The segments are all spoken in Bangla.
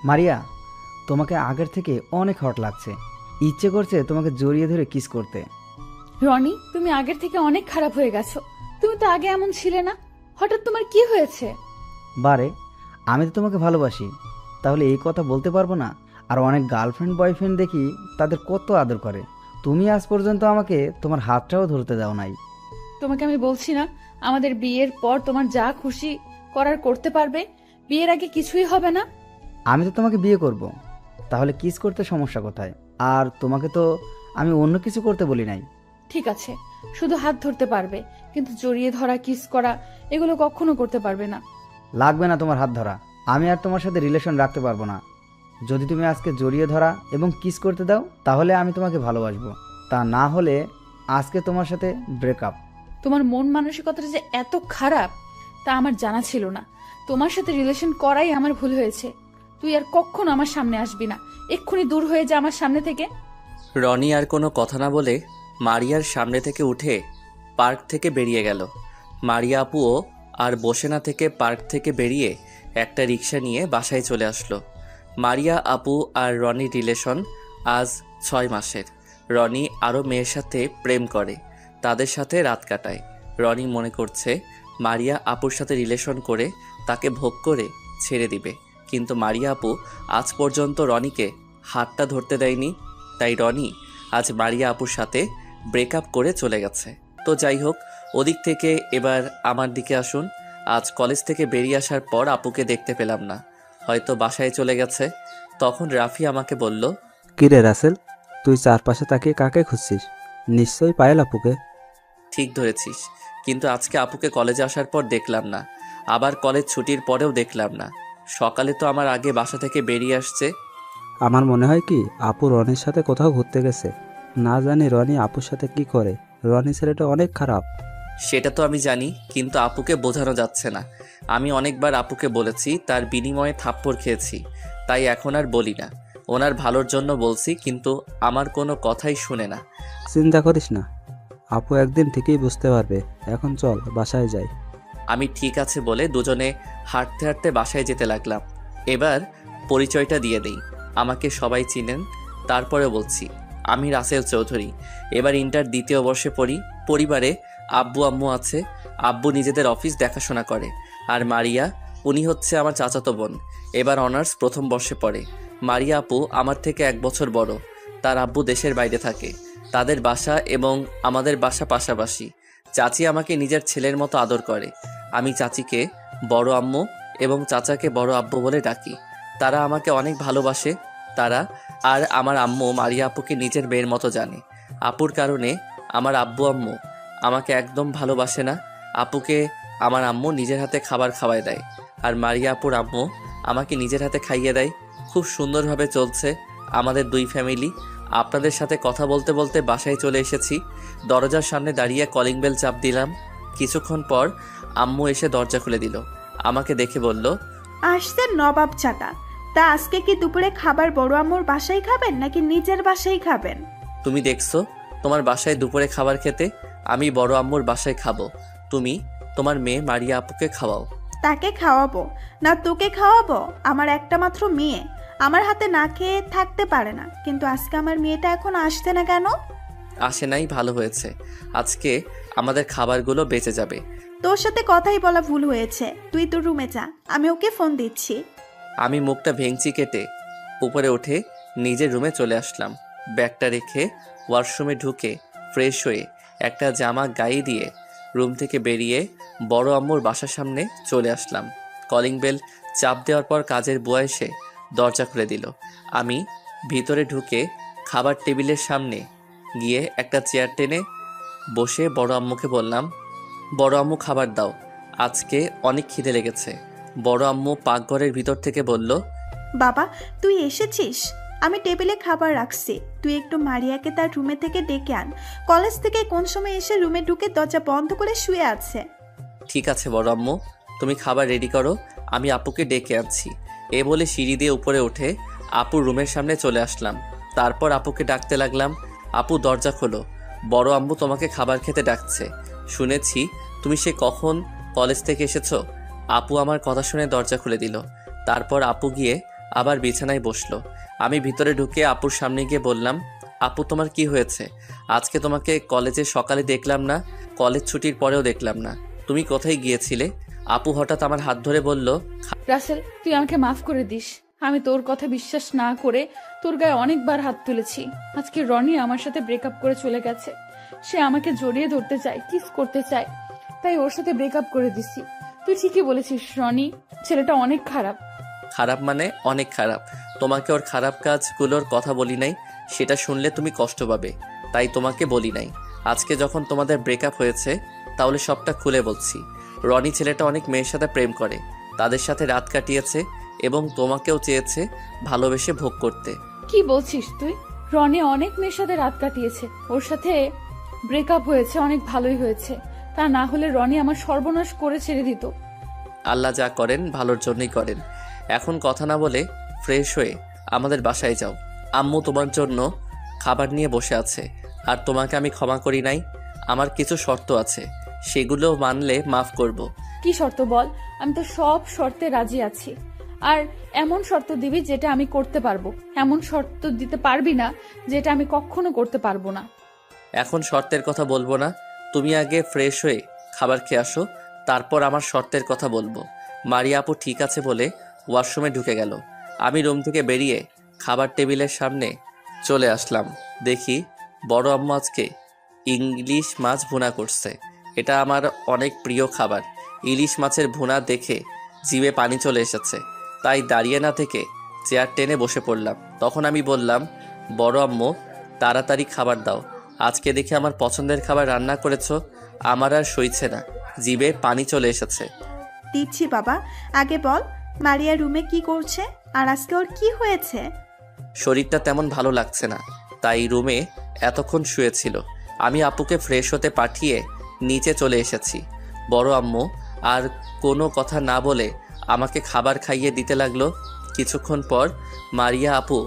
মারিয়া, তোমাকে আগের থেকে অনেক হট লাগছে। ইচ্ছে করছে তোমাকে জড়িয়ে ধরে কিস করতে। রনি, তুমি আগের থেকে অনেক খারাপ হয়ে গেছো। তুমি তো আগে এমন ছিলে না, হঠাৎ তোমার কি হয়েছে? বারে, আমি তো তোমাকে ভালোবাসি, তাহলে এই কথা বলতে পারবো না? আর অনেক গার্লফ্রেন্ড বয়ফ্রেন্ড দেখি তাদের কত আদর করে, তুমি আজ পর্যন্ত আমাকে তোমার হাতটাও ধরতে দাও নাই। তোমাকে আমি বলছি না, আমাদের বিয়ের পর তোমার যা খুশি করার করতে পারবে, বিয়ের আগে কিছুই হবে না। আমি তো তোমাকে বিয়ে করব, তাহলে কিস করতে সমস্যা কোথায়? আর তোমাকে তো আমি অন্য কিছু করতে বলি নাই। ঠিক আছে, শুধু হাত ধরতে পারবে, কিন্তু জড়িয়ে ধরা, কিস করা এগুলো কখনো করতে পারবে না। লাগবে না তোমার হাত ধরা, আমি আর তোমার সাথে রিলেশন রাখতে পারবো না। যদি তুমি আজকে জড়িয়ে ধরা এবং কিস করতে দাও তাহলে আমি তোমাকে ভালোবাসবো, তা না হলে আজকে তোমার সাথে ব্রেকআপ। তোমার মন মানসিকতাটা যে এত খারাপ তা আমার জানা ছিল না। তোমার সাথে রিলেশন করাই আমার ভুল হয়েছে। তুই আর কখনো আমার সামনে আসবি না, এক্ষুনি দূর হয়ে যা আমার সামনে থেকে। রনি আর কোনো কথা না বলে মারিয়ার সামনে থেকে উঠে পার্ক থেকে বেরিয়ে গেল। মারিয়া আপুও আর বসে না থেকে পার্ক থেকে বেরিয়ে একটা রিক্সা নিয়ে বাসায় চলে আসলো। মারিয়া আপু আর রনির রিলেশন আজ 6 মাসের। রনি আরও মেয়ের সাথে প্রেম করে, তাদের সাথে রাত কাটায়। রনি মনে করছে মারিয়া আপুর সাথে রিলেশন করে তাকে ভোগ করে ছেড়ে দিবে, কিন্তু মারিয়া আপু আজ পর্যন্ত রনিকে হাতটা ধরতে দেয়নি। তাই রনি আজ মারিয়া আপুর সাথে ব্রেকআপ করে চলে গেছে। তো যাই হোক, ওদিক থেকে এবার আমার দিকে আসুন। আজ কলেজ থেকে বেরিয়ে আসার পর আপুকে দেখতে পেলাম না, হয়তো বাসায় চলে গেছে। তখন রাফি আমাকে বলল, কিরে রাসেল, তুই চারপাশে তাকিয়ে কাকে খুঁজছিস? নিশ্চয়ই পায়েল আপুকে। ঠিক ধরেছিস, কিন্তু আজকে আপুকে কলেজে আসার পর দেখলাম না, আবার কলেজ ছুটির পরেও দেখলাম না। সকালে তো আমার আগে বাসা থেকে বেরিয়ে আসছে। আমার মনে হয় কি আপু রনির সাথে কোথাও ঘুরতে গেছে। না জানি রনি আপুর সাথে কি করে। রনি ছেলেটা অনেক খারাপ। সেটা তো আমি জানি, কিন্তু আপুকে বোঝানো যাচ্ছে না। আমি অনেকবার আপুকে বলেছি, তার বিনিময়ে থাপ্পড় খেয়েছি, তাই এখন আর বলি না। ওনার ভালোর জন্য বলছি, কিন্তু আমার কোনো কথাই শুনে না। চিন্তা করিস না, আপু একদিন ঠিকই বুঝতে পারবে। এখন চল বাসায় যাই। আমি ঠিক আছে বলে দুজনে হাঁটতে হাঁটতে বাসায় যেতে লাগলাম। এবার পরিচয়টা দিয়ে দেই, আমাকে সবাই চিনেন। তারপরে বলছি, আমি রাসেল চৌধুরী, এবার ইন্টার 2য় বর্ষে পড়ি। পরিবারে আব্বু আম্মু আছে। আব্বু নিজেদের অফিস দেখাশোনা করে, আর মারিয়া, উনি হচ্ছে আমার চাচাতো বোন, এবার অনার্স 1ম বর্ষে পড়ে। মারিয়া আপু আমার থেকে 1 বছর বড়। তার আব্বু দেশের বাইরে থাকে। তাদের বাসা এবং আমাদের বাসা পাশাপাশি। চাচি আমাকে নিজের ছেলের মতো আদর করে। আমি চাচিকে বড় আম্মু এবং চাচাকে বড় আব্বু বলে ডাকি। তারা আমাকে অনেক ভালোবাসে। তারা আর আমার আম্মু মারিয়া আপুকে নিজের মেয়ের মতো জানে। আপুর কারণে আমার আব্বু আম্মু আমাকে একদম ভালোবাসে না। আপুকে আমার আম্মু নিজের হাতে খাবার খাওয়ায় দেয়, আর মারিয়া আপুর আম্মু আমাকে নিজের হাতে খাইয়ে দেয়। খুব সুন্দরভাবে চলছে আমাদের 2 ফ্যামিলি। আপনাদের সাথে কথা বলতে বলতে বাসায় চলে এসেছি। দরজার সামনে দাঁড়িয়ে কলিং বেল চাপ দিলাম। কিছুক্ষণ পর আম্মু এসে দরজা খুলে দিল। আমাকে দেখে বলল, আসছে নবাব চাটা। তা আজকে কি দুপুরে খাবার বড় আম্মুর বাসায় খাবেন নাকি নিজের বাসায় খাবেন? তুমি দেখছো তোমার বাসায় দুপুরে খাবার খেতে, আমি বড় আম্মুর বাসায় খাবো। তুমি তোমার মেয়ে মারিয়া আপুকে খাওয়াও। তাকে খাওয়াবো না তোকে খাওয়াবো? আমার একটা মাত্র মেয়ে, আমার হাতে না খেয়ে থাকতে পারে না, কিন্তু আজকে আমার মেয়েটা এখন আসছে না কেন? আসে নাই, ভালো হয়েছে। আজকে আমাদের খাবারগুলো বেঁচে যাবে। তোর সাথে কথাই বলা ভুল হয়েছে, তুই তোর রুমে যা, আমি ওকে ফোন দিচ্ছি। আমি মুখটা ভেঙচি কেটে উপরে উঠে নিজের রুমে চলে আসলাম। ব্যাগটা রেখে ওয়াশরুমে ঢুকে ফ্রেশ হয়ে একটা জামা গায়ে দিয়ে রুম থেকে বেরিয়ে বড় আম্মুর বাসার সামনে চলে আসলাম। কলিং বেল চাপ দেওয়ার পর কাজের বুয়া এসে দরজা খুলে দিল। আমি ভিতরে ঢুকে খাবার টেবিলের সামনে গিয়ে একটা চেয়ার টেনে বসে বড় আম্মুকে বললাম, বড় আম্মু খাবার দাও, আজকে অনেক খিদে লেগেছে। বড় আম্মু পাকঘরের ভিতর থেকে বলল, বাবা তুই এসেছিস? আমি টেবিলে খাবার রাখছি, তুই একটু মারিয়াকে তার রুমে থেকে ডেকে আন। কলেজ থেকে কোন সময় এসে রুমে ঢুকে দরজা বন্ধ করে শুয়ে আছে। ঠিক আছে বড় আম্মু, তুমি খাবার রেডি করো, আমি আপুকে ডেকে আনছি। এ বলে সিঁড়ি দিয়ে উপরে উঠে আপুর রুমের সামনে চলে আসলাম। তারপর আপুকে ডাকতে লাগলাম, আপু দরজা খোলো, বড় আম্মু তোমাকে খাবার খেতে ডাকছে। শুনেছি তুমি সে কখন কলেজ থেকে এসেছো। আপু আমার কথা শুনে দরজা খুলে দিল। তারপর আপু গিয়ে আবার বিছানায় বসলো। আমি ভিতরে ঢুকে আপুর সামনে গিয়ে বললাম, আপু তোমার কি হয়েছে? আজকে তোমাকে কলেজে সকালে দেখলাম না, কলেজ ছুটির পরেও দেখলাম না, তুমি কোথায় গিয়েছিলে? আপু হঠাৎ আমার হাত ধরে বলল, রাসেল, তুই আমাকে মাফ করে দিস। আমি তোর কথা বিশ্বাস না করে তোর গায়ে অনেকবার হাত তুলেছি। আজকে রনি আমার সাথে ব্রেকআপ করে চলে গেছে। সে আমাকে জড়িয়ে ধরতে চায়, কিস করতে চায়, তাই ওর সাথে ব্রেকআপ করে দিছি। তুই ঠিকই বলেছিস রনি, ছেলেটা অনেক খারাপ। খারাপ মানে অনেক খারাপ। তোমাকে ওর খারাপ কাজগুলোর কথা বলি নাই, সেটা শুনলে তুমি কষ্ট পাবে, তাই তোমাকে বলি নাই। আজকে যখন তোমাদের ব্রেকআপ হয়েছে তাহলে সবটা খুলে বলছি। রনি ছেলেটা অনেক মেয়ের সাথে প্রেম করে, তাদের সাথে রাত কাটিয়েছে এবং তোমাকেও চেয়েছে ভালোবেসে ভোগ করতে। কি বলছিস তুই? রনি অনেক মেয়ের সাথে রাত কাটিয়েছে, ওর সাথে ব্রেকআপ হয়েছে, অনেক ভালোই হয়েছে। তা না হলে রনি আমার সর্বনাশ করে ছেড়ে দিত। আল্লাহ যা করেন ভালোর জন্যই করেন। এখন কথা না বলে ফ্রেশ হয়ে আমাদের বাসায় যাও। আম্মু তোমার জন্য খাবার নিয়ে বসে আছে, আর তোমাকে আমি ক্ষমা করি নাই। আমার কিছু শর্ত আছে, সেগুলো মানলে মাফ করব। কি শর্ত বল? আমি তো সব শর্তে রাজি আছি। আর এমন শর্ত দিবি যেটা আমি করতে পারবো, এমন শর্ত দিতে পারবি না যেটা আমি কখনো করতে পারবো না। এখন শর্তের কথা বলবো না, তুমি আগে ফ্রেশ হয়ে খাবার খেয়ে আসো, তারপর আমার শর্তের কথা বলবো। মারিয়া আপু ঠিক আছে বলে ওয়াশরুমে ঢুকে গেল। আমি রুম থেকে বেরিয়ে খাবার টেবিলের সামনে চলে আসলাম। দেখি বড় আম্মু আজকে ইলিশ মাছ ভুনা করছে। এটা আমার অনেক প্রিয় খাবার। ইলিশ মাছের ভুনা দেখে জিভে পানি চলে এসেছে, তাই দাঁড়িয়ে না থেকে চেয়ার টেনে বসে পড়লাম। তখন আমি বললাম, বড় আম্মু তাড়াতাড়ি খাবার দাও, আজকে দেখে আমার পছন্দের খাবার রান্না করেছো, আমার আর সইছে না, জিভে পানি চলে এসেছে। দিচ্ছি বাবা, আগে বল মারিয়া রুমে কি করছে আর আজকে ওর কি হয়েছে? শরীরটা তেমন ভালো লাগছে না, তাই রুমে এতক্ষণ শুয়েছিল। আমি আপুকে ফ্রেশ হতে পাঠিয়ে নিচে চলে এসেছি। বড় আম্মু আর কোনো কথা না বলে আমাকে খাবার খাইয়ে দিতে লাগলো। কিছুক্ষণ পর মারিয়া আপু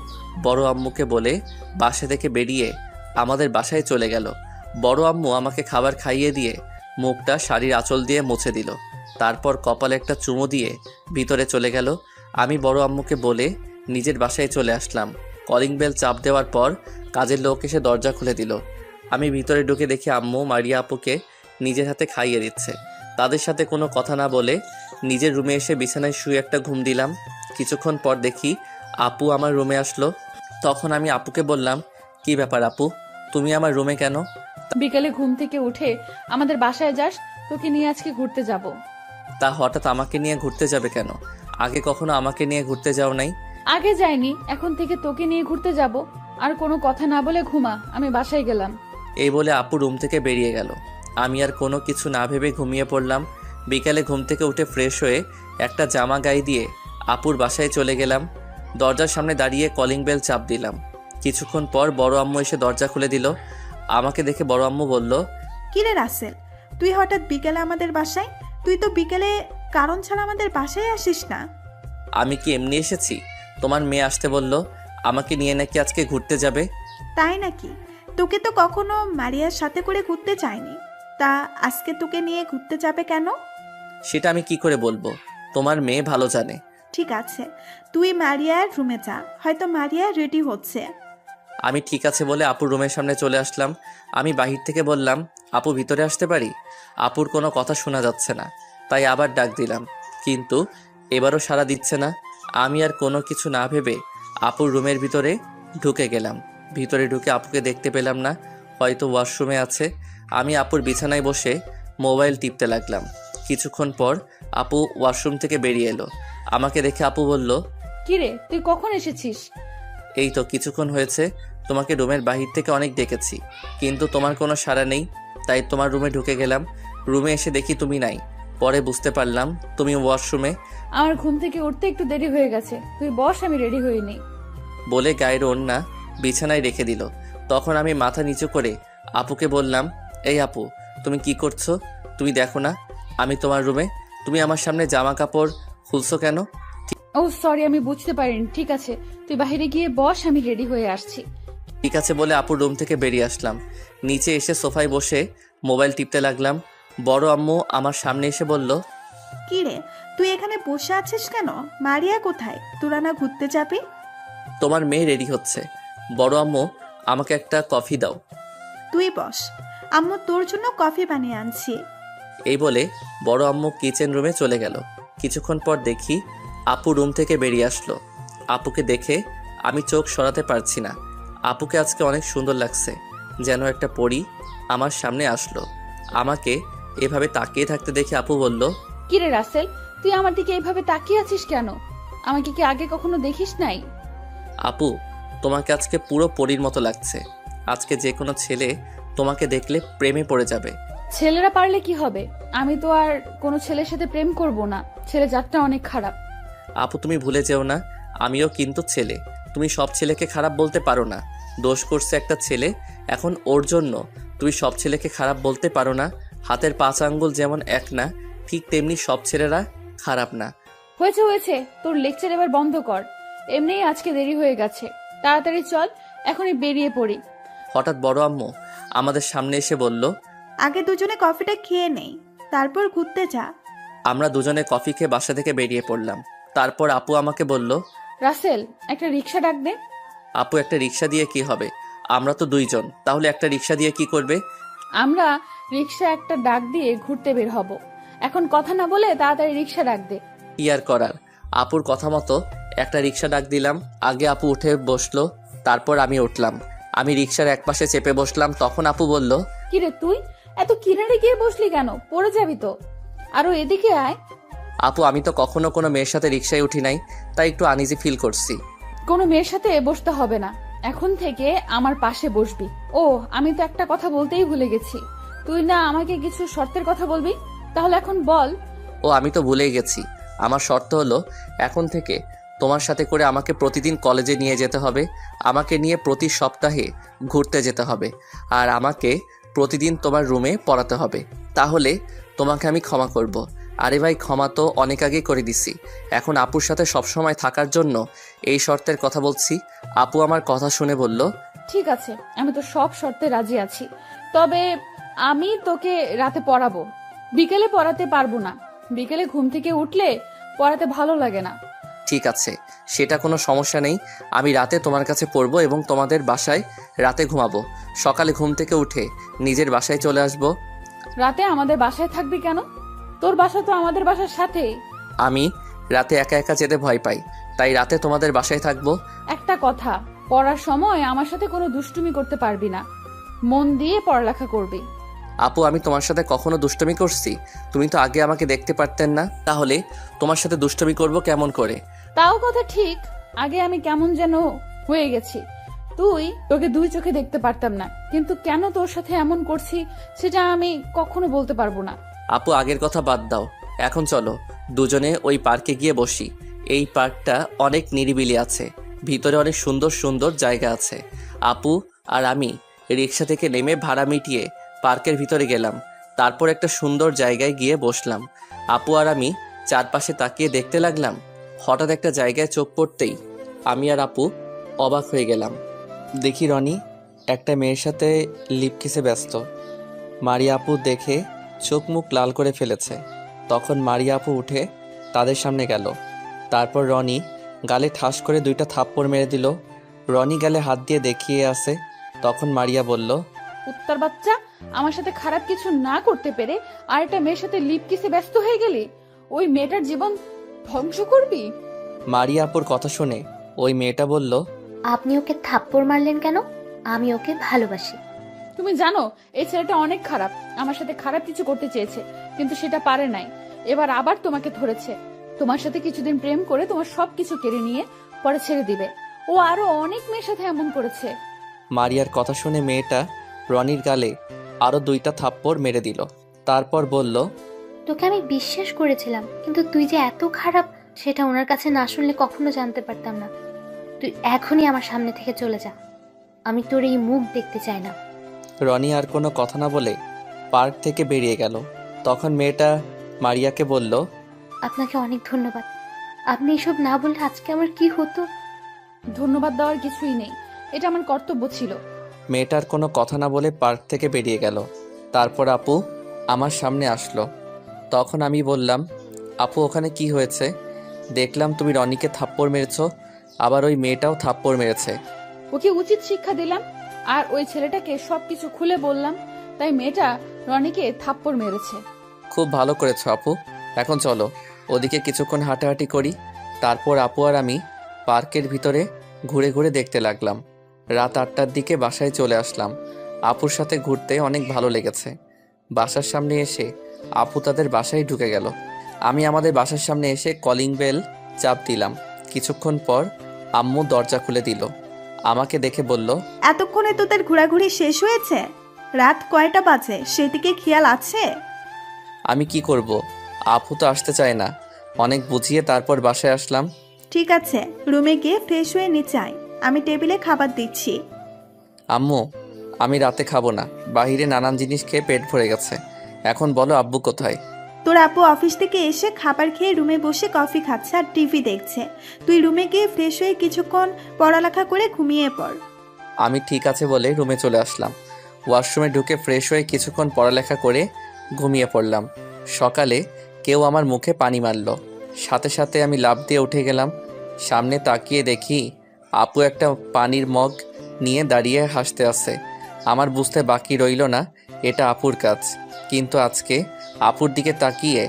বড় আম্মুকে বলে বাসা থেকে বেরিয়ে আমাদের বাসায় চলে গেল। বড় আম্মু আমাকে খাবার খাইয়ে দিয়ে মুখটা শাড়ির আঁচল দিয়ে মুছে দিল, তারপর কপালে একটা চুমু দিয়ে ভিতরে চলে গেল। আমি বড় আম্মুকে বলে নিজের বাসায় চলে আসলাম। কলিং বেল চাপ দেওয়ার পর কাজের লোক এসে দরজা খুলে দিল। আমি ভিতরে ঢুকে দেখি আম্মু মারিয়া আপুকে নিজের হাতে খাইয়ে দিচ্ছে। তাদের সাথে কোনো কথা না বলে নিজের রুমে এসে বিছানায় শুয়ে একটা ঘুম দিলাম। কিছুক্ষণ পর দেখি আপু আমার রুমে আসলো। তখন আমি আপুকে বললাম, কি ব্যাপার আপু, তুমি আমার রুমে কেন? বিকেলে ঘুম থেকে উঠে আমাদের বাসায় যাস, তোকে নিয়ে আজকে ঘুরতে যাব। তা হঠাৎ আমাকে নিয়ে ঘুরতে যাবে কেন? আগে কখনো আমাকে নিয়ে ঘুরতে যাও নাই। আগে যাইনি, এখন থেকে তোকে নিয়ে ঘুরতে যাব। আর কোনো কথা না বলে ঘুমা, আমি বাসায় গেলাম। এই বলে আপু রুম থেকে বেরিয়ে গেল। আমি আর কোনো কিছু না ভেবে ঘুমিয়ে পড়লাম। বিকালে ঘুম থেকে উঠে ফ্রেশ হয়ে একটা জামা গায়ে দিয়ে আপুর বাসায় চলে গেলাম। দরজার সামনে দাঁড়িয়ে কলিং বেল চাপ দিলাম। কিছুক্ষণ পর বড় আম্মু এসে দরজা খুলে দিল। আমাকে দেখে বড় আম্মু বলল, কিরে রাসেল, তুই হঠাৎ বিকেলে আমাদের বাসায়? তুই তো বিকেলে কারণ ছাড়া আমাদের বাসায় আসিস না। আমি কি এমনি এসেছি? তোমার মেয়ে আসতে বলল, আমাকে নিয়ে নাকি আজকে ঘুরতে যাবে। তাই নাকি? তোকে তো কখনো মারিয়ার সাথে করে ঘুরতে চাইনি, তা আজকে তোকে নিয়ে ঘুরতে যাবে কেন? সেটা আমি কি করে বলবো, তোমার মেয়ে ভালো জানে। ঠিক আছে, তুই মারিয়ার রুমে যা, হয়তো মারিয়া রেডি হচ্ছে। আমি ঠিক আছে বলে আপুর রুমের সামনে চলে আসলাম। আমি বাহির থেকে বললাম, আপু ভিতরে আসতে পারি? আপুর কোনো কথা শোনা যাচ্ছে না, তাই আবার ডাক দিলাম, কিন্তু এবারও সাড়া দিচ্ছে না। আমি আর কোনো কিছু না ভেবে আপুর রুমের ভিতরে ঢুকে গেলাম। ভিতরে ঢুকে আপুকে দেখতে পেলাম না, হয়তো ওয়াশরুমে আছে। আমি আপুর বিছানায় বসে মোবাইল টিপতে লাগলাম। কিছুক্ষণ পর আপু ওয়াশরুম থেকে বেরিয়ে এলো। আমাকে দেখে আপু বলল, কিরে, তুই কখন এসেছিস? এই তো কিছুক্ষণ হয়েছে, তোমাকে রুমের বাহির থেকে অনেক ডেকেছি, কিন্তু তোমার কোনো সাড়া নেই, তাই তোমার রুমে ঢুকে গেলাম। রুমে এসে দেখি তুমি নাই, পরে বুঝতে পারলাম তুমি ওয়াশরুমে। আমার ঘুম থেকে উঠতে একটু দেরি হয়ে গেছে, তুই বস, আমি রেডি হইনি। বলে গায়ের ওড়না বিছানায় রেখে দিল। তখন আমি মাথা নিচু করে আপুকে বললাম, এই আপু, তুমি কি করছো? তুমি দেখো না আমি তোমার রুমে, তুমি আমার সামনে জামা কাপড় খুলছো কেন? ও সরি, আমি বুঝতে পারিনি। ঠিক আছে, তুই বাইরে গিয়ে বস, আমি রেডি হয়ে আসছি। ঠিক আছে বলে আপুর রুম থেকে বেরিয়ে আসলাম। নিচে এসে সোফায় বসে মোবাইল টিপতে লাগলাম। বড় আম্মু আমার সামনে এসে বলল, কি রে, তুই এখানে বসে আছিস কেন? মারিয়া কোথায়? তোরা না ঘুরতে যাবি? তোমার মেয়ে রেডি হচ্ছে। বড় আম্মু, আমাকে একটা কফি দাও। তুই বস, আম্মু তোর জন্য কফি বানিয়ে আনছি। এই বলে বড় আম্মু কিচেন রুমে চলে গেল। কিছুক্ষণ পর দেখি আপু রুম থেকে বেরিয়ে আসলো। আপুকে দেখে আমি চোখ সরাতে পারছি না। আপুকে আজকে অনেক সুন্দর লাগছে, যেন একটা পরী আমার সামনে আসলো। আমাকে এভাবে তাকিয়ে থাকতে দেখে আপু বলল, কিরে রাসেল, তুই আমার দিকে এইভাবে তাকিয়ে আছিস কেন? আমাকে কি আগে কখনো দেখিস নাই? আপু, তোমাকে আজকে পুরো পরীর মতো লাগছে। আজকে যে কোনো ছেলে তোমাকে দেখলে প্রেমে পড়ে যাবে। ছেলেরা পারলে কি হবে? আমি তো আর কোনো ছেলের সাথে প্রেম করব না। ছেলে জাতটা অনেক খারাপ। আপু, তুমি ভুলে যেও না, আমিও কিন্তু ছেলে। তুমি সব ছেলেকে খারাপ বলতে পারো না। দোষ করছে একটা ছেলে, এখন ওর জন্য তুমি সব ছেলেকে খারাপ বলতে পারো না। হাতের 5 আঙ্গুল যেমন এক না, ঠিক তেমনি সব ছেলেরা খারাপ না। হয়েছে হয়েছে, তোর লেকচার এবার বন্ধ কর। এমনিই আজকে দেরি হয়ে গেছে, তাড়াতাড়ি চল, এখনই বেরিয়ে পড়ি। হঠাৎ বড় আম্মু আমাদের সামনে এসে বলল, আগে দুজনে কফিটা খেয়ে নেই, তারপর ঘুরতে যা। আমরা দুজনে কফি খেয়ে বাসা থেকে বেরিয়ে পড়লাম। তারপর আপু আমাকে বলল, রাসেল, একটা রিক্সা ডাক দে। আপু, একটা রিক্সা দিয়ে কি হবে? আমরা তো 2 জন, তাহলে একটা রিক্সা দিয়ে কি করবে? আমরা রিক্সা একটা ডাক দিয়ে ঘুরতে বের হব। এখন কথা না বলে তাড়াতাড়ি রিক্সা ডাক দে। কি আর করার, আপুর কথা মতো একটা রিক্সা ডাক দিলাম। আগে আপু উঠে বসলো, তারপর আমি উঠলাম। আমি রিক্সার একপাশে চেপে বসলাম। তখন আপু বলল, কিরে তুই এত কিনারে গিয়ে বসলি কেন? পড়ে যাবি তো। আরো এদিকে আয়। আপু, আমি তো কখনো কোনো মেয়ের সাথে রিক্সায় উঠি নাই, তাই একটু আনইজি ফিল করছি। কোনো মেয়ের সাথে বসতে হবে না, এখন থেকে আমার পাশে বসবি। ও, আমি তো একটা কথা বলতেই ভুলে গেছি। তুই না আমাকে কিছু শর্তের কথা বলবি? তাহলে এখন বল। ও, আমি তো ভুলেই গেছি। আমার শর্ত হলো, এখন থেকে তোমার সাথে করে আমাকে প্রতিদিন কলেজে নিয়ে যেতে হবে, আমাকে নিয়ে প্রতি সপ্তাহে ঘুরতে যেতে হবে, আর আমাকে প্রতিদিন তোমার রুমে পড়াতে হবে। তাহলে তোমাকে আমি ক্ষমা করব। আরে ভাই, ক্ষমা তো অনেক আগেই করে দিছি। এখন আপুর সাথে সবসময় থাকার জন্য এই শর্তের কথা বলছি। আপু আমার কথা শুনে বলল, ঠিক আছে, আমি তো সব শর্তে রাজি আছি। তবে আমি তোকে রাতে পড়াবো, বিকেলে পড়াতে পারবো না। বিকেলে ঘুম থেকে উঠলে পড়াতে ভালো লাগে না। ঠিক আছে, সেটা কোনো সমস্যা নেই। আমি রাতে তোমার কাছে পড়বো এবং তোমাদের বাসায় রাতে ঘুমাবো। সকালে ঘুম থেকে উঠে নিজের বাসায় চলে আসবো। রাতে আমাদের বাসায় থাকবি কেন? তোর বাসা তো আমাদের বাসার সাথে। আমি রাতে একা একা যেতে ভয় পাই, তাই রাতে তোমাদের বাসায় থাকবো। একটা কথা, পড়ার সময় আমার সাথে কোনো দুষ্টুমি করতে পারবি না। মন দিয়ে পড়ালেখা করবি। আপু, আমি তোমার সাথে কখনো দুষ্টমি করছি? তুমি তো আগে আমাকে দেখতে পারতেন না, তাহলে তোমার সাথে দুষ্টমি করব কেমন করে? তাও কথা ঠিক, আগে আমি কেমন যেন হয়ে গেছি। তোকে 2 চোখে দেখতে পারতাম না, কিন্তু কেন তোর সাথে এমন করছি সেটা আমি কখনো বলতে পারবো না। আপু, আগের কথা বাদ দাও, এখন চলো দুজনে ওই পার্কে গিয়ে বসি। এই পার্কটা অনেক নিরিবিলি আছে, ভিতরে অনেক সুন্দর সুন্দর জায়গা আছে। আপু আর আমি রিক্সা থেকে নেমে ভাড়া মিটিয়ে পার্কের ভিতরে গেলাম। তারপর একটা সুন্দর জায়গায় গিয়ে বসলাম। আপু আর আমি চারপাশে তাকিয়ে দেখতে লাগলাম। হঠাৎ একটা জায়গায় চোখ পড়তেই আমি আর আপু অবাক হয়ে গেলাম। দেখি রনি একটা মেয়ের সাথে লিপ কিসে ব্যস্ত। মারিয়া আপু দেখে চোখ মুখ লাল করে ফেলেছে। তখন মারিয়া আপু উঠে তাদের সামনে গেল। তারপর রনি গালে ঠাস করে 2টা থাপ্পড় মেরে দিল। রনি গালে হাত দিয়ে দেখিয়ে আসে। তখন মারিয়া বলল, উত্তর বাচ্চা, আমার সাথে খারাপ কিছু না করতে পেরে আর একটা মেয়ের সাথে লিপ কিসে ব্যস্ত হয়ে গেলি। ওই মেয়েটার জীবন ধ্বংস করবি? মারিয়া আপুর কথা শুনে ওই মেয়েটা বলল, আপনি ওকে থাপ্পড় মারলেন কেন? আমি ওকে ভালোবাসি। তুমি জানো এই ছেলেটা অনেক খারাপ। আমার সাথে খারাপ কিছু করতে চেয়েছে, কিন্তু সেটা পারে নাই। এবার আবার তোমাকে ধরেছে। তোমার সাথে কিছুদিন প্রেম করে তোমার সবকিছু কেড়ে নিয়ে পরে ছেড়ে দিবে। ও আরো অনেক মেয়ের সাথে এমন করেছে। মারিয়ার কথা শুনে মেয়েটা রনির গালে আরো 2টা থাপ্পড় মেরে দিল। তারপর বলল, তোকে আমি বিশ্বাস করেছিলাম, কিন্তু তুই যে এত খারাপ সেটা ওনার কাছে না শুনলে কখনো জানতে পারতাম না। তুই এখনই আমার সামনে থেকে চলে যা, আমি তোর এই মুখ দেখতে চাই না। রনি আর কোনো কথা না বলে পার্ক থেকে বেরিয়ে গেল। তখন মেয়েটা মারিয়াকে বলল, আপনাকে অনেক ধন্যবাদ। আপনি এসব না বললে আজকে আমার কি হতো। ধন্যবাদ দেওয়ার কিছুই নেই, এটা আমার কর্তব্য ছিল। মেয়েটার কোনো কথা না বলে পার্ক থেকে বেরিয়ে গেল। তারপর আপু আমার সামনে আসলো। তখন আমি বললাম, আপু ওখানে কি হয়েছে? দেখলাম তুমি রনিকে থাপ্পড় মেরেছো, আবার ওই মেয়েটাও থাপ্পড় মেরেছে। ওকে উচিত শিক্ষা দিলাম আর ওই ছেলেটাকে সবকিছু খুলে বললাম, তাই মেয়েটা রনিকে থাপ্পড় মেরেছে। খুব ভালো করেছো আপু। এখন চলো ওদিকে কিছুক্ষণ হাঁটাহাঁটি করি। তারপর আপু আর আমি পার্কের ভিতরে ঘুরে ঘুরে দেখতে লাগলাম। রাত 8টার দিকে বাসায় চলে আসলাম। আপুর সাথে ঘুরতে অনেক ভালো লেগেছে। বাসার সামনে এসে আপু তাদের বাসায় ঢুকে গেল। আমি আমাদের বাসার সামনে এসে কলিং বেল চাপ দিলাম। কিছুক্ষণ পর আম্মু দরজা খুলে দিল। আমাকে দেখে বলল, এতক্ষণে তোদের ঘোরাঘুরি শেষ হয়েছে? রাত কয়টা বাজে সেদিকে খেয়াল আছে? আমি কি করব, আপু তো আসতে চায় না। অনেক বুঝিয়ে তারপর বাসায় আসলাম। ঠিক আছে, রুমে গিয়ে ফ্রেশ হয়ে নিচে আয়, আমি টেবিলে খাবার দিচ্ছি। আম্মু, আমি রাতে খাবো না। বাইরে নানান জিনিস খেয়ে পেট ভরে গেছে। এখন বলো আব্বু কোথায়? তোর আপু অফিস থেকে এসে খাবার খেয়ে রুমে বসে কফি খাচ্ছে আর টিভি দেখছে। তুই রুমে গিয়ে ফ্রেশ হয়ে কিছুক্ষণ পড়ালেখা করে ঘুমিয়ে পড়। আমি ঠিক আছে বলে রুমে চলে আসলাম। ওয়াশরুমে ঢুকে ফ্রেশ হয়ে কিছুক্ষণ পড়ালেখা করে ঘুমিয়ে পড়লাম। সকালে কেউ আমার মুখে পানি মারল। সাথে সাথে আমি লাফ দিয়ে উঠে গেলাম। সামনে তাকিয়ে দেখি আপু একটা পানির মগ নিয়ে দাঁড়িয়ে হাসতে আছে। আমার বুঝতে বাকি রইল না এটা আপুর কাজ। কিন্তু আজকে আপুর দিকে তাকিয়ে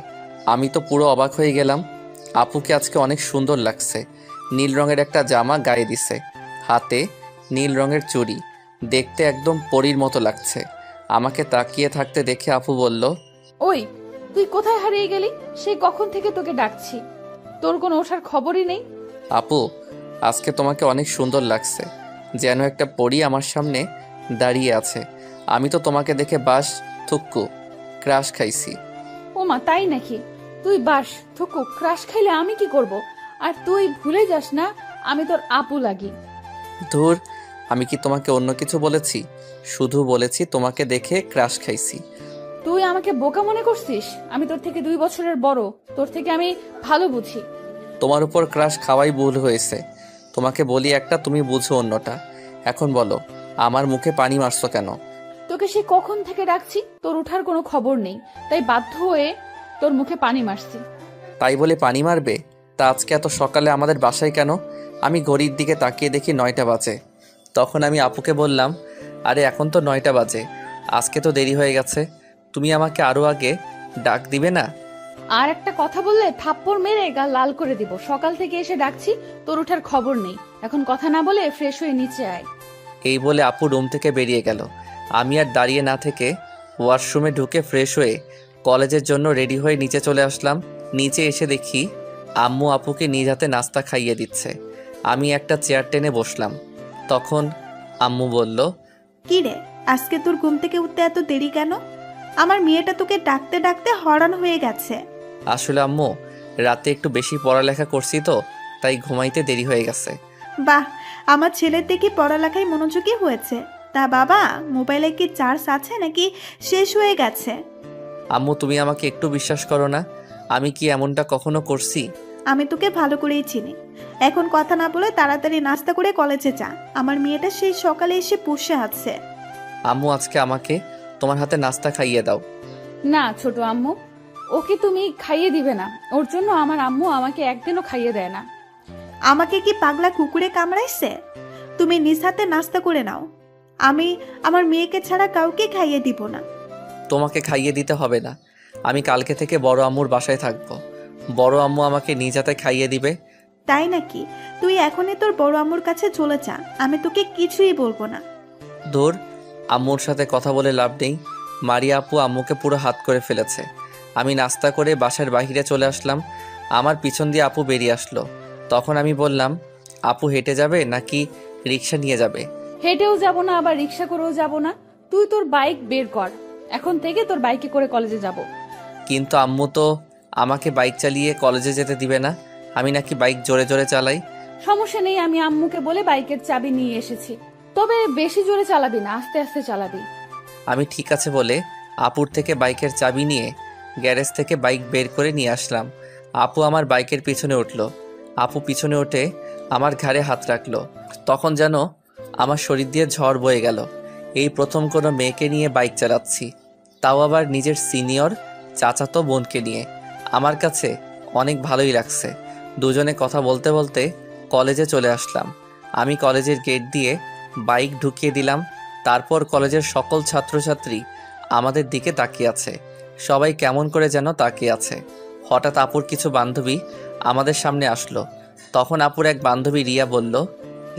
আমি তো পুরো অবাক হয়ে গেলাম। আপুকে আজকে অনেক সুন্দর লাগছে। নীল রঙের একটা জামা গায়ে দিছে, হাতে নীল রঙের চুড়ি, দেখতে একদম পরীর মতো লাগছে। আমাকে তাকিয়ে থাকতে দেখে আপু বলল, ওই, তুই কোথায় হারিয়ে গেলি? সেই কখন থেকে তোকে ডাকছি, তোর কোনো ওঠার খবরই নেই। আপু আজকে তোমাকে অনেক সুন্দর লাগছে, যেন একটা পরী আমার সামনে দাঁড়িয়ে আছে। আমি তো তোমাকে দেখে বাস থুক্কু ক্রাশ খাইছি। ওমা, তাই নাকি? তুই বাস থুকু ক্রাশ খাইলে আমি কি করব? আর তুই ভুলে যাস না আমি তোর আপু লাগি। ধুর, আমি কি তোমাকে অন্য কিছু বলেছি? শুধু বলেছি তোমাকে দেখে ক্রাশ খাইছি। তুই আমাকে বোকা মনে করছিস? আমি তোর থেকে 2 বছরের বড়, তোর থেকে আমি ভালো বুঝি। তোমার উপর ক্রাশ খাওয়াই ভুল হয়েছে। তোমাকে বলি একটা, তুমি বুঝো অন্যটা। এখন বলো আমার মুখে পানি মারছো কেন? তোকে সে কখন থেকে ডাকছি, তোর ওঠার কোনো খবর নেই, তাই বাধ্য হয়ে তোর মুখে পানি মারছি। তাই বলে পানি মারবে? তা আজকে এত সকালে আমাদের বাসায় কেন? আমি ঘড়ির দিকে তাকিয়ে দেখি 9টা বাজে। তখন আমি আপুকে বললাম, আরে এখন তো 9টা বাজে, আজকে তো দেরি হয়ে গেছে। তুমি আমাকে আরও আগে ডাক দিবে না? আর একটা কথা বললে থাপ্পড় মেরে গা লাল করে দিব। সকাল থেকে এসে ডাকছি, তোর ওঠার খবর নেই। এখন কথা না বলে ফ্রেশ হয়ে নিচে আয়। এই বলে আপু রুম থেকে বেরিয়ে গেল। আমি আর দাঁড়িয়ে না থেকে ওয়াশরুমে ঢুকে ফ্রেশ হয়ে কলেজের জন্য রেডি হয়ে নিচে চলে আসলাম। নিচে এসে দেখি আম্মু আপুকে নিজ হাতে নাস্তা খাইয়ে দিচ্ছে। আমি একটা চেয়ার টেনে বসলাম। তখন আম্মু বলল, কি রে, আজকে তোর ঘুম থেকে উঠতে এত দেরি কেন? আমার মেয়েটা তোকে ডাকতে ডাকতে হয়রান হয়ে গেছে। আসলে আম্মু রাতে একটু বেশি পড়ালেখা করছি তো, তাই ঘুমাইতে দেরি হয়ে গেছে। বাহ, আমার ছেলের দেখি পড়ালেখায় মনোযোগী হয়েছে। তা বাবা, মোবাইলে কি চার্জ আছে নাকি শেষ হয়ে গেছে? আম্মু তুমি আমাকে একটু বিশ্বাস করো না? আমি কি এমনটা কখনো করছি? আমি তোকে ভালো করেই চিনি। এখন কথা না বলে তাড়াতাড়ি নাস্তা করে কলেজে যা। আমার মেয়েটা সেই সকালে এসে বসে আছে। আম্মু আজকে আমাকে তোমার হাতে নাস্তা খাইয়ে দাও। না ছোট আম্মু, ওকে তুমি খাইয়ে দিবে না। ওর জন্য আমার আম্মু আমাকে একদিনও খাইয়ে দেয় না। আমাকে কি পাগলা কুকুরে কামড়াইছে? তুমি নিজ হাতে নাস্তা করে নাও। আমি আমার মেয়েকে ছাড়া কাউকে খাইয়ে দিব না। তোমাকে খাইয়ে দিতে হবে না। আমি কালকে থেকে বড় আম্মুর বাসায় থাকবো। বড় আম্মু আমাকে নিজ হাতে খাইয়ে দিবে। তাই নাকি? তুই এখনই তোর বড় আম্মুর কাছে চলে যা, আমি তোকে কিছুই বলবো না। ধুর, আম্মুর সাথে কথা বলে লাভ নেই। মারিয়া আপু আম্মুকে পুরো হাত করে ফেলেছে। আমি নাস্তা করে বাসার বাইরে চলে আসলাম। আমার পিছন দিয়ে আপু বেরিয়ে আসলো। তখন আমি বললাম, আপু হেঁটে যাবে নাকি রিক্সা নিয়ে যাবে? হেঁটেও যাব না, আবার রিক্সা করেও যাব না। তুই তোর বাইক বের কর, এখন থেকে তোর বাইকে করে কলেজে যাব। কিন্তু আম্মু তো আমাকে বাইক চালিয়ে কলেজে যেতে দিবে না। আমি নাকি বাইক জোরে জোরে চালাই। সমস্যা নেই, আমি আম্মুকে বলে বাইকের চাবি নিয়ে এসেছি। তবে বেশি জোরে চালাবি না, আস্তে আস্তে চালাবি। আমি ঠিক আছে বলে আপুর থেকে বাইকের চাবি নিয়ে গ্যারেজ থেকে বাইক বের করে নিয়ে আসলাম। আপু আমার বাইকের পিছনে উঠলো। আপু পিছনে উঠে আমার ঘাড়ে হাত রাখলো। তখন যেন আমার শরীর দিয়ে ঝড় বয়ে গেল। এই প্রথম কোনো মেয়েকে নিয়ে বাইক চালাচ্ছি, তাও আবার নিজের সিনিয়র চাচাতো বোনকে নিয়ে। আমার কাছে অনেক ভালোই লাগছে। দুজনে কথা বলতে বলতে কলেজে চলে আসলাম। আমি কলেজের গেট দিয়ে বাইক ঢুকিয়ে দিলাম। তারপর কলেজের সকল ছাত্রছাত্রী আমাদের দিকে তাকিয়ে আছে। সবাই কেমন করে যেন তাকিয়ে আছে। হঠাৎ আপুর কিছু বান্ধবী আমাদের সামনে আসলো। তখন আপুর এক বান্ধবী রিয়া বলল,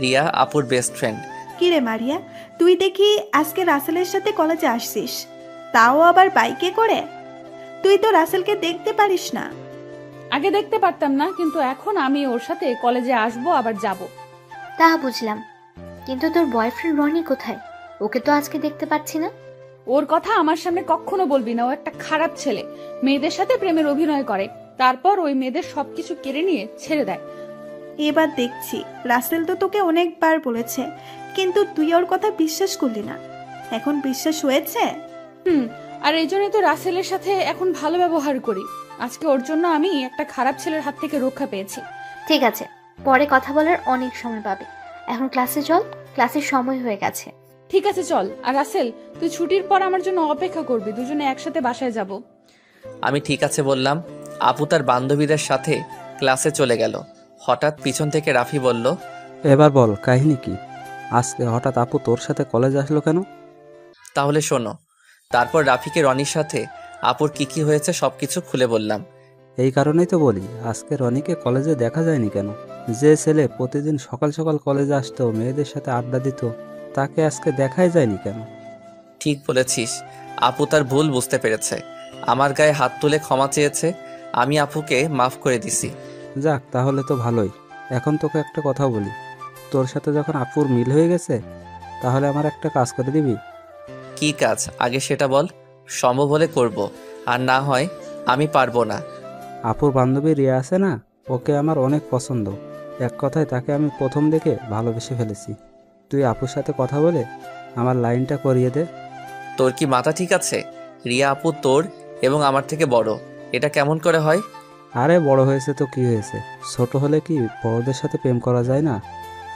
রিয়া আপুর বেস্ট ফ্রেন্ড। কিরে মারিয়া, তুই দেখি আজকে রাসেলের সাথে কলেজে আসছিস, তাও আবার বাইকে করে। তুই তো রাসেলকে দেখতে পারিস না। আগে দেখতে পারতাম না, কিন্তু এখন আমি ওর সাথে কলেজে আসবো আবার যাব। তা বুঝলাম, কিন্তু তোর বয়ফ্রেন্ড রনি কোথায়? ওকে তো আজকে দেখতে পাচ্ছি না। ওর কথা আমার সামনে কখনো বলবি না। ও একটা খারাপ ছেলে, মেয়েদের সাথে প্রেমের অভিনয় করে, তারপর ওই মেয়েদের সবকিছু কেড়ে নিয়ে ছেড়ে দেয়। এবার দেখছি, রাসেল তো তোকে অনেকবার বলেছে, কিন্তু তুই ওর কথা বিশ্বাস করলি না। এখন বিশ্বাস হয়েছে? আর এই জন্য তো রাসেলের সাথে এখন ভালো ব্যবহার করি। আজকে ওর জন্য আমি একটা খারাপ ছেলের হাত থেকে রক্ষা পেয়েছি। ঠিক আছে, পরে কথা বলার অনেক সময় পাবে। এখন ক্লাসে চল, ক্লাসের সময় হয়ে গেছে। ঠিক আছে চল। আর রাসেল, তুই ছুটির পর আমার জন্য অপেক্ষা করবি, দুজনে একসাথে বাসায় যাব। আমি ঠিক আছে বললাম। আপু তার বান্ধবীদের সাথে ক্লাসে চলে গেল। হঠাৎ পিছন থেকে রাফি বলল, এবার বল কাহিনী কি? আজকে হঠাৎ আপু তোর সাথে কলেজ আসলো কেন? তাহলে শোনো। তারপর রাফিকে রনির সাথে আপুর কি হয়েছে সবকিছু খুলে বললাম। এই কারণেই তো বলি আজকে রনিকে কলেজে দেখা যায়নি কেন। যে ছেলে প্রতিদিন সকাল সকাল কলেজে আসতো, মেয়েদের সাথে আড্ডা দিত, তাকে আজকে দেখাই যায়নি কেন? ঠিক বলেছিস। আপু তার ভুল বুঝতে পেরেছে, আমার গায়ে হাত তুলে ক্ষমা চেয়েছে। আমি আপুকে মাফ করে দিছি। যাক, তাহলে তো ভালোই। এখন তোকে একটা কথা বলি, তোর সাথে যখন আপুর মিল হয়ে গেছে, তাহলে আমার একটা কাজ করে দিবি? কি কাজ আগে সেটা বল। সম্ভব হলে করব, আর না হয় আমি পারবো না। আপুর বান্ধবী রিয়া আছে না, ওকে আমার অনেক পছন্দ। এক কথায় তাকে আমি প্রথম দেখে ভালোবেসে ফেলেছি। তুই আপুর সাথে কথা বলে আমার লাইনটা করিয়ে দে। তোর কি মাথা ঠিক আছে? রিয়া আপু তোর এবং আমার থেকে বড়, এটা কেমন করে হয়? আরে বড় হয়েছে তো কি হয়েছে, ছোট হলে কি বড়দের সাথে প্রেম করা যায় না?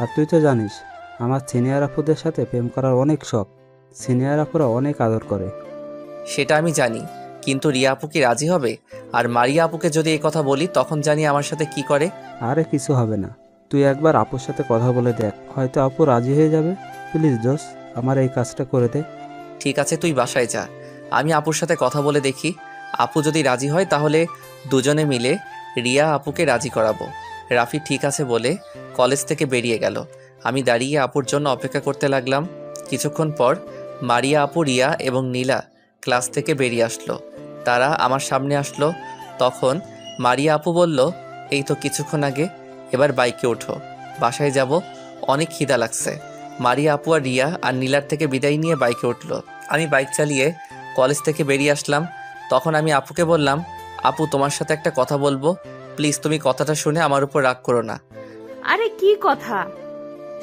আর তুই তো জানিস আমার সিনিয়র আপুদের সাথে প্রেম করার অনেক শখ। সিনিয়র আপুরা অনেক আদর করে। সেটা আমি জানি, কিন্তু রিয়া আপু কি রাজি হবে? আর মারিয়া আপুকে যদি এই কথা বলি তখন জানি আমার সাথে কি করে। আরে কিছু হবে না, তুই একবার আপুর সাথে কথা বলে দেখ, হয়তো আপু রাজি হয়ে যাবে। প্লিজ দোস, আমার এই কাজটা করে দে। ঠিক আছে, তুই বাসায় যা, আমি আপুর সাথে কথা বলে দেখি। আপু যদি রাজি হয় তাহলে দুজনে মিলে রিয়া আপুকে রাজি করাবো। রাফি ঠিক আছে বলে কলেজ থেকে বেরিয়ে গেল। আমি দাঁড়িয়ে আপুর জন্য অপেক্ষা করতে লাগলাম। কিছুক্ষণ পর মারিয়া আপু, রিয়া এবং নীলা ক্লাস থেকে বেরিয়ে আসলো। তারা আমার সামনে আসলো। তখন মারিয়া আপু বলল, এই তো কিছুক্ষণ আগে, এবার বাইকে ওঠো, বাসায় যাব, অনেক খিদা লাগছে। মারিয়া আপু আর রিয়া আর নীলার থেকে বিদায় নিয়ে বাইকে উঠলো। আমি বাইক চালিয়ে কলেজ থেকে বেরিয়ে আসলাম। তখন আমি আপুকে বললাম, আপু তোমার সাথে একটা কথা বলবো, প্লিজ তুমি কথাটা শুনে আমার উপর রাগ করো না। আরে কি কথা,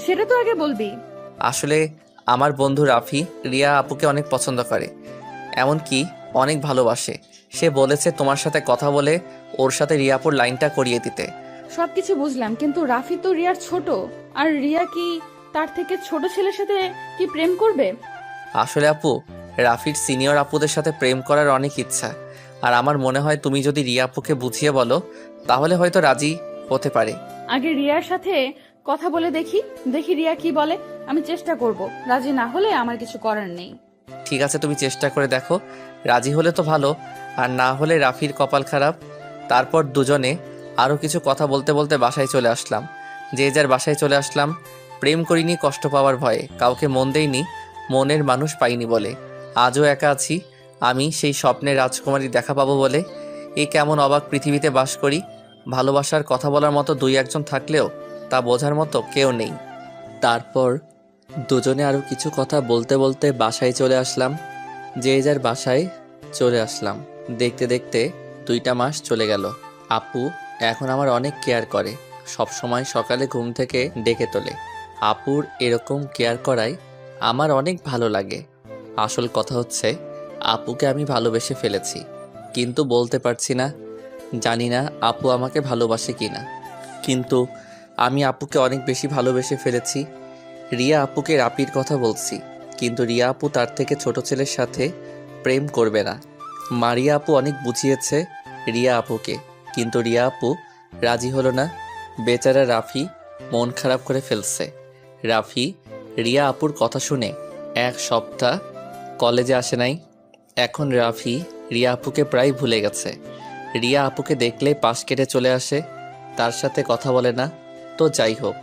সেটা তো আগে বলবি। আসলে আমার বন্ধু রাফি রিয়া আপুকে অনেক পছন্দ করে, এমনকি অনেক ভালোবাসে। সে বলেছে তোমার সাথে কথা বলে ওর সাথে রিয়া আপুর লাইনটা করিয়ে দিতে। সবকিছু বুঝলাম, কিন্তু রাফি তো রিয়ার ছোট, আর রিয়া কি তার থেকে ছোট ছেলের সাথে কি প্রেম করবে? আসলে আপু, রাফির সিনিয়র আপুদের সাথে প্রেম করার অনেক ইচ্ছা, আর আমার মনে হয় তুমি যদি রিয়া আপুকে বুঝিয়ে বলো তাহলে হয়তো রাজি হতে পারে। আগে রিয়ার সাথে কথা বলে দেখি রিয়া কি বলে। আমি চেষ্টা করব, রাজি না হলে আমার কিছু করার নেই। ঠিক আছে, তুমি চেষ্টা করে দেখো, রাজি হলে তো ভালো, আর না হলে রাফির কপাল খারাপ। তারপর দুজনে আরও কিছু কথা বলতে বলতে বাসায় চলে আসলাম। যে যার বাসায় চলে আসলাম। প্রেম করিনি কষ্ট পাওয়ার ভয়ে, কাউকে মন দেইনি মনের মানুষ পাইনি বলে। আজও একা আছি আমি, সেই স্বপ্নের রাজকুমারী দেখা পাবো বলে। এই কেমন অবাক পৃথিবীতে বাস করি। ভালোবাসার কথা বলার মতো দুই একজন থাকলেও তা বোঝার মতো কেউ নেই। তারপর দুজনে আরও কিছু কথা বলতে বলতে বাসায় চলে আসলাম। যে যার বাসায় চলে আসলাম। দেখতে দেখতে 2টা মাস চলে গেল। আপু এখন আমার অনেক কেয়ার করে, সব সময় সকালে ঘুম থেকে ডেকে তোলে। আপুর এরকম কেয়ার করায় আমার অনেক ভালো লাগে। আসল কথা হচ্ছে আপুকে আমি ভালোবেসে ফেলেছি, কিন্তু বলতে পারছি না। জানি না আপু আমাকে ভালোবাসে কি না, কিন্তু আমি আপুকে অনেক বেশি ভালোবেসে ফেলেছি। রিয়া আপুকে রাপির কথা বলছি, কিন্তু রিয়া আপু তার থেকে ছোট ছেলের সাথে প্রেম করবে না। মারিয়া আপু অনেক বুঝিয়েছে রিয়া আপুকে, কিন্তু রিয়া আপু রাজি হলো না। বেচারা রাফি মন খারাপ করে ফেলছে। রাফি রিয়া আপুর কথা শুনে এক সপ্তাহ কলেজে আসে নাই। এখন রাফি রিয়া আপুকে প্রায় ভুলে গেছে। রিয়া আপুকে দেখলে পাশ কেটে চলে আসে, তার সাথে কথা বলে না। তো যাই হোক,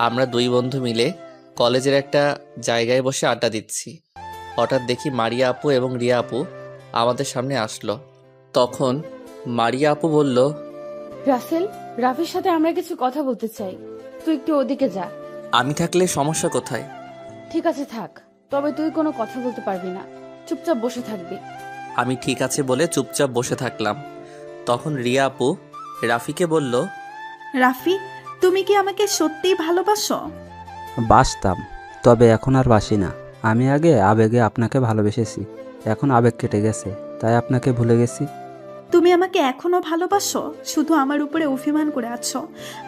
আমরা দুই বন্ধু মিলে কলেজের একটা জায়গায় বসে আড্ডা দিচ্ছি। হঠাৎ দেখি মারিয়া আপু এবং রিয়া আপু আমাদের সামনে আসলো। তখন মারিয়া আপু বলল, রাসেল, রাফির সাথে আমরা কিছু কথা বলতে চাই, তুই একটু ওদিকে যা। আমি থাকলে সমস্যা কোথায়? ঠিক আছে থাক, তবে তুই কোনো কথা বলতে পারবি না, চুপচাপ বসে থাকবি। আমি ঠিক আছে বলে চুপচাপ বসে থাকলাম। তখন রিয়া আপু রাফিকে বলল, রাফি, তুমি কি আমাকে সত্যিই ভালোবাসো? বাসতাম, তবে এখন আর বাসি না। আমি আগে আবেগে আপনাকে ভালোবেসেছি, এখন আবেগ কেটে গেছে, তাই আপনাকে ভুলে গেছি। তুমি আমাকে এখনো ভালোবাসো? শুধু আমার উপরে অভিমান করে আছো।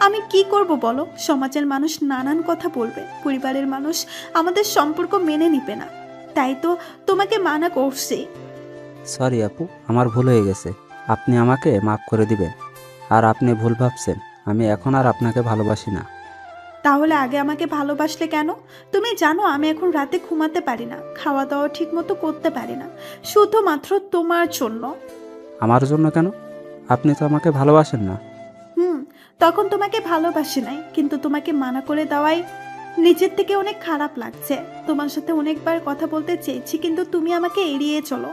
আমি কি করব বলো? সমাজের মানুষ নানান কথা বলবে, পরিবারের মানুষ আমাদের সম্পর্ক মেনে নিবে না, তাই তো তোমাকে মানা করছি। সরি আপু, আমার ভুল হয়ে গেছে, আপনি আমাকে মাফ করে দিবেন। আর আপনি ভুল ভাবছেন, আমি এখন আর আপনাকে ভালোবাসি না। তাহলে আগে আমাকে ভালোবাসলে কেন? তুমি জানো আমি এখন রাতে ঘুমাতে পারি না, খাওয়া দাওয়া ঠিক মতো করতে পারি না, শুধুমাত্র তোমার জন্য। আমার জন্য কেন? আপনি তো আমাকে ভালোবাসেন না। তখন তোমাকে ভালোবাসি নাই, কিন্তু তোমাকে মানা করে দেওয়াই নিজের থেকে অনেক খারাপ লাগছে। তোমার সাথে অনেকবার কথা বলতে চেয়েছি, কিন্তু তুমি আমাকে এড়িয়ে চলো।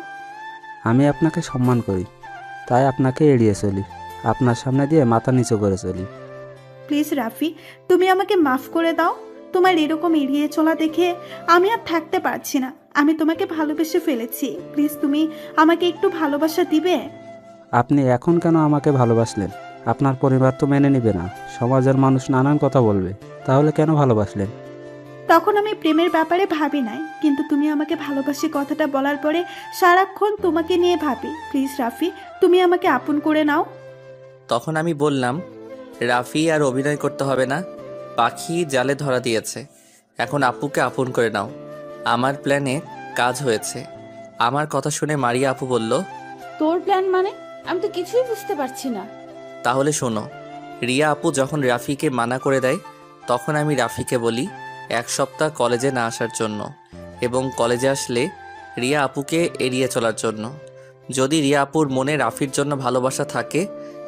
আমি আপনাকে সম্মান করি, তাই আপনাকে এড়িয়ে চলি, আপনার সামনে দিয়ে মাথা নিচু করে চলি। প্লিজ রাফি, তুমি আমাকে মাফ করে দাও। তোমার এরকম এড়িয়ে চলা দেখে আমি আর থাকতে পারছি না। আমি তোমাকে ভালোবেসে ফেলেছি, প্লিজ তুমি আমাকে একটু ভালোবাসা দিবে? আপনি এখন কেন আমাকে ভালোবাসলেন? আপনার পরিবার তো মেনে নেবে না, সমাজের মানুষ নানান কথা বলবে, তাহলে কেন ভালোবাসলেন? তখন আমি প্রেমের ব্যাপারে ভাবি নাই, কিন্তু তুমি আমাকে ভালোবাসি কথাটা বলার পরে সারাক্ষণ তোমাকে নিয়ে ভাবি। প্লিজ রাফি, তুমি আমাকে আপন করে নাও। তখন আমি বললাম, রাফি আর অভিনয় করতে হবে না, পাখি জালে ধরা দিয়েছে, এখন আপুকে আপন করে নাও। আমার প্ল্যানে কাজ হয়েছে। আমার কথা শুনে মারিয়া আপু বলল, তোর প্ল্যান মানে? আমি তো কিছুই বুঝতে পারছি না। তাহলে শোনো। রিয়া আপু যখন রাফিকে মানা করে দেয়, তখন আমি রাফিকে বলি এক সপ্তাহ কলেজে না আসার জন্য, এবং কলেজে আসলে রিয়া আপুকে এড়িয়ে চলার জন্য। যদি রিয়া আপুর মনে রাফির জন্য ভালোবাসা থাকে,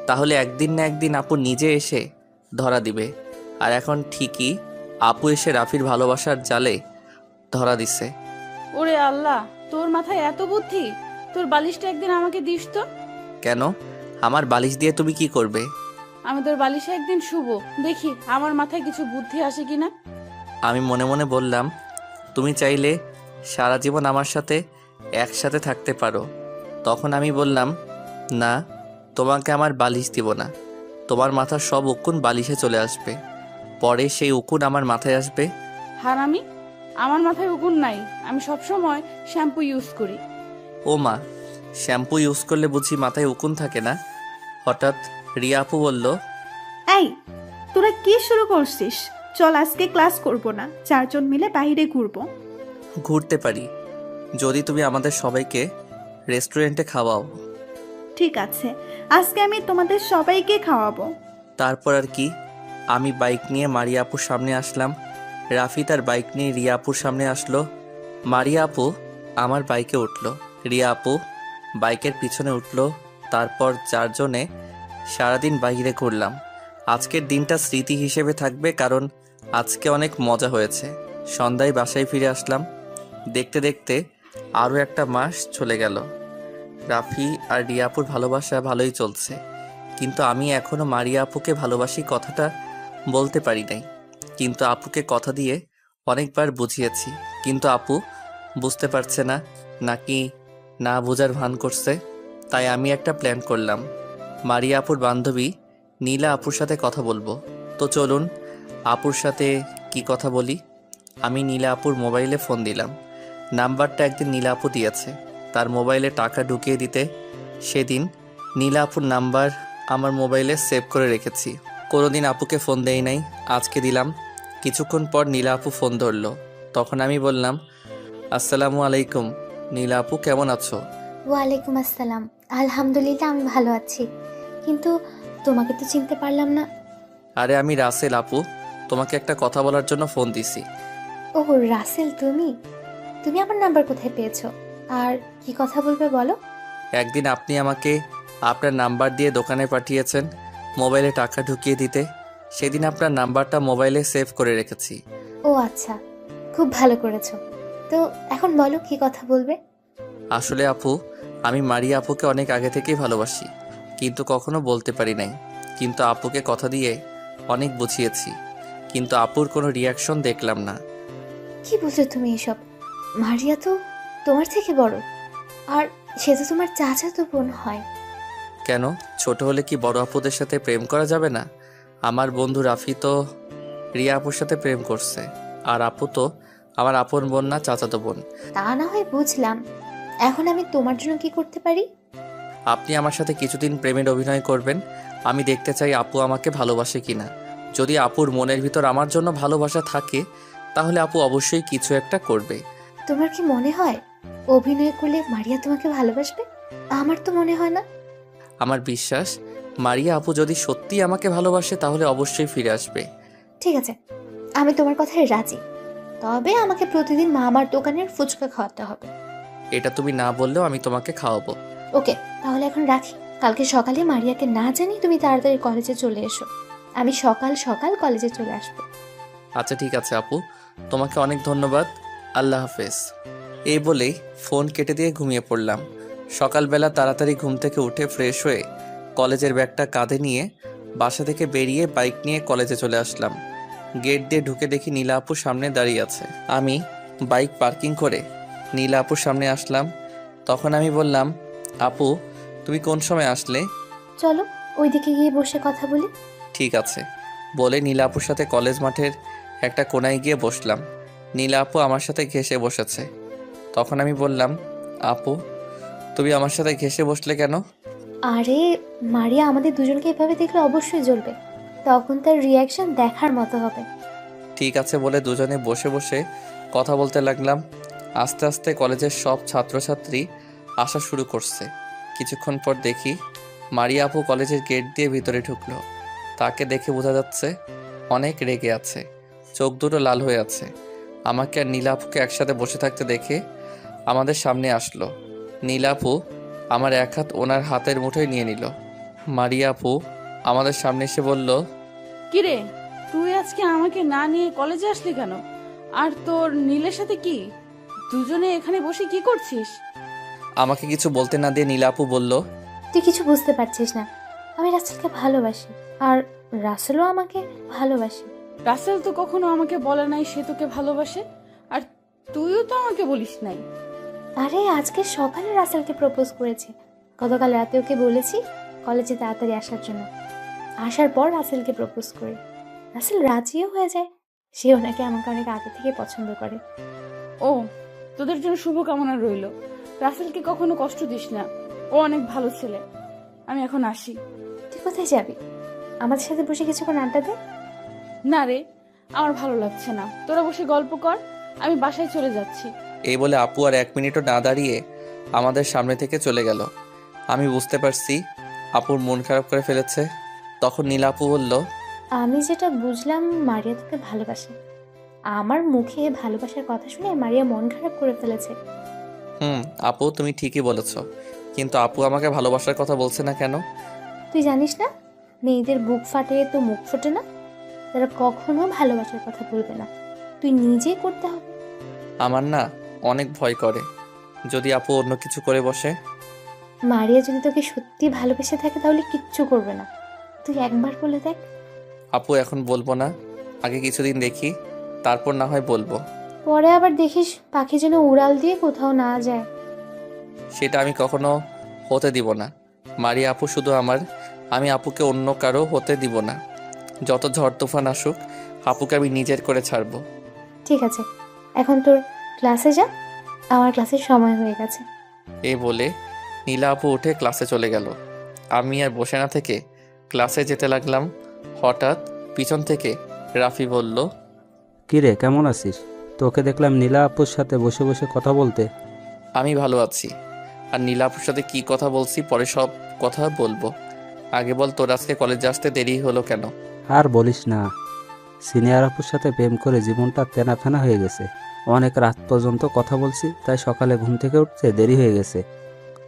তাহলে একদিন না একদিন আপু নিজে এসে ধরা দিবে। আর এখন ঠিকই আপু এসে রাফির ভালোবাসার জালে ধরা দিছে। ওরে আল্লাহ, তোর মাথায় এত বুদ্ধি! তোর বালিশটা একদিন আমাকে দিস তো। কেন? আমার বালিশ দিয়ে তুমি কি করবে? আমি তোর বালিশে একদিন শুভ, দেখি আমার মাথায় কিছু বুদ্ধি আসে কিনা। আমি মনে মনে বললাম, তুমি চাইলে সারা জীবন আমার সাথে একসাথে থাকতে পারো। তখন আমি বললাম, না, তোমাকে আমার বালিশ দিব না। তোমার মাথার সব উকুন বালিশে চলে আসবে, পরে সেই উকুন আমার মাথায় আসবে। হারামি, আমার মাথায় উকুন নাই, আমি সবসময় শ্যাম্পু ইউজ করি। ও মা, শ্যাম্পু ইউজ করলে বুঝি মাথায় উকুন থাকে না? হঠাৎ রিয়া আপু বলল, এই, তোরা কি শুরু করছিস? চল আজকে ক্লাস করব না, চারজন মিলে বাইরে ঘুরবো। ঘুরতে পারি যদি তুমি আমাদের সবাইকে রেস্টুরেন্টে খাওয়াও। ঠিক আছে, আজকে আমি তোমাদের সবাইকে খাওয়াবো। তারপর আর কি, আমি বাইক নিয়ে মারিয়া আপুর সামনে আসলাম। রাফি তার বাইক নিয়ে রিয়া আপুর সামনে আসলো। মারিয়া আপু আমার বাইকে উঠলো, রিয়া আপু বাইকের পিছনে উঠলো। তারপর চারজনে সারাদিন বাইরে ঘুরলাম। আজকের দিনটা স্মৃতি হিসেবে থাকবে, কারণ আজকে অনেক মজা হয়েছে। সন্ধ্যায় বাসায় ফিরে আসলাম। দেখতে দেখতে আরও একটা মাস চলে গেল। রাফি আর রিয়া আপুর ভালোবাসা ভালোই চলছে, কিন্তু আমি এখনও মারিয়া আপুকে ভালোবাসি কথাটা বলতে পারি নাই। কিন্তু আপুকে কথা দিয়ে অনেকবার বুঝিয়েছি, কিন্তু আপু বুঝতে পারছে না, নাকি না বোঝার ভান করছে। তাই আমি একটা প্ল্যান করলাম, মারিয়া আপুর বান্ধবী নীলা আপুর সাথে কথা বলবো। তো চলুন আপুর সাথে কি কথা বলি। আমি নীলা আপুর মোবাইলে ফোন দিলাম। নাম্বারটা একদিন নীলা আপু দিয়েছে তার মোবাইলে টাকা ঢুকিয়ে দিতে। সেদিন নীলা আপুর নাম্বার আমার মোবাইলে সেভ করে রেখেছি। কোনোদিন আপুকে ফোন দেই নাই, আজকে দিলাম। কিছুক্ষণ পর নীলা আপু ফোন ধরলো। তখন আমি বললাম, আসসালামু আলাইকুম। নীলা আপু কেমন আছো? ওয়ালাইকুম আসসালাম। আলহামদুলিল্লাহ, আমি ভালো আছি, কিন্তু তোমাকে তো চিনতে পারলাম না। আরে আমি রাসেল আপু, তোমাকে একটা কথা বলার জন্য ফোন দিছি। ও রাসেল, তুমি তুমি আমার নাম্বার কোথায় পেয়েছো? আর কি কথা বলবে বলো। একদিন আপনি আমাকে আপনার নাম্বার দিয়ে দোকানে পাঠিয়েছেন মোবাইলে টাকা ঢুকিয়ে দিতে। সেদিন আপনার নাম্বারটা মোবাইলে সেভ করে রেখেছি। ও আচ্ছা, খুব ভালো করেছো। তো এখন বলো কি কথা বলবে। আসলে আপু, আমি মারিয়া আপুকে অনেক আগে থেকেই ভালোবাসি, কিন্তু কখনো বলতে পারি নাই। কিন্তু আপুকে কথা দিয়ে অনেক বুঝিয়েছি, কিন্তু আপুর কোনো রিয়াকশন দেখলাম না। কি বলছো তুমি এসব? মারিয়া তো তোমার থেকে বড়, আর সে তো তোমার চাচাতো বোন হয়। কেন, ছোট হলে কি বড় আপুদের সাথে প্রেম করা যাবে না? আমার বন্ধু রাফি তো রিয়া আপুর সাথে প্রেম করছে, আর আপু তো আমার আপন বোন না, চাচাতো বোন। তা না হয় বুঝলাম, এখন আমি তোমার জন্য কি করতে পারি? আপনি আমার সাথে কিছুদিন প্রেমের অভিনয় করবেন। আমি দেখতে চাই আপু আমাকে ভালোবাসে কিনা। যদি আপুর মনের ভিতর আমার জন্য ভালোবাসা থাকে, তাহলে আপু অবশ্যই কিছু একটা করবে। তোমার কি মনে হয় অভিনয় করলে মারিয়া তোমাকে ভালোবাসবে? আমার তো মনে হয় না। আমার বিশ্বাস, মারিয়া আপু যদি সত্যি আমাকে ভালোবাসে তাহলে অবশ্যই ফিরে আসবে। ঠিক আছে, আমি তোমার কথায় রাজি, তবে আমাকে প্রতিদিন মামার দোকানের ফুচকা খাওয়াতে হবে। এটা তুমি না বললেও আমি তোমাকে খাওয়াবো। ওকে, তাহলে এখন রাখি। কালকে সকালে মারিয়াকে না জানি তুমি তাড়াতাড়ি কলেজে চলে এসো। আমি সকাল সকাল কলেজে চলে আসবো। আচ্ছা ঠিক আছে আপু, তোমাকে অনেক ধন্যবাদ। আল্লাহ হাফেজ। এই বলেই ফোন কেটে দিয়ে ঘুমিয়ে পড়লাম। সকালবেলা তাড়াতাড়ি ঘুম থেকে উঠে ফ্রেশ হয়ে কলেজের ব্যাগটা কাঁধে নিয়ে বাসা থেকে বেরিয়ে বাইক নিয়ে কলেজে চলে আসলাম। গেট দিয়ে ঢুকে দেখি নীলা আপু সামনে দাঁড়িয়ে আছে। আমি বাইক পার্কিং করে নীলা আপুর সামনে আসলাম। তখন আমি বললাম, আপু তুমি কোন সময় আসলে? চলো ওইদিকে গিয়ে বসে কথা বলি। ঠিক আছে বলে নীলা আপুর সাথে কলেজ মাঠের একটা কোনায় গিয়ে বসলাম। নীলা আপু আমার সাথে ঘেঁষে বসেছে। তখন আমি বললাম, আপু তুমি আমার সাথে ঘেঁষে বসলে কেন? আরে মারিয়া আমাদের দুজনকে এভাবে দেখলে অবশ্যই জ্বলবে, তখন তার রিয়াকশন দেখার মতো হবে। ঠিক আছে বলে দুজনে বসে বসে কথা বলতে লাগলাম। আস্তে আস্তে কলেজের সব ছাত্রছাত্রী আসা শুরু করছে। কিছুক্ষণ পর দেখি মারিয়া আপু কলেজের গেট দিয়ে ভিতরে ঢুকলো। তাকে দেখে বোঝা যাচ্ছে অনেক রেগে আছে, চোখ দুটো লাল হয়ে আছে। আমাকে আর নীলা আপুকে একসাথে বসে থাকতে দেখে আমাদের সামনে আসলো। নীলা আপু আমার এক হাত ওনার হাতের মুঠোয় নিয়ে নিল। মারিয়া আপু আমাদের সামনে এসে বলল, কিরে, তুই আজকে আমাকে না নিয়ে কলেজে আসলি কেন? আর তোর নীলের সাথে কি? দুজনে এখানে বসে কি করছিস? আমাকে কিছু বলতে না দিয়ে নীলা আপু বলল, তুই কিছু বুঝতে পারছিস না, আমি রাসেলকে ভালোবাসি, আর রাসেলও আমাকে ভালোবাসে। রাসেল তো কখনো আমাকে বলে নাই সে তোকে ভালোবাসে, আর তুইও তো আমাকে বলিস নাই। আরে আজকে সকালে রাসেলকে প্রপোজ করেছি, গতকাল রাতে ওকে বলেছি কলেজে তাড়াতাড়ি আসার জন্য। আসার পর রাসেলকে প্রপোজ করি, রাসেল রাজিও হয়ে যায়। সে ওনাকে আমাকে অনেক আগে থেকে পছন্দ করে। ও, তোদের জন্য শুভকামনা রইল। রাসেলকে কখনো কষ্ট দিস না, ও অনেক ভালো ছেলে। আমি এখন আসি। তুই কোথায় যাবি? আমাদের সাথে বসে কিছুক্ষণ আড্ডা দে। না রে, আমার ভালো লাগছে না, তোরা বসে গল্প কর, আমি বাসায় চলে যাচ্ছি। এই বলে আপু আর 1 মিনিটও না দাঁড়িয়ে আমাদের সামনে থেকে চলে গেল। আমি বুঝতে পারছি আপুর মন খারাপ করে ফেলেছে। তখন নীলা আপু বলল, আমি যেটা বুঝলাম মারিয়া তোকে ভালোবাসে। আমার মুখে ভালোবাসার কথা শুনে মারিয়া মন খারাপ করে ফেলেছে। আপু তুমি ঠিকই বলেছ, কিন্তু আপু আমাকে ভালোবাসার কথা বলছে না কেন? তুই জানিস না, মেয়েদের বুক ফাটে তো মুখ ফোটে না। তারা কখনো ভালোবাসার কথা বলবে না, তুই নিজেই করতে হবে। আমার না অনেক ভয় করে, যদি আপু অন্য কিছু করে বসে। মারিয়া যদি তোকে সত্যি ভালোবেসে থাকে তাহলে কিচ্ছু করবে না, তুই একবার বলে দেখ। আপু এখন বলবো না, আগে কিছুদিন দেখি, তারপর না হয় বলবো। পরে আবার দেখিস পাখি যেন উড়াল দিয়ে কোথাও না যায়। সেটা আমি কখনো হতে দিব না। মারিয়া আপু শুধু আমার, আমি আপুকে অন্য কারো হতে দিব না। যত ঝড় তুফান আসুক, আপুকে আমি নিজের করে ছাড়বো। ঠিক আছে, এখন তোর ক্লাসে যা, আমার ক্লাসের সময় হয়ে গেছে। এই বলে নীলা আপু উঠে ক্লাসে চলে গেল। আমি আর বসে না থেকে ক্লাসে যেতে লাগলাম। হঠাৎ পিছন থেকে রাফি বলল, কিরে কেমন আছিস? তোকে দেখলাম নীলা আপুর সাথে বসে বসে কথা বলতে। আমি ভালো আছি, আর নীলা আপুর সাথে কি কথা বলছি পরে সব কথা বলবো। আগে বল, তোর আজকে কলেজে আসতে দেরি হলো কেন? আর বলিস না, সিনিয়র আপুর সাথে প্রেম করে জীবনটা তেনা ফেনা হয়ে গেছে। অনেক রাত পর্যন্ত কথা বলছি, তাই সকালে ঘুম থেকে উঠতে দেরি হয়ে গেছে।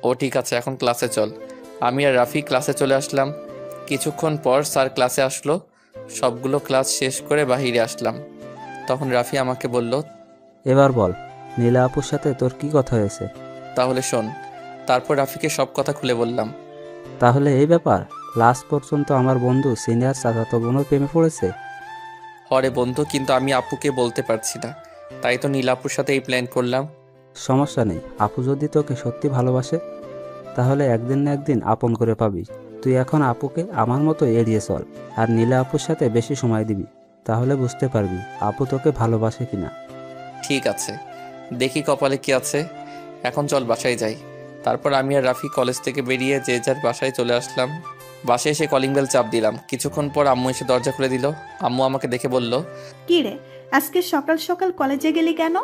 ও ঠিক আছে, এখন ক্লাসে চল। আমি আর রাফি ক্লাসে চলে আসলাম। কিছুক্ষণ পর স্যার ক্লাসে আসলো। সবগুলো ক্লাস শেষ করে বাহিরে আসলাম। তখন রাফি আমাকে বলল, এবার বল, নীলা আপুর সাথে তোর কি কথা হয়েছে? তাহলে শোন। তারপর রাফিকে সব কথা খুলে বললাম। তাহলে এই ব্যাপার, লাস্ট পর্যন্ত আমার বন্ধু সিনিয়র চাচাতো বোনও প্রেমে পড়েছে? হরে বন্ধু, কিন্তু আমি আপুকে বলতে পারছি না, তাই তো নীলাপুর সাথে এই প্ল্যান করলাম। সমস্যা নেই, আপু যদি তোকে সত্যি ভালোবাসে তাহলে একদিন না একদিন আপন করে পাবি। তুই এখন আপুকে আমার মতো এড়িয়ে চল, আর নীলা আপুর সাথে বেশি সময় দিবি, তাহলে বুঝতে পারবি আপু তোকে ভালোবাসে কিনা। ঠিক আছে, দেখি কপালে কি আছে। এখন চল বাসায় যাই। তারপর আমি আর রাফি কলেজ থেকে বেরিয়ে যে যার বাসায় চলে আসলাম। বাসায় এসে কলিং বেল চাপ দিলাম। কিছুক্ষণ পর আম্মু এসে দরজা খুলে দিল। আম্মু আমাকে দেখে বলল, কি রে, আজকে সকাল সকাল কলেজে গেলি কেন?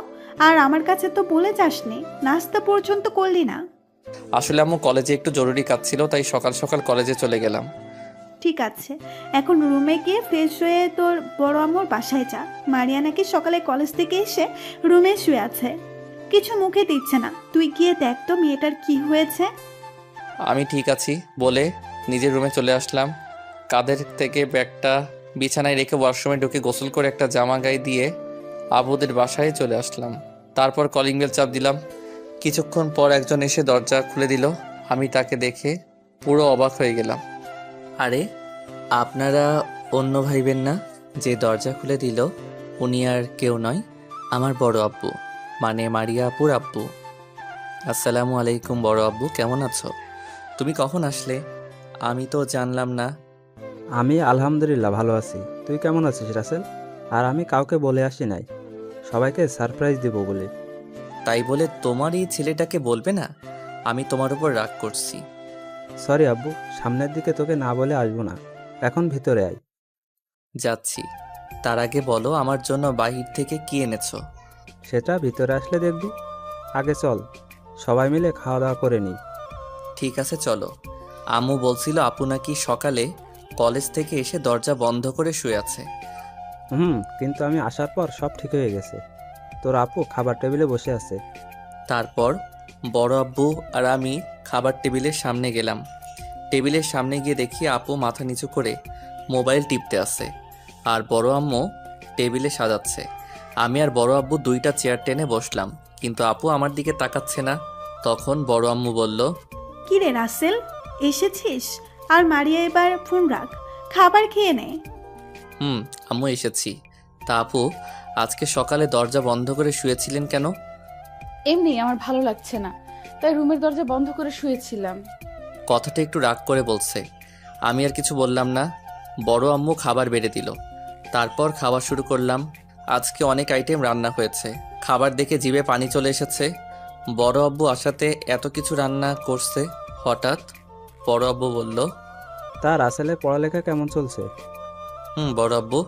আর আমার কাছে তো বলে যাসনি, নাস্তা পর্যন্ত করলি না। আসলে আম্মু কলেজে একটু জরুরি কাজ ছিল, তাই সকাল সকাল কলেজে চলে গেলাম। ঠিক আছে, এখন রুমে গিয়ে ফ্রেশ হয়ে তোর বড় আম্মুর বাসায় যা। মারিয়া নাকি সকালে কলেজ থেকে এসে রুমে শুয়ে আছে, কিছু মুখে দিচ্ছে না। তুই গিয়ে দেখ তো মেয়েটার কি হয়েছে। আমি ঠিক আছি বলে নিজের রুমে চলে আসলাম। কাঁধের থেকে ব্যাগটা বিছানায় রেখে ওয়াশরুমে ঢুকে গোসল করে একটা জামা গায়ে দিয়ে আবুদের বাসায় চলে আসলাম। তারপর কলিং বেল চাপ দিলাম। কিছুক্ষণ পর একজন এসে দরজা খুলে দিল। আমি তাকে দেখে পুরো অবাক হয়ে গেলাম। আরে আপনারা অন্য ভাইবেন না? যে দরজা খুলে দিল উনি আর কেউ নয়, আমার বড় আব্বু, মানে মারিয়া আপুর আব্বু। আসসালামু আলাইকুম বড় আব্বু, কেমন আছো? তুমি কখন আসলে? আমি তো জানলাম না। আমি আলহামদুলিল্লাহ ভালো আছি। তুই কেমন আছিস রাসেল? আর আমি কাউকে বলে আসি নাই, সবাইকে সারপ্রাইজ দেব বলে। তাই বলে তোমার এই ছেলেটাকে বলবে না? আমি তোমার উপর রাগ করছি। সরি আব্বু, সামনের দিকে তোকে না বলে আসবো না। এখন ভিতরে আয়। যাচ্ছি। তার আগে বলো, আমার জন্য বাহির থেকে কি এনেছো? সেটা ভিতরে আসলে দেখবি। আগে চল, সবাই মিলে খাওয়া দাওয়া করে নিই। ঠিক আছে চলো। আম্মু বলছিল আপু নাকি সকালে কলেজ থেকে এসে দরজা বন্ধ করে শুয়ে আছে। কিন্তু আমি আসার পর সব ঠিক হয়ে গেছে। তোর আপু খাবার টেবিলে বসে আছে। তারপর বড় আব্বু আর আমি খাবার টেবিলের সামনে গেলাম। টেবিলের সামনে গিয়ে দেখি আপু মাথা নিচু করে মোবাইল টিপতে আছে, আর বড় আম্মু টেবিলে সাজাচ্ছে। আমি আর বড় আব্বু দুইটা চেয়ার টেনে বসলাম, কিন্তু আপু আমার দিকে তাকাচ্ছে না। তখন বড় আম্মু বলল, কি রে রাসেল, এসেছিস? আর মারিয়া এবার ফোন রাখ, খাবার খেয়ে নে। আম্মু এসেছি। তা আপু আজকে সকালে দরজা বন্ধ করে শুয়েছিলেন কেন? এমনি আমার ভালো লাগছে না, তাই রুমের দরজা বন্ধ করে শুয়েছিলাম। কথাটা একটু রাগ করে বলছে। আমি আর কিছু বললাম না। বড় আম্মু খাবার বেড়ে দিল। তারপর খাওয়া শুরু করলাম। আজকে অনেক আইটেম রান্না হয়েছে। খাবার দেখে জিভে পানি চলে এসেছে। বড় আব্বু আসাতে এত কিছু রান্না করছে হঠাৎ। বড় আব্বু বলল, তা রাসেলের পড়ালেখা কেমন চলছে? বড় আব্বু,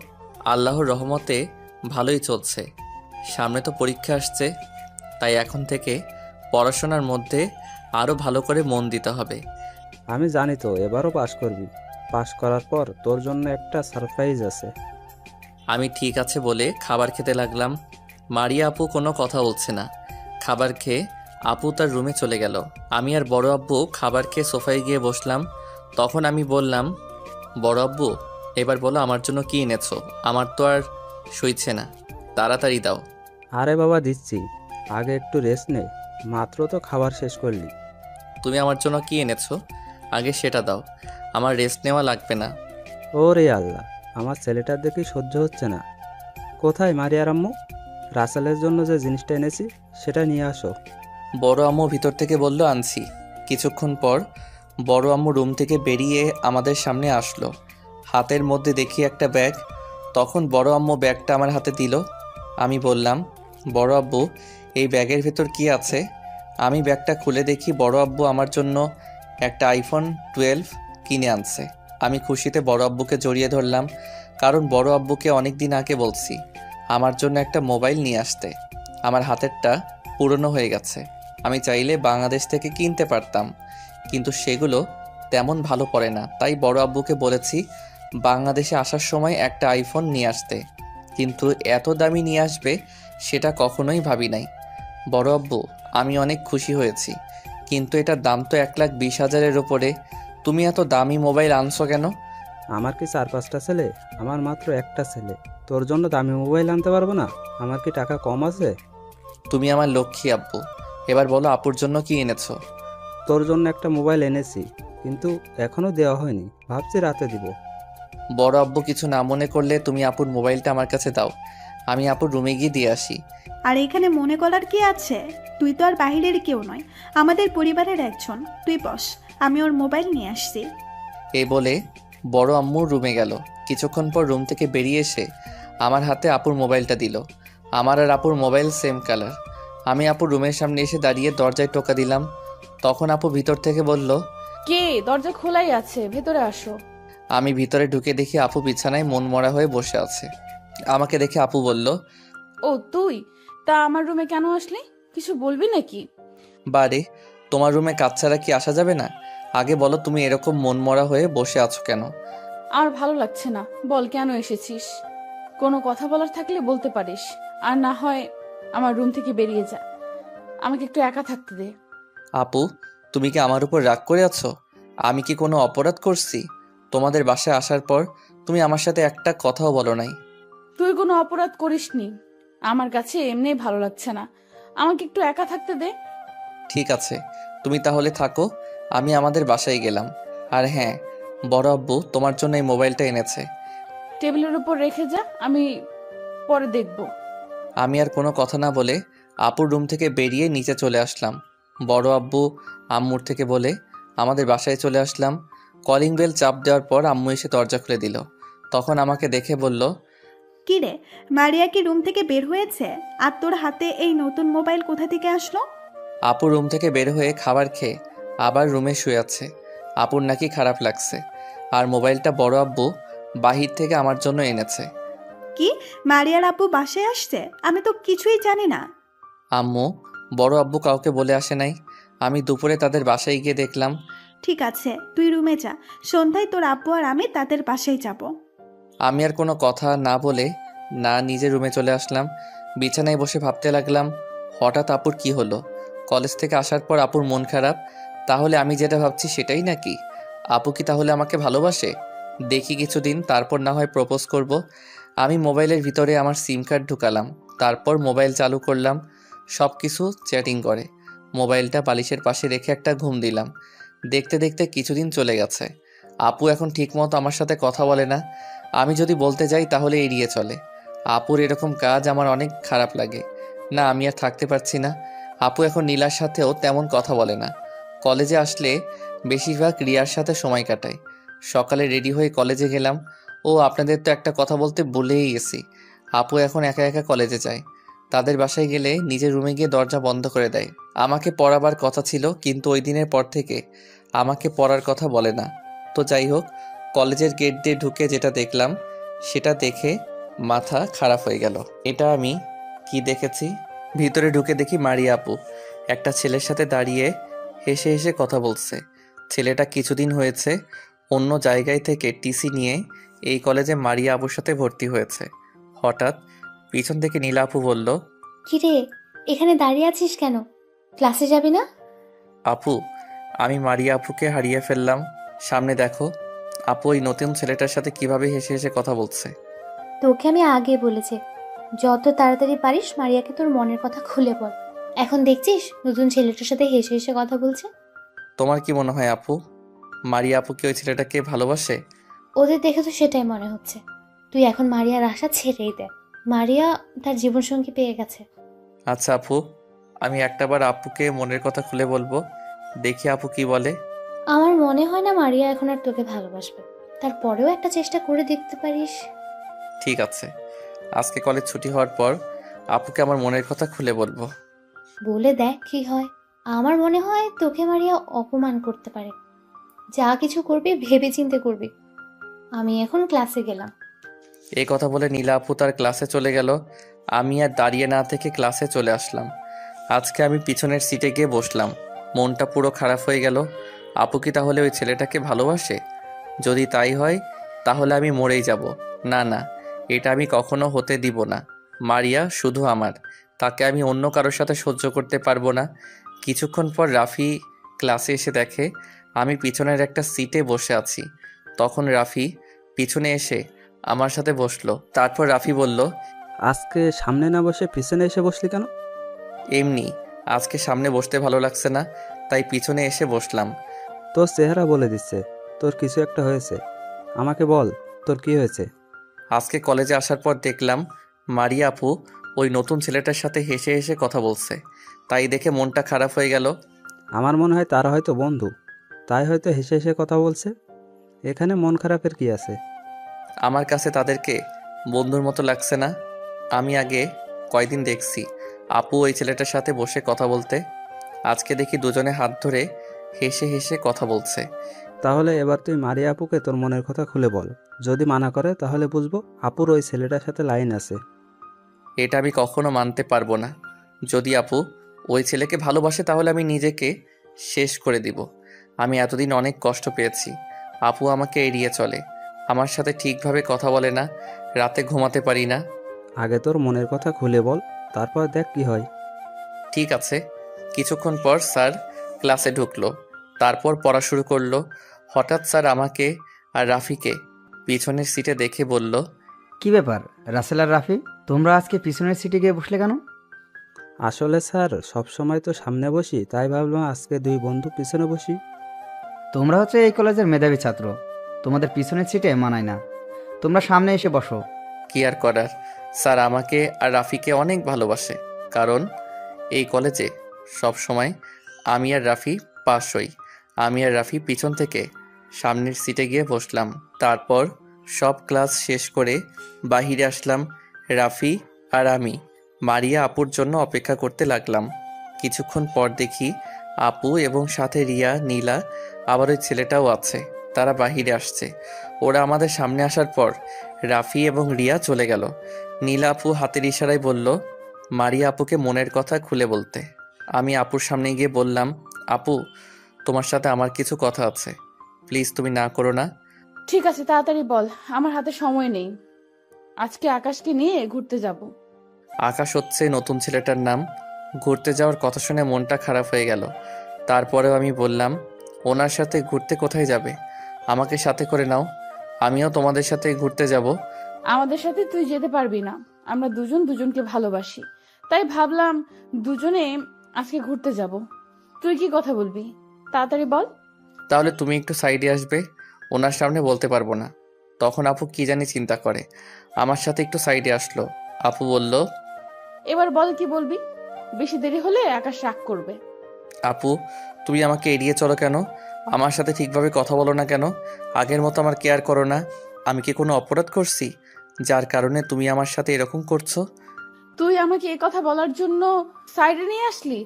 আল্লাহর রহমতে ভালোই চলছে। সামনে তো পরীক্ষা আসছে, তাই এখন থেকে পড়াশোনার মধ্যে আরও ভালো করে মন দিতে হবে। আমি জানি তো এবারও পাশ করবি। পাশ করার পর তোর জন্য একটা সারপ্রাইজ আছে। আমি ঠিক আছে বলে খাবার খেতে লাগলাম। মারিয়া আপু কোনো কথা বলছে না। খাবার খেয়ে আপু তার রুমে চলে গেল। আমি আর বড় আব্বু খাবার খেয়ে সোফায় গিয়ে বসলাম। তখন আমি বললাম, বড় আব্বু এবার বলো আমার জন্য কি এনেছো? আমার তো আর সইছে না, তাড়াতাড়ি দাও। আরে বাবা দিচ্ছি, আগে একটু রেস্ট নে, মাত্র তো খাবার শেষ করলি। তুমি আমার জন্য কি এনেছো আগে সেটা দাও, আমার রেস্ট নেওয়া লাগবে না। ওরে আল্লাহ, আমার ছেলেটার দেখি সহ্য হচ্ছে না। কোথায় মারিয়ার আম্মু? রাসেলের জন্য যে জিনিসটা এনেছি সেটা নিয়ে আসো। বড় আম্মু ভিতর থেকে বলল, আনছি। কিছুক্ষণ পর বড় আম্মু রুম থেকে বেরিয়ে আমাদের সামনে আসলো। হাতের মধ্যে দেখি একটা ব্যাগ। তখন বড় আম্মু ব্যাগটা আমার হাতে দিল। আমি বললাম, বড় আব্বু এই ব্যাগের ভেতর কি আছে? আমি ব্যাগটা খুলে দেখি বড় আব্বু আমার জন্য একটা আইফোন 12 কিনে আনছে। আমি খুশিতে বড় আব্বুকে জড়িয়ে ধরলাম, কারণ বড় আব্বুকে অনেক দিন আগে বলছি আমার জন্য একটা মোবাইল নিয়ে আসতে। আমার হাতেরটা পুরনো হয়ে গেছে। আমি চাইলে বাংলাদেশ থেকে কিনতে পারতাম, কিন্তু সেগুলো তেমন ভালো পড়ে না, তাই বড় আব্বুকে বলেছি বাংলাদেশে আসার সময় একটা আইফোন নিয়ে আসতে, কিন্তু এত দামি নিয়ে আসবে সেটা কখনোই ভাবি নাই। বড় আব্বু, আমি অনেক খুশি হয়েছি, কিন্তু এটার দাম তো 1,20,000-এর ওপরে। তুমি এত দামি মোবাইল আনছো কেন? আমার কি 4-5টা ছেলে? আমার মাত্র একটা ছেলে। তোর জন্য দামি মোবাইল আনতে পারবো না? আমার কি টাকা কম আছে? তুমি আমার লক্ষ্মী আব্বু। এবার বলো আপুর জন্য কি এনেছো? তোর জন্য একটা মোবাইল এনেছি, কিন্তু এখনো দেওয়া হয়নি, ভাবছি রাতে দিব। বড় আব্বু কিছু না মনে করলে তুমি আপুর মোবাইলটা আমার কাছে দাও, আমি আপুর রুমে গিয়ে দিয়ে আসি। আর এখানে মনে করার কি আছে? তুই তো আর বাহিরের কেউ নয়, আমাদের পরিবারের একজন। তুই বস, আমি ওর মোবাইল নিয়ে আসছি। এই বলে বড় আম্মু রুমে গেল। কিছুক্ষণ পর রুম থেকে বেরিয়ে এসে আমার হাতে আপুর মোবাইলটা দিল। আমার আর আপুর মোবাইল সেম কালার। আমি আপুর রুমের সামনে এসে দাঁড়িয়ে দরজায় টোকা দিলাম। তখন আপু ভিতর থেকে বলল, কে? দরজা খোলাই আছে, ভেতরে আসো। আমি ভিতরে ঢুকে দেখি আপু বিছানায় মন মরা হয়ে বসে আছে। আমাকে দেখে আপু বলল, ও তুই? তা আমার রুমে কেন আসলি? কিছু বলবি নাকি? বারে, তোমার রুমে কাজ ছাড়া কি আসা যাবে না? আগে বলো তুমি এরকম মন মরা হয়ে বসে আছো কেন? আর ভালো লাগছে না, বল কেন এসেছিস। কোনো কথা বলার থাকলে বলতে পারিস, আর না হয় আমার রুম থেকে বেরিয়ে যা। আমাকে একটু একা থাকতে দে। আপু, তুমি কি আমার উপর রাগ করে আছো? আমি কি কোনো অপরাধ করছি? তোমাদের বাসায় আসার পর তুমি আমার সাথে একটা কথাও বলো নাই। তুই কোনো অপরাধ করিসনি, আমার কাছে এমনি ভালো লাগছে না, আমাকে একটু একা থাকতে দে। ঠিক আছে, তুমি তাহলে থাকো, আমি আমাদের বাসায় গেলাম। আর হ্যাঁ, বড় আব্বু তোমার জন্য এই মোবাইলটা এনেছে। টেবিলের উপর রেখে যা, আমি পরে দেখব। আমি আর কোনো কথা না বলে আপুর রুম থেকে বেরিয়ে নিচে চলে আসলাম। বড় আব্বু আম্মুর থেকে বলে আমাদের বাসায় চলে আসলাম। কলিং বেল চাপ দেওয়ার পর আম্মু এসে দরজা খুলে দিল। তখন আমাকে দেখে বলল, কি রে, মারিয়া কি রুম থেকে বের হয়েছে? আর তোর হাতে এই নতুন মোবাইল কোথা থেকে আসলো? আপু রুম থেকে বের হয়ে খাবার খেয়ে আবার রুমে শুয়ে আছে। আপুর নাকি খারাপ লাগছে, আর মোবাইলটা বড় আব্বু বাহির থেকে আমার জন্য এনেছে। কি, মারিয়ার আব্বু বাসায় আসছে? আমি তো কিছুই জানি না। আম্মু, বড় আব্বু কাউকে বলে আসে নাই। আমি দুপুরে তাদের বাসায় গিয়ে দেখলাম। ঠিক আছে, তুই রুমে যা, সন্ধ্যায় তোর আব্বু আর আমি তাদের বাসায় যাব। আমি আর কোনো কথা না বলে নিজের রুমে চলে আসলাম। বিছানায় বসে ভাবতে লাগলাম, হঠাৎ আপুর কি হলো? কলেজ থেকে আসার পর আপুর মন খারাপ, তাহলে আমি যেটা ভাবছি সেটাই নাকি? আপু কি তাহলে আমাকে ভালোবাসে? দেখি কিছুদিন, তারপর না হয় প্রপোজ করব। আমি মোবাইলের ভিতরে আমার সিম কার্ড ঢুকালাম, তারপর মোবাইল চালু করলাম। সব কিছু চ্যাটিং করে। মোবাইলটা বালিশের পাশে রেখে একটা ঘুম দিলাম। দেখতে দেখতে কিছুদিন চলে গেছে। আপু এখন ঠিকমতো আমার সাথে কথা বলে না। আমি যদি বলতে যাই তাহলে এড়িয়ে চলে। আপুর এরকম কাজ আমার অনেক খারাপ লাগে। না, আমি আর থাকতে পারছি না। আপু এখন নীলার সাথেও তেমন কথা বলে না। কলেজে আসলে বেশিরভাগ রিয়ার সাথে সময় কাটায়। সকালে রেডি হয়ে কলেজে গেলাম। ও আপনাদের তো একটা কথা বলতে ভুলেই গেছি, আপু এখন একা একা কলেজে যায়। তাদের বাসায় গেলে নিজের রুমে গিয়ে দরজা বন্ধ করে দেয়। আমাকে পড়াবার কথা ছিল, কিন্তু ওই দিনের পর থেকে আমাকে পড়ার কথা বলে না। তো যাই হোক, কলেজের গেট দিয়ে ঢুকে যেটা দেখলাম সেটা দেখে মাথা খারাপ হয়ে গেল। এটা আমি কি দেখেছি? ভিতরে ঢুকে দেখি মারিয়া আপু একটা ছেলের সাথে দাঁড়িয়ে হেসে হেসে কথা বলছে। ছেলেটা কিছুদিন হয়েছে অন্য জায়গায় থেকে টিসি নিয়ে এই কলেজে মারিয়া আপুর সাথে ভর্তি হয়েছে। হঠাৎ পিছন থেকে নীলা আপু বলল, কিরে, এখানে দাঁড়িয়ে আছিস কেন? ক্লাসে যাবি না? আপু, আমি মারিয়া আপুকে হারিয়ে ফেললাম। সামনে দেখো, আপু ওই নতুন ছেলেটার সাথে কিভাবে হেসে হেসে কথা বলছে। তোকে আমি আগে বলেছি, যত তাড়াতাড়ি পারিস মারিয়াকে তোর মনের কথা খুলে বল। এখন দেখছিস নতুন ছেলেটার সাথে হেসে হেসে কথা বলছে। তোমার কি মনে হয় আপু, মারিয়া আপু কি ওই ছেলেটাকে ভালোবাসে? ওদের দেখে তো সেটাই মনে হচ্ছে। তুই এখন মারিয়ার আশা ছেড়েই দে, মারিয়া তার জীবনসঙ্গী পেয়ে গেছে। আচ্ছা আপু, আমি একটাবার আপুকে মনের কথা খুলে বলবো, দেখি আপু কি বলে। আমার মনে হয় না মারিয়া এখন আর তোকে ভালোবাসবে, তারপরেও একটা চেষ্টা করে দেখতে পারিস। ঠিক আছে, আজকে কলেজ ছুটি হওয়ার পর আপুকে আমার মনের কথা খুলে বলবো। বলে দেখ কি হয়। আমার মনে হয় তোকে মারিয়া অপমান করতে পারে। যা কিছু করবি ভেবে চিন্তে করবি। আমি এখন ক্লাসে গেলাম। এই কথা বলে নীলা আপু তার ক্লাসে চলে গেল। আমি আর দাঁড়িয়ে না থেকে ক্লাসে চলে আসলাম। আজকে আমি পিছনের সিটে গিয়ে বসলাম। মনটা পুরো খারাপ হয়ে গেল। আপু কি তাহলে ওই ছেলেটাকে ভালোবাসে? যদি তাই হয় তাহলে আমি মরেই যাব। না না, এটা আমি কখনো হতে দিব না। মারিয়া শুধু আমার, তাকে আমি অন্য কারোর সাথে সহ্য করতে পারবো না। কিছুক্ষণ পর রাফি ক্লাসে এসে দেখে আমি পিছনের একটা সিটে বসে আছি। তখন রাফি পিছনে এসে আমার সাথে বসলো। তারপর রাফি বলল, আজকে সামনে না বসে পিছনে এসে বসলি কেন? এমনি আজকে সামনে বসতে ভালো লাগছে না, তাই পিছনে এসে বসলাম। তোর চেহারা বলে দিচ্ছে তোর কিছু একটা হয়েছে। আমাকে বল, তোর কি হয়েছে? আজকে কলেজে আসার পর দেখলাম মারিয়া আপু ওই নতুন ছেলেটার সাথে হেসে হেসে কথা বলছে। তাই দেখে মনটা খারাপ হয়ে গেল। আমার মনে হয় তারা হয়তো বন্ধু, তাই হয়তো হেসে হেসে কথা বলছে। এখানে মন খারাপের কি আছে? আমার কাছে তাদেরকে বন্ধুর মতো লাগছে না। আমি আগে কয়দিন দেখছি আপু ওই ছেলেটার সাথে বসে কথা বলতে, আজকে দেখি দুজনে হাত ধরে হেসে হেসে কথা বলছে। তাহলে এবার তুই মারিয়া আপুকে তোর মনের কথা খুলে বল। যদি মানা করে তাহলে বুঝবো আপুর ওই ছেলেটার সাথে লাইন আছে। এটা আমি কখনো মানতে পারবো না। যদি আপু ওই ছেলেকে ভালোবাসে তাহলে আমি নিজেকে শেষ করে দিব। আমি এতদিন অনেক কষ্ট পেয়েছি। আপু আমাকে এড়িয়ে চলে, আমার সাথে ঠিকভাবে কথা বলে না, রাতে ঘুমাতে পারি না। আগে তোর মনের কথা খুলে বল, তারপর দেখ কি হয়। ঠিক আছে। কিছুক্ষণ পর স্যার ক্লাসে ঢুকলো, তারপর পড়া শুরু করলো। হঠাৎ স্যার আমাকে আর রাফিকে পিছনের সিটে দেখে বলল, কি ব্যাপার রাসেল আর রাফি, তোমরা আজকে পিছনের সিটে গিয়ে বসলে কেন? আসলে স্যার সবসময় তো সামনে বসি, তাই ভাবলাম আজকে দুই বন্ধু পিছনে বসি। তোমরা হচ্ছে এই কলেজের মেধাবী ছাত্র, তোমাদের পিছনের সিটে মানায় না, তোমরা সামনে এসে বসো। কি আর করার, স্যার আমাকে আর রাফিকে অনেক ভালোবাসে, কারণ এই কলেজে সব সময় আমি আর রাফি পাস হই। আমি আর রাফি পিছন থেকে সামনের সিটে গিয়ে বসলাম। তারপর সব ক্লাস শেষ করে বাহিরে আসলাম। রাফি আর আমি মারিয়া আপুর জন্য অপেক্ষা করতে লাগলাম। কিছুক্ষণ পর দেখি আপু এবং সাথে রিয়া, নীলা, আবার ওই ছেলেটাও আছে। তারা বাহিরে আসছে। ওরা আমাদের সামনে আসার পর রাফি এবং রিয়া চলে গেল। নীলা আপু হাতের ইশারায় বলল মারিয়া আপুকে মনের কথা খুলে বলতে। আমি আপুর সামনে গিয়ে বললাম, আপু তোমার সাথে আমার কিছু কথা আছে, প্লিজ তুমি না করো না। ঠিক আছে, তাড়াতাড়ি বল, আমার হাতে সময় নেই। আজকে আকাশকে নিয়ে ঘুরতে যাব। আকাশ হচ্ছে নতুন ছেলেটার নাম। ঘুরতে যাওয়ার কথা শুনে মনটা খারাপ হয়ে গেল। তারপরেও আমি বললাম, ওনার সাথে ঘুরতে কোথায় যাবে? আমাকে সাথে করে নাও, আমিও তোমাদের সাথে ঘুরতে যাব। আমাদের সাথে তুই যেতে পারবি না, আমরা দুজন দুজনকে ভালোবাসি, তাই ভাবলাম দুজনে আজকে ঘুরতে যাব। তুই কি কথা বলবি, তাড়াতাড়ি বল। তাহলে তুমি একটু সাইডে আসবে, ওনার সামনে বলতে পারবো না। তখন আপু কি জানি চিন্তা করে আমার সাথে একটু সাইডে আসলো। আপু বলল, এবার বল কি বলবি, বেশি দেরি হলে আকাশ রাগ করবে। আপু তুমি আমাকে এড়িয়ে চলো কেন? আমার সাথে ঠিকভাবে কথা বলো না কেন? আগের মতো আমার কেয়ার করো না। আমি কি কোনো অপরাধ করছি যার কারণে তুমি আমার সাথে এরকম করছো? তুই আমাকে এ কথা বলার জন্য সাইডে নিয়ে আসলি।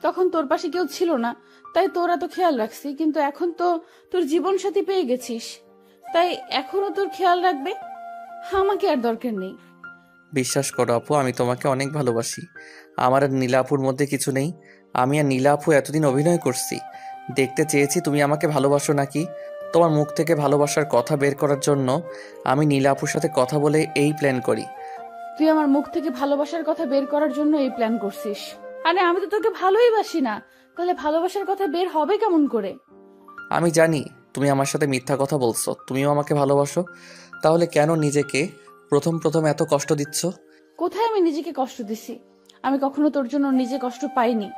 তখন তোর পাশে কেউ ছিল না, তাই তোর এত খেয়াল রাখছি, কিন্তু এখন তো তোর জীবন সাথী পেয়ে গেছিস, তাই এখনো তোর খেয়াল রাখবে। আমাকে আর দরকার নেই। বিশ্বাস করো আপু, আমি তোমাকে অনেক ভালোবাসি। আমার আর নীলা আপুর মধ্যে কিছু নেই। আমি আর নীলা আপু এতদিন অভিনয় করছি, দেখতে চেয়েছি তুমি আমাকে ভালোবাসো নাকি। তোমার মুখ থেকে ভালোবাসার কথা বের করার জন্য আমি নীলা আপুর সাথে কথা বলে এই প্ল্যান করি। তুই আমার মুখ থেকে ভালোবাসার কথা বের করার জন্য এই প্ল্যান করছিস? আরে আমি তো তোকে ভালোই বাসি না, তাহলে ভালোবাসার কথা বের হবে কেমন করে? আমি জানি তুমি আমার সাথে মিথ্যা কথা বলছো, তুমিও আমাকে ভালোবাসো, তাহলে কেন নিজেকে প্রথম প্রথম এত কষ্ট দিচ্ছ? কোথায় আমি নিজেকে কষ্ট দিছি? আমি কখনো তোর জন্য নিজে কষ্ট পাইনি।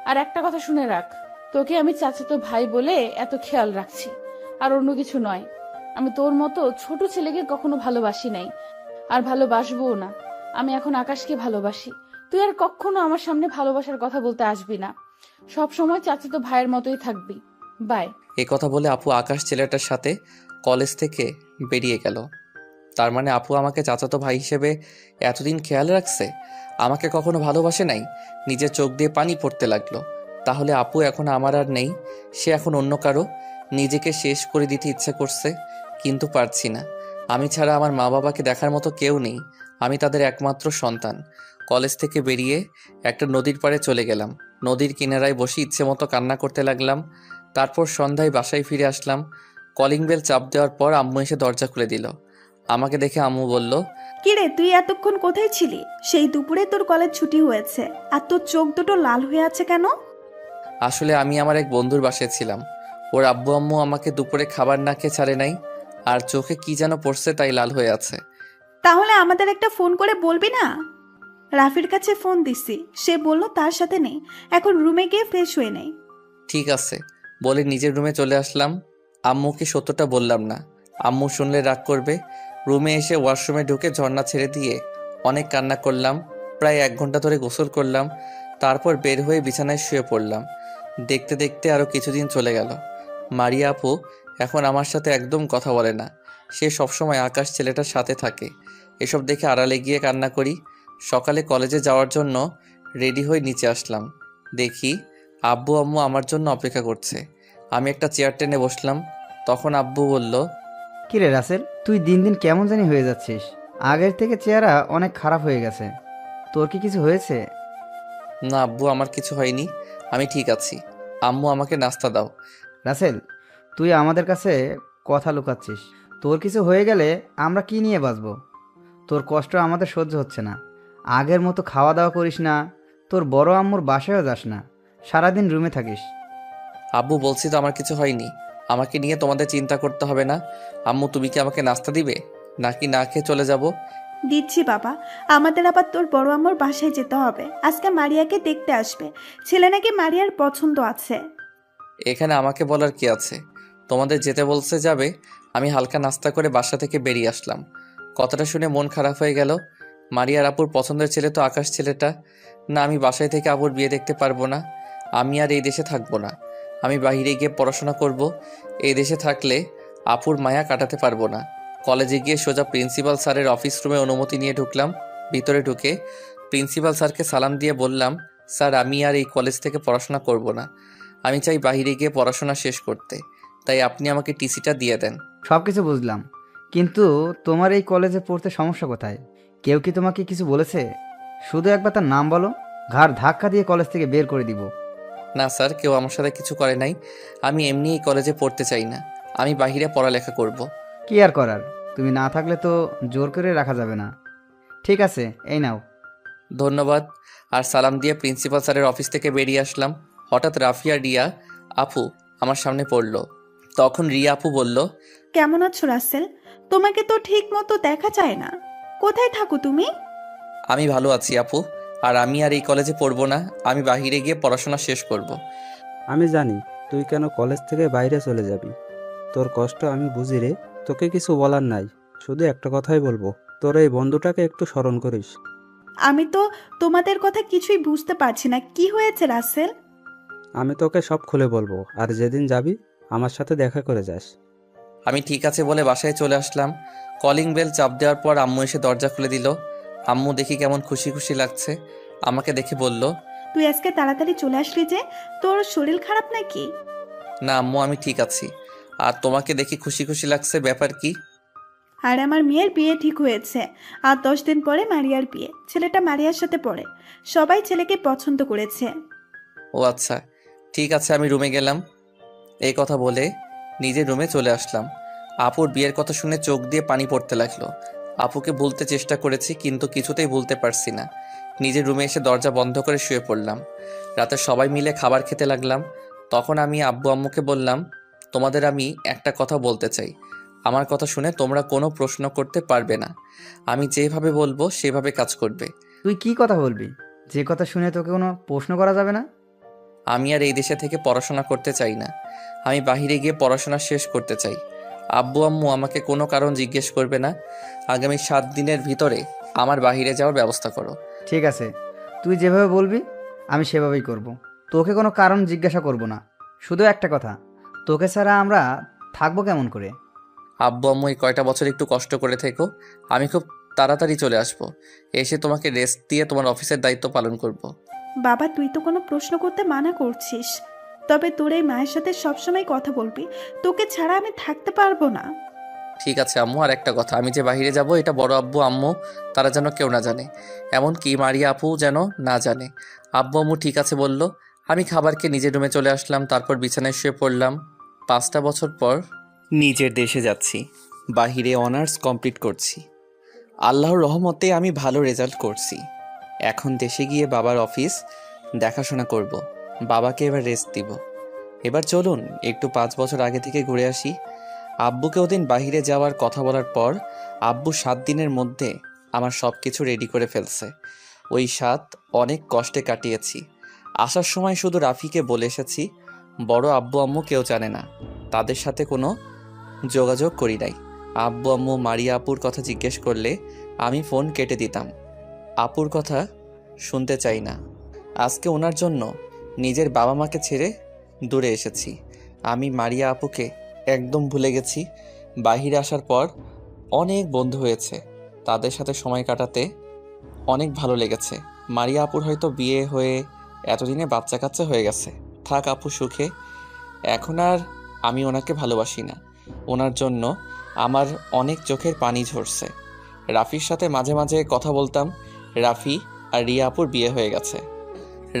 আর একটা কথা শুনে রাখ, তোকে আমি চাচাতো ভাই বলে এত খেয়াল রাখছি, আর অন্য কিছু নয়। আমি তোর মতো ছোট ছেলেকে কখনো ভালোবাসি নাই, আর ভালোবাসবও না। আমি এখন আকাশকে ভালোবাসি। তুই আর কখনো আমার সামনে ভালোবাসার কথা বলতে আসবি না। সব সময় চাচাতো ভাইয়ের মতোই থাকবি। বাই। এ কথা বলে আপু আকাশ ছেলেটার সাথে কলেজ থেকে বেরিয়ে গেল। তার মানে আপু আমাকে চাচাতো ভাই হিসেবে এতদিন খেয়াল রাখছে, আমাকে কখনো ভালোবাসে নাই। নিজের চোখ দিয়ে পানি পড়তে লাগলো। তাহলে আপু এখন আমার আর নেই, সে এখন অন্য কারো। নিজেকে শেষ করে দিতে ইচ্ছে করছে, কিন্তু পারছি না। আমি ছাড়া আমার মা বাবাকে দেখার মতো কেউ নেই, আমি তাদের একমাত্র সন্তান। কলেজ থেকে বেরিয়ে একটা নদীর পাড়ে চলে গেলাম। নদীর কিনারায় বসে ইচ্ছে মতো কান্না করতে লাগলাম। তারপর সন্ধ্যায় বাসায় ফিরে আসলাম। কলিং বেল চাপ দেওয়ার পর আম্মু এসে দরজা খুলে দিল। আমাকে দেখে আম্মু বলল, কিরে তুই এতক্ষণ কোথায় ছিলি? সেই দুপুরে তোর কলেজ ছুটি হয়েছে আর তোর চোখ দুটো লাল হয়ে আছে কেন? আসলে আমি আমার এক বন্ধুর বাসায় ছিলাম। ওর আব্বু আম্মু আমাকে দুপুরে খাবার না খেয়ে ছাড়ে নাই, আর চোখে কি যেন পড়ছে তাই লাল হয়ে আছে। তাহলে আমাদের একটা ফোন করে বলবি না? রাফির কাছে ফোন দিছি, সে বলল তার সাথে নেই, এখন রুমে গিয়ে ফ্রেশ হয়ে নেই। ঠিক আছে বলে নিজের রুমে চলে আসলাম। আম্মুকে সত্যটা বললাম না, আম্মু শুনলে রাগ করবে। রুমে এসে ওয়াশরুমে ঢুকে ঝর্ণা ছেড়ে দিয়ে অনেক কান্না করলাম। প্রায় 1 ঘন্টা ধরে গোসল করলাম। তারপর বের হয়ে বিছানায় শুয়ে পড়লাম। দেখতে দেখতে আরও কিছুদিন চলে গেল। মারিয়া আপু এখন আমার সাথে একদম কথা বলে না। সে সবসময় আকাশ ছেলেটার সাথে থাকে। এসব দেখে আড়ালে গিয়ে কান্না করি। সকালে কলেজে যাওয়ার জন্য রেডি হয়ে নিচে আসলাম। দেখি আব্বু আম্মু আমার জন্য অপেক্ষা করছে। আমি একটা চেয়ার টেনে বসলাম। তখন আব্বু বলল, কিরে রাসেল, তুই দিন দিন কেমন জানি হয়ে যাচ্ছিস। আগের থেকে চেহারা অনেক খারাপ হয়ে গেছে। তোর কি কিছু হয়েছে? না আব্বু, আমার কিছু হয়নি, আমি ঠিক আছি। আম্মু আমাকে নাস্তা দাও। রাসেল, তুই আমাদের কাছে কথা লুকাচ্ছিস। তোর কিছু হয়ে গেলে আমরা কি নিয়ে বাঁচবো? তোর কষ্ট আমাদের সহ্য হচ্ছে না। আগের মতো খাওয়া দাওয়া করিস না, তোর বড় আম্মুর বাসায়ও যাস না, সারাদিন রুমে থাকিস। আব্বু বলছি তো আমার কিছু হয়নি, আমাকে নিয়ে তোমাদের চিন্তা করতে হবে না। আম্মু তুমি কি আমাকে নাস্তা দিবে নাকি না খেয়ে চলে যাব? দিচ্ছি বাবা, আমাদের আবার তোর বড় আম্মুর বাসায় যেতে হবে। আজকে মারিয়াকে দেখতে আসবে, ছেলে নাকি মারিয়ার পছন্দ আছে। এখানে আমাকে বলার কি আছে? তোমাদের যেতে বলছে যাবে। আমি হালকা নাস্তা করে বাসা থেকে বেরিয়ে আসলাম। কথাটা শুনে মন খারাপ হয়ে গেল। মারিয়ার আপুর পছন্দের ছেলে তো আকাশ ছেলেটা। না, আমি বাসায় থেকে আপুর বিয়ে দেখতে পারবো না। আমি আর এই দেশে থাকবো না, আমি বাইরে গিয়ে পড়াশোনা করব। এই দেশে থাকলে আপুর মায়া কাটাতে পারবো না। কলেজে গিয়ে সোজা প্রিন্সিপাল স্যারের অফিস রুমে অনুমতি নিয়ে ঢুকলাম। ভিতরে ঢুকে প্রিন্সিপাল স্যারকে সালাম দিয়ে বললাম, স্যার আমি আর এই কলেজ থেকে পড়াশোনা করব না, আমি চাই বাইরে গিয়ে পড়াশোনা শেষ করতে, তাই আপনি আমাকে টিসিটা দিয়ে দেন। সব কিছু বুঝলাম, কিন্তু তোমার এই কলেজে পড়তে সমস্যা কোথায়? কেউ কি তোমাকে কিছু বলেছে? শুধু একবার তার নাম বলো, ঘাড় ধাক্কা দিয়ে কলেজ থেকে বের করে দিব। না স্যার, কেউ আমার সাথে কিছু করে নাই। আমি এমনি এই কলেজে পড়তে চাই না, আমি বাইরে পড়ালেখা করব। কি আর করার, তুমি না থাকলে তো জোর করে রাখা যাবে না। ঠিক আছে, এই নাও। ধন্যবাদ। আর সালাম দিয়ে প্রিন্সিপাল স্যারের অফিস থেকে বেরিয়ে আসলাম। হঠাৎ রাফিয়া রিয়া আপু আমার সামনে পড়ল। তখন রিয়া আপু বলল, কেমন আছো রাসেল? তোমাকে তো ঠিক মতো দেখা যায় না, কোথায় থাকো তুমি? আমি ভালো আছি আপু, আর আমি আর এই কলেজে পড়বো না, আমি বাইরে গিয়ে পড়াশোনা শেষ করব। আমি জানি তুই কেন কলেজ থেকে বাইরে চলে যাবি। তোর কষ্ট আমি বুঝি রে। তোকে কিছু বলার নাই, শুধু একটা কথাই বলবো, তোর এই বন্ধুটাকে একটু স্মরণ করিস। আমি তো তোমাদের কথা কিছুই বুঝতে পারছি না, কি হয়েছে রাসেল? আমি তোকে সব খুলে বলবো, আর যেদিন যাবি আমার সাথে দেখা করে যাস। আমি ঠিক আছে বলে বাসায় চলে আসলাম। কলিং বেল চাপ দেওয়ার পর আম্মু এসে দরজা খুলে দিল। আম্মু দেখি কেমন খুশি খুশি লাগছে। আমাকে দেখে বলল, তুই আজকে তাড়াতাড়ি চলে আসলি যে, তোর শরীর খারাপ নাকি? না আম্মু, আমি ঠিক আছি। আর তোমাকে দেখি খুশি খুশি লাগছে, ব্যাপার কি? আর আমার মেয়ের বিয়ে ঠিক হয়েছে, আর 10 দিন পরে মারিয়ার বিয়ে। ছেলেটা মারিয়ার সাথে পড়ে, সবাই ছেলেকে পছন্দ করেছে। ও আচ্ছা, ঠিক আছে, আমি রুমে গেলাম। এই কথা বলে নিজের রুমে চলে আসলাম। আপুর বিয়ের কথা শুনে চোখ দিয়ে পানি পড়তে লাগলো। আপুকে ভুলতে চেষ্টা করেছি, কিন্তু কিছুতেই ভুলতে পারছি না। নিজের রুমে এসে দরজা বন্ধ করে শুয়ে পড়লাম। রাতে সবাই মিলে খাবার খেতে লাগলাম। তখন আমি আব্বু আম্মুকে বললাম, তোমাদের আমি একটা কথা বলতে চাই। আমার কথা শুনে তোমরা কোনো প্রশ্ন করতে পারবে না। আমি যেভাবে বলবো সেভাবে কাজ করবে। তুই কি কথা বলবি যে কথা শুনে তোকে কোনো প্রশ্ন করা যাবে না? আমি আর এই দেশে থেকে পড়াশোনা করতে চাই না, আমি বাইরে গিয়ে পড়াশোনা শেষ করতে চাই। আব্বু আম্মু আমাকে কোনো কারণ জিজ্ঞেস করবে না। আগামী 7 দিনের ভিতরে আমার বাইরে যাওয়ার ব্যবস্থা করো। ঠিক আছে, তুই যেভাবে বলবি আমি সেভাবেই করব। তোকে কোনো কারণ জিজ্ঞাসা করব না। শুধু একটা কথা, তোকে ছাড়া আমরা থাকবো কেমন করে? আব্বু আম্মু এই কয়টা বছর একটু কষ্ট করে থেকো, আমি খুব তাড়াতাড়ি চলে আসবো। এসে তোমাকে রেস্ট দিয়ে তোমার অফিসের দায়িত্ব পালন করব। বাবা, তুই তো কোনো প্রশ্ন করতে মানা করছিস, তবে তোর এই মায়ের সাথে সবসময় কথা বলবি, তোকে ছাড়া আমি থাকতে পারবো না। ঠিক আছে আম্মু, আর একটা কথা, আমি যে বাইরে যাব এটা বড় আব্বু আম্মু তারা যেন কেউ না জানে, এমনকি মারিয়া আপু যেন না জানে। আব্বু আম্মু ঠিক আছে বলল। আমি খাবার খেয়ে নিজের রুমে চলে আসলাম, তারপর বিছানায় শুয়ে পড়লাম। 5টা বছর পর নিজের দেশে যাচ্ছি, বাহিরে অনার্স কমপ্লিট করছি। আল্লাহর রহমতে আমি ভালো রেজাল্ট করছি। এখন দেশে গিয়ে বাবার অফিস দেখাশোনা করব, বাবাকে এবার রেস্ট দিব। এবার চলুন একটু 5 বছর আগে থেকে ঘুরে আসি। আব্বুকে ওদিন বাহিরে যাওয়ার কথা বলার পর আব্বু 7 দিনের মধ্যে আমার সব কিছু রেডি করে ফেলছে। ওই 7 অনেক কষ্টে কাটিয়েছি। আসার সময় শুধু রাফিকে বলে এসেছি, বড় আব্বু আম্মু কেউ জানে না, তাদের সাথে কোনো যোগাযোগ করি নাই। আব্বু আম্মু মারিয়া আপুর কথা জিজ্ঞেস করলে আমি ফোন কেটে দিতাম, আপুর কথা শুনতে চাই না। আজকে ওনার জন্য নিজের বাবা মাকে ছেড়ে দূরে এসেছি। আমি মারিয়া আপুকে একদম ভুলে গেছি। বাহিরে আসার পর অনেক বন্ধু হয়েছে, তাদের সাথে সময় কাটাতে অনেক ভালো লেগেছে। মারিয়া আপুর হয়তো বিয়ে হয়ে এতদিনে বাচ্চা কাচ্চা হয়ে গেছে, থাক আপু সুখে। এখন আর আমি ওনাকে ভালোবাসি না, ওনার জন্য আমার অনেক চোখের পানি ঝরছে। রাফির সাথে মাঝে মাঝে কথা বলতাম, রাফি আর রিয়া আপুর বিয়ে হয়ে গেছে।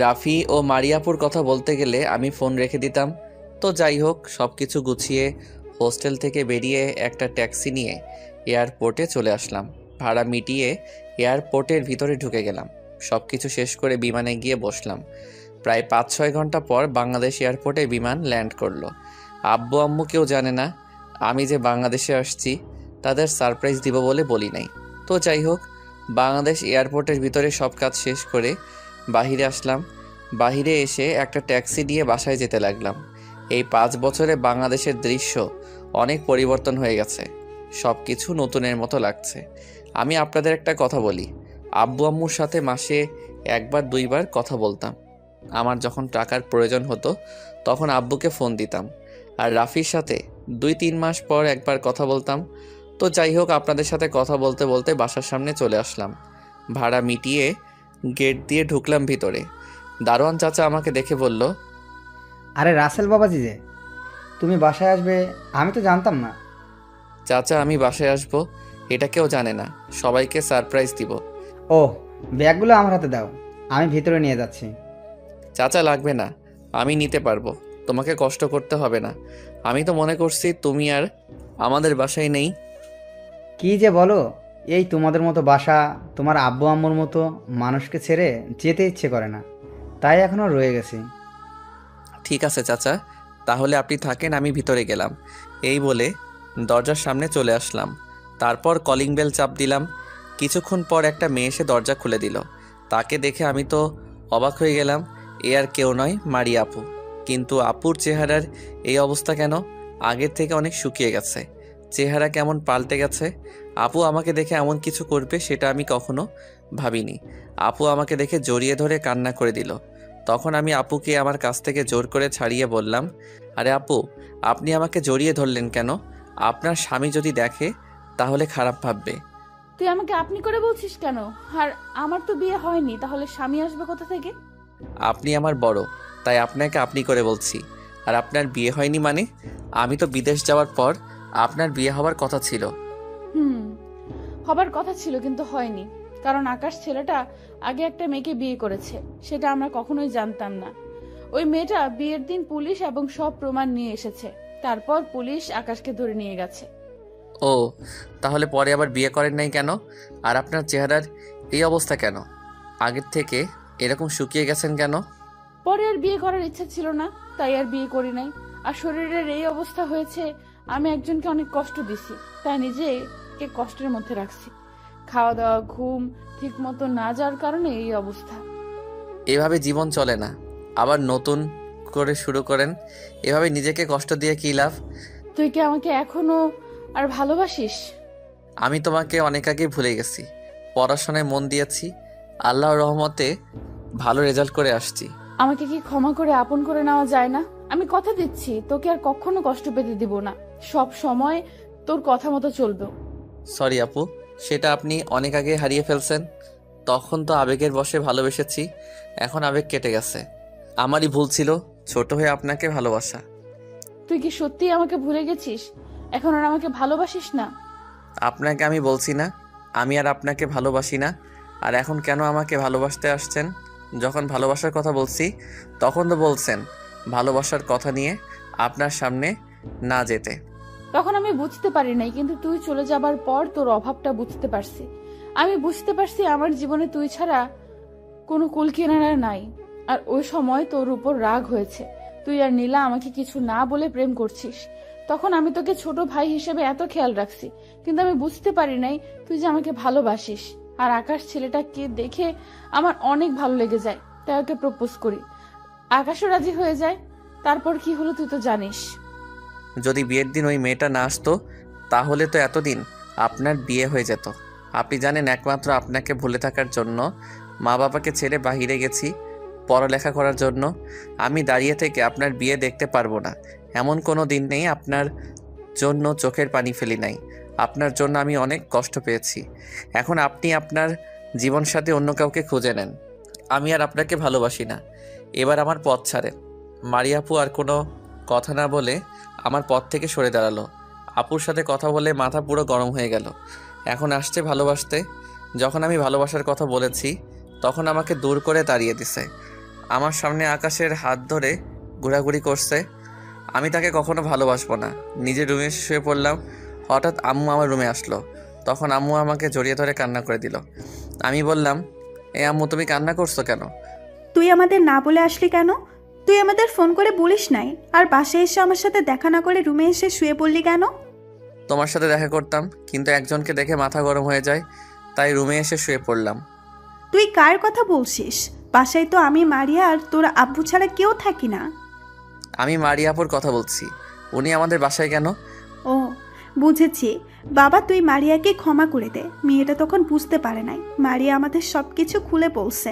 রাফি ও মারিয়াপুর কথা বলতে গেলে আমি ফোন রেখে দিতাম। তো যাই হোক, সব কিছু গুছিয়ে হোস্টেল থেকে বেরিয়ে একটা ট্যাক্সি নিয়ে এয়ারপোর্টে চলে আসলাম। ভাড়া মিটিয়ে এয়ারপোর্টের ভিতরে ঢুকে গেলাম। সব কিছু শেষ করে বিমানে গিয়ে বসলাম। প্রায় 5-6 ঘন্টা পর বাংলাদেশ এয়ারপোর্টে বিমান ল্যান্ড করলো। আব্বু আম্মু কেউ জানে না আমি যে বাংলাদেশে আসছি, তাদের সারপ্রাইজ দিব বলে বলি নাই। তো যাই হোক, বাংলাদেশ এয়ারপোর্টের ভিতরে সব কাজ শেষ করে বাহিরে আসলাম। বাহিরে এসে একটা ট্যাক্সি দিয়ে বাসায় যেতে লাগলাম। এই 5 বছরে বাংলাদেশের দৃশ্য অনেক পরিবর্তন হয়ে গেছে, সব কিছু নতুনের মতো লাগছে। আমি আপনাদের একটা কথা বলি, আব্বু আম্মুর সাথে মাসে 1-2বার কথা বলতাম। আমার যখন টাকার প্রয়োজন হতো তখন আব্বুকে ফোন দিতাম, আর রাফির সাথে 2-3 মাস পর একবার কথা বলতাম। তো যাই হোক, আপনাদের সাথে কথা বলতে বলতে বাসার সামনে চলে আসলাম। ভাড়া মিটিয়ে গেট দিয়ে ঢুকলাম ভিতরে। দারোয়ান চাচা আমাকে দেখে বলল, আরে রাসেল বাবাজি যে, তুমি বাসায় আসবে আমি তো জানতাম না। চাচা আমি বাসায় আসবো এটা কেউ জানে না, সবাইকে সারপ্রাইজ দিব। ও, ব্যাগগুলো আমার হাতে দাও, আমি ভিতরে নিয়ে যাচ্ছি। চাচা লাগবে না, আমি নিতে পারবো, তোমাকে কষ্ট করতে হবে না। আমি তো মনে করছি তুমি আর আমাদের বাসায় নেই। কি যে বলো, এই তোমাদের মতো বাসা, তোমার আব্বু আম্মুর মতো মানুষকে ছেড়ে যেতে ইচ্ছে করে না, তাই এখনও রয়ে গেছি। ঠিক আছে চাচা, তাহলে আপনি থাকেন, আমি ভিতরে গেলাম। এই বলে দরজার সামনে চলে আসলাম। তারপর কলিং বেল চাপ দিলাম। কিছুক্ষণ পর একটা মেয়ে এসে দরজা খুলে দিল। তাকে দেখে আমি তো অবাক হয়ে গেলাম। এ আর কেউ নয়, মারিয়া আপু। কিন্তু আপুর চেহারার এই অবস্থা কেন? আগের থেকে অনেক শুকিয়ে গেছে, চেহারা কেমন পাল্টে গেছে। আপু আমাকে দেখে এমন কিছু করবে সেটা আমি কখনো ভাবিনি। আপু আমাকে দেখে জড়িয়ে ধরে কান্না করে দিল। তখন আমি আপুকে আমার কাছ থেকে জোর করে ছাড়িয়ে বললাম, আরে আপু, আপনি আমাকে জড়িয়ে ধরলেন কেন? আপনার স্বামী যদি দেখে তাহলে খারাপ ভাববে। তুই আমাকে আপনি করে বলছিস কেন? আর আমার তো বিয়ে হয়নি, তাহলে স্বামী আসবে কোথা থেকে? আপনি আমার বড়, তাই আপনাকে আপনি করে বলছি। আর আপনার বিয়ে হয়নি মানে? আমি তো বিদেশ যাওয়ার পর আপনার বিয়ে হওয়ার কথা ছিল। হবার কথা ছিল কিন্তু হয়নি, কারণ আকাশ ছেলেটা আগে একটা মেয়েকে বিয়ে করেছে, সেটা আমরা কখনোই জানতাম না। ওই মেয়েটা বিয়ের দিন পুলিশ এবং সব প্রমাণ নিয়ে এসেছে, তারপর পুলিশ আকাশকে ধরে নিয়ে গেছে। ও, তাহলে পরে আবার বিয়ে করেন নাই কেন? আর আপনার চেহারার এই অবস্থা কেন? আগের থেকে এরকম শুকিয়ে গেছেন কেন? পরে আর বিয়ে করার ইচ্ছা ছিল না, তাই আর বিয়ে করি নাই। আর শরীরের এই অবস্থা হয়েছে, আমি একজনকে অনেক কষ্ট দিছি, তাই নিজেকে কষ্টের মধ্যে রাখছি। খাওয়া দাওয়া, ঘুম ঠিক মতো না যাওয়ার কারণে এই অবস্থা। এভাবে জীবন চলে না, আবার নতুন করে শুরু করেন। এভাবে নিজেকে কষ্ট দিয়ে কী লাভ? তুই কি আমাকে এখনো আর ভালোবাসিস? আমি তোমাকে অনেক আগে ভুলে গেছি। পড়াশোনায় মন দিয়েছি, আল্লাহর রহমতে ভালো রেজাল্ট করে আসছি। আমাকে কি ক্ষমা করে আপন করে নেওয়া যায় না? আমি কথা দিচ্ছি তোকে আর কখনো কষ্ট পেতে দিব না, সব সময় তোর কথা মতো চলবে। সরি আপু, সেটা আপনি অনেক আগে হারিয়ে ফেলছেন। তখন তো আবেগের বশে ভালোবেসেছি, এখন আবেগ কেটে গেছে। আমারই ভুল ছিল ছোট হয়ে আপনাকে ভালোবাসা। তুই কি সত্যি আমাকে ভুলে গেছিস? এখন আর আমাকে ভালোবাসিস না? আপনাকে আমি বলছি না আমি আর আপনাকে ভালোবাসি না। আর এখন কেন আমাকে ভালোবাসতে আসছেন যখন ভালোবাসার কথা বলছি তখন তো বলছেন ভালোবাসার কথা নিয়ে আপনার সামনে না যেতে। তখন আমি বুঝতে পারি নাই, কিন্তু তুই চলে যাবার পর তোর অভাবটা বুঝতে পারছি। আমি বুঝতে পারছি আমার জীবনে তুই ছাড়া কোনো কুল কিনারা নাই। আর ওই সময় তোর উপর রাগ হয়েছে, তুই আর নীলা আমাকে কিছু না বলে প্রেম করছিস। তখন আমি তোকে ছোট ভাই হিসেবে এত খেয়াল রাখছি, কিন্তু আমি বুঝতে পারি নাই তুই যে আমাকে ভালোবাসিস। আর আকাশ ছেলেটাকে দেখে আমার অনেক ভালো লেগে যায়, তাই ওকে প্রপোজ করি। আকাশও রাজি হয়ে যায়। তারপর কি হলো তুই তো জানিস। যদি বিয়ের দিন ওই মেয়েটা না আসতো তাহলে তো এতদিন আপনার বিয়ে হয়ে যেত। আপনি জানেন একমাত্র আপনাকে ভুলে থাকার জন্য মা বাবাকে ছেড়ে বাহিরে গেছি পড়ালেখা করার জন্য। আমি দাঁড়িয়ে থেকে আপনার বিয়ে দেখতে পারবো না এমন কোনো দিন নেই আপনার জন্য চোখের পানি ফেলি নাই। আপনার জন্য আমি অনেক কষ্ট পেয়েছি। এখন আপনি আপনার জীবন সাথে অন্য কাউকে খুঁজে নেন। আমি আর আপনাকে ভালোবাসি না, এবার আমার পথ ছাড়েন। মারিয়াপু আর কোনো কথা না বলে আমার পথ থেকে সরে দাঁড়ালো। আপুর সাথে কথা বলে মাথা পুরো গরম হয়ে গেল। এখন আসছে ভালোবাসতে। যখন আমি ভালোবাসার কথা বলেছি তখন আমাকে দূর করে তাড়িয়ে দিছে। আমার সামনে আকাশের হাত ধরে ঘোরাঘুরি করছে। আমি তাকে কখনো ভালোবাসবো না। নিজের রুমে শুয়ে পড়লাম। হঠাৎ আম্মু আমার রুমে আসলো। তখন আম্মু আমাকে জড়িয়ে ধরে কান্না করে দিল। আমি বললাম, আম্মু তুমি কান্না করছো কেন? তুই আমাদের না বলে আসলি কেন? তুই আমাদের ফোন করে বলিস নাই, আর বাসায় এসে আমার সাথে দেখা না করে রুমে এসে শুয়ে পড়লি কেন? তোমার সাথে দেখা করতাম, কিন্তু একজনকে দেখে মাথা গরম হয়ে যায়, তাই রুমে এসে শুয়ে পড়লাম। তুই কার কথা বলছিস? বাসায় তো আমি, মারিয়া আর তোর আব্বু ছাড়া কেউ থাকি না। আমি মারিয়াপুর কথা বলছি। উনি আমাদের বাসায় কেন? ও বুঝেছি। বাবা তুই মারিয়াকে ক্ষমা করে দে। মেয়েটা তখন বুঝতে পারে নাই, মারিয়া আমাদের সব কিছু খুলে বলছে।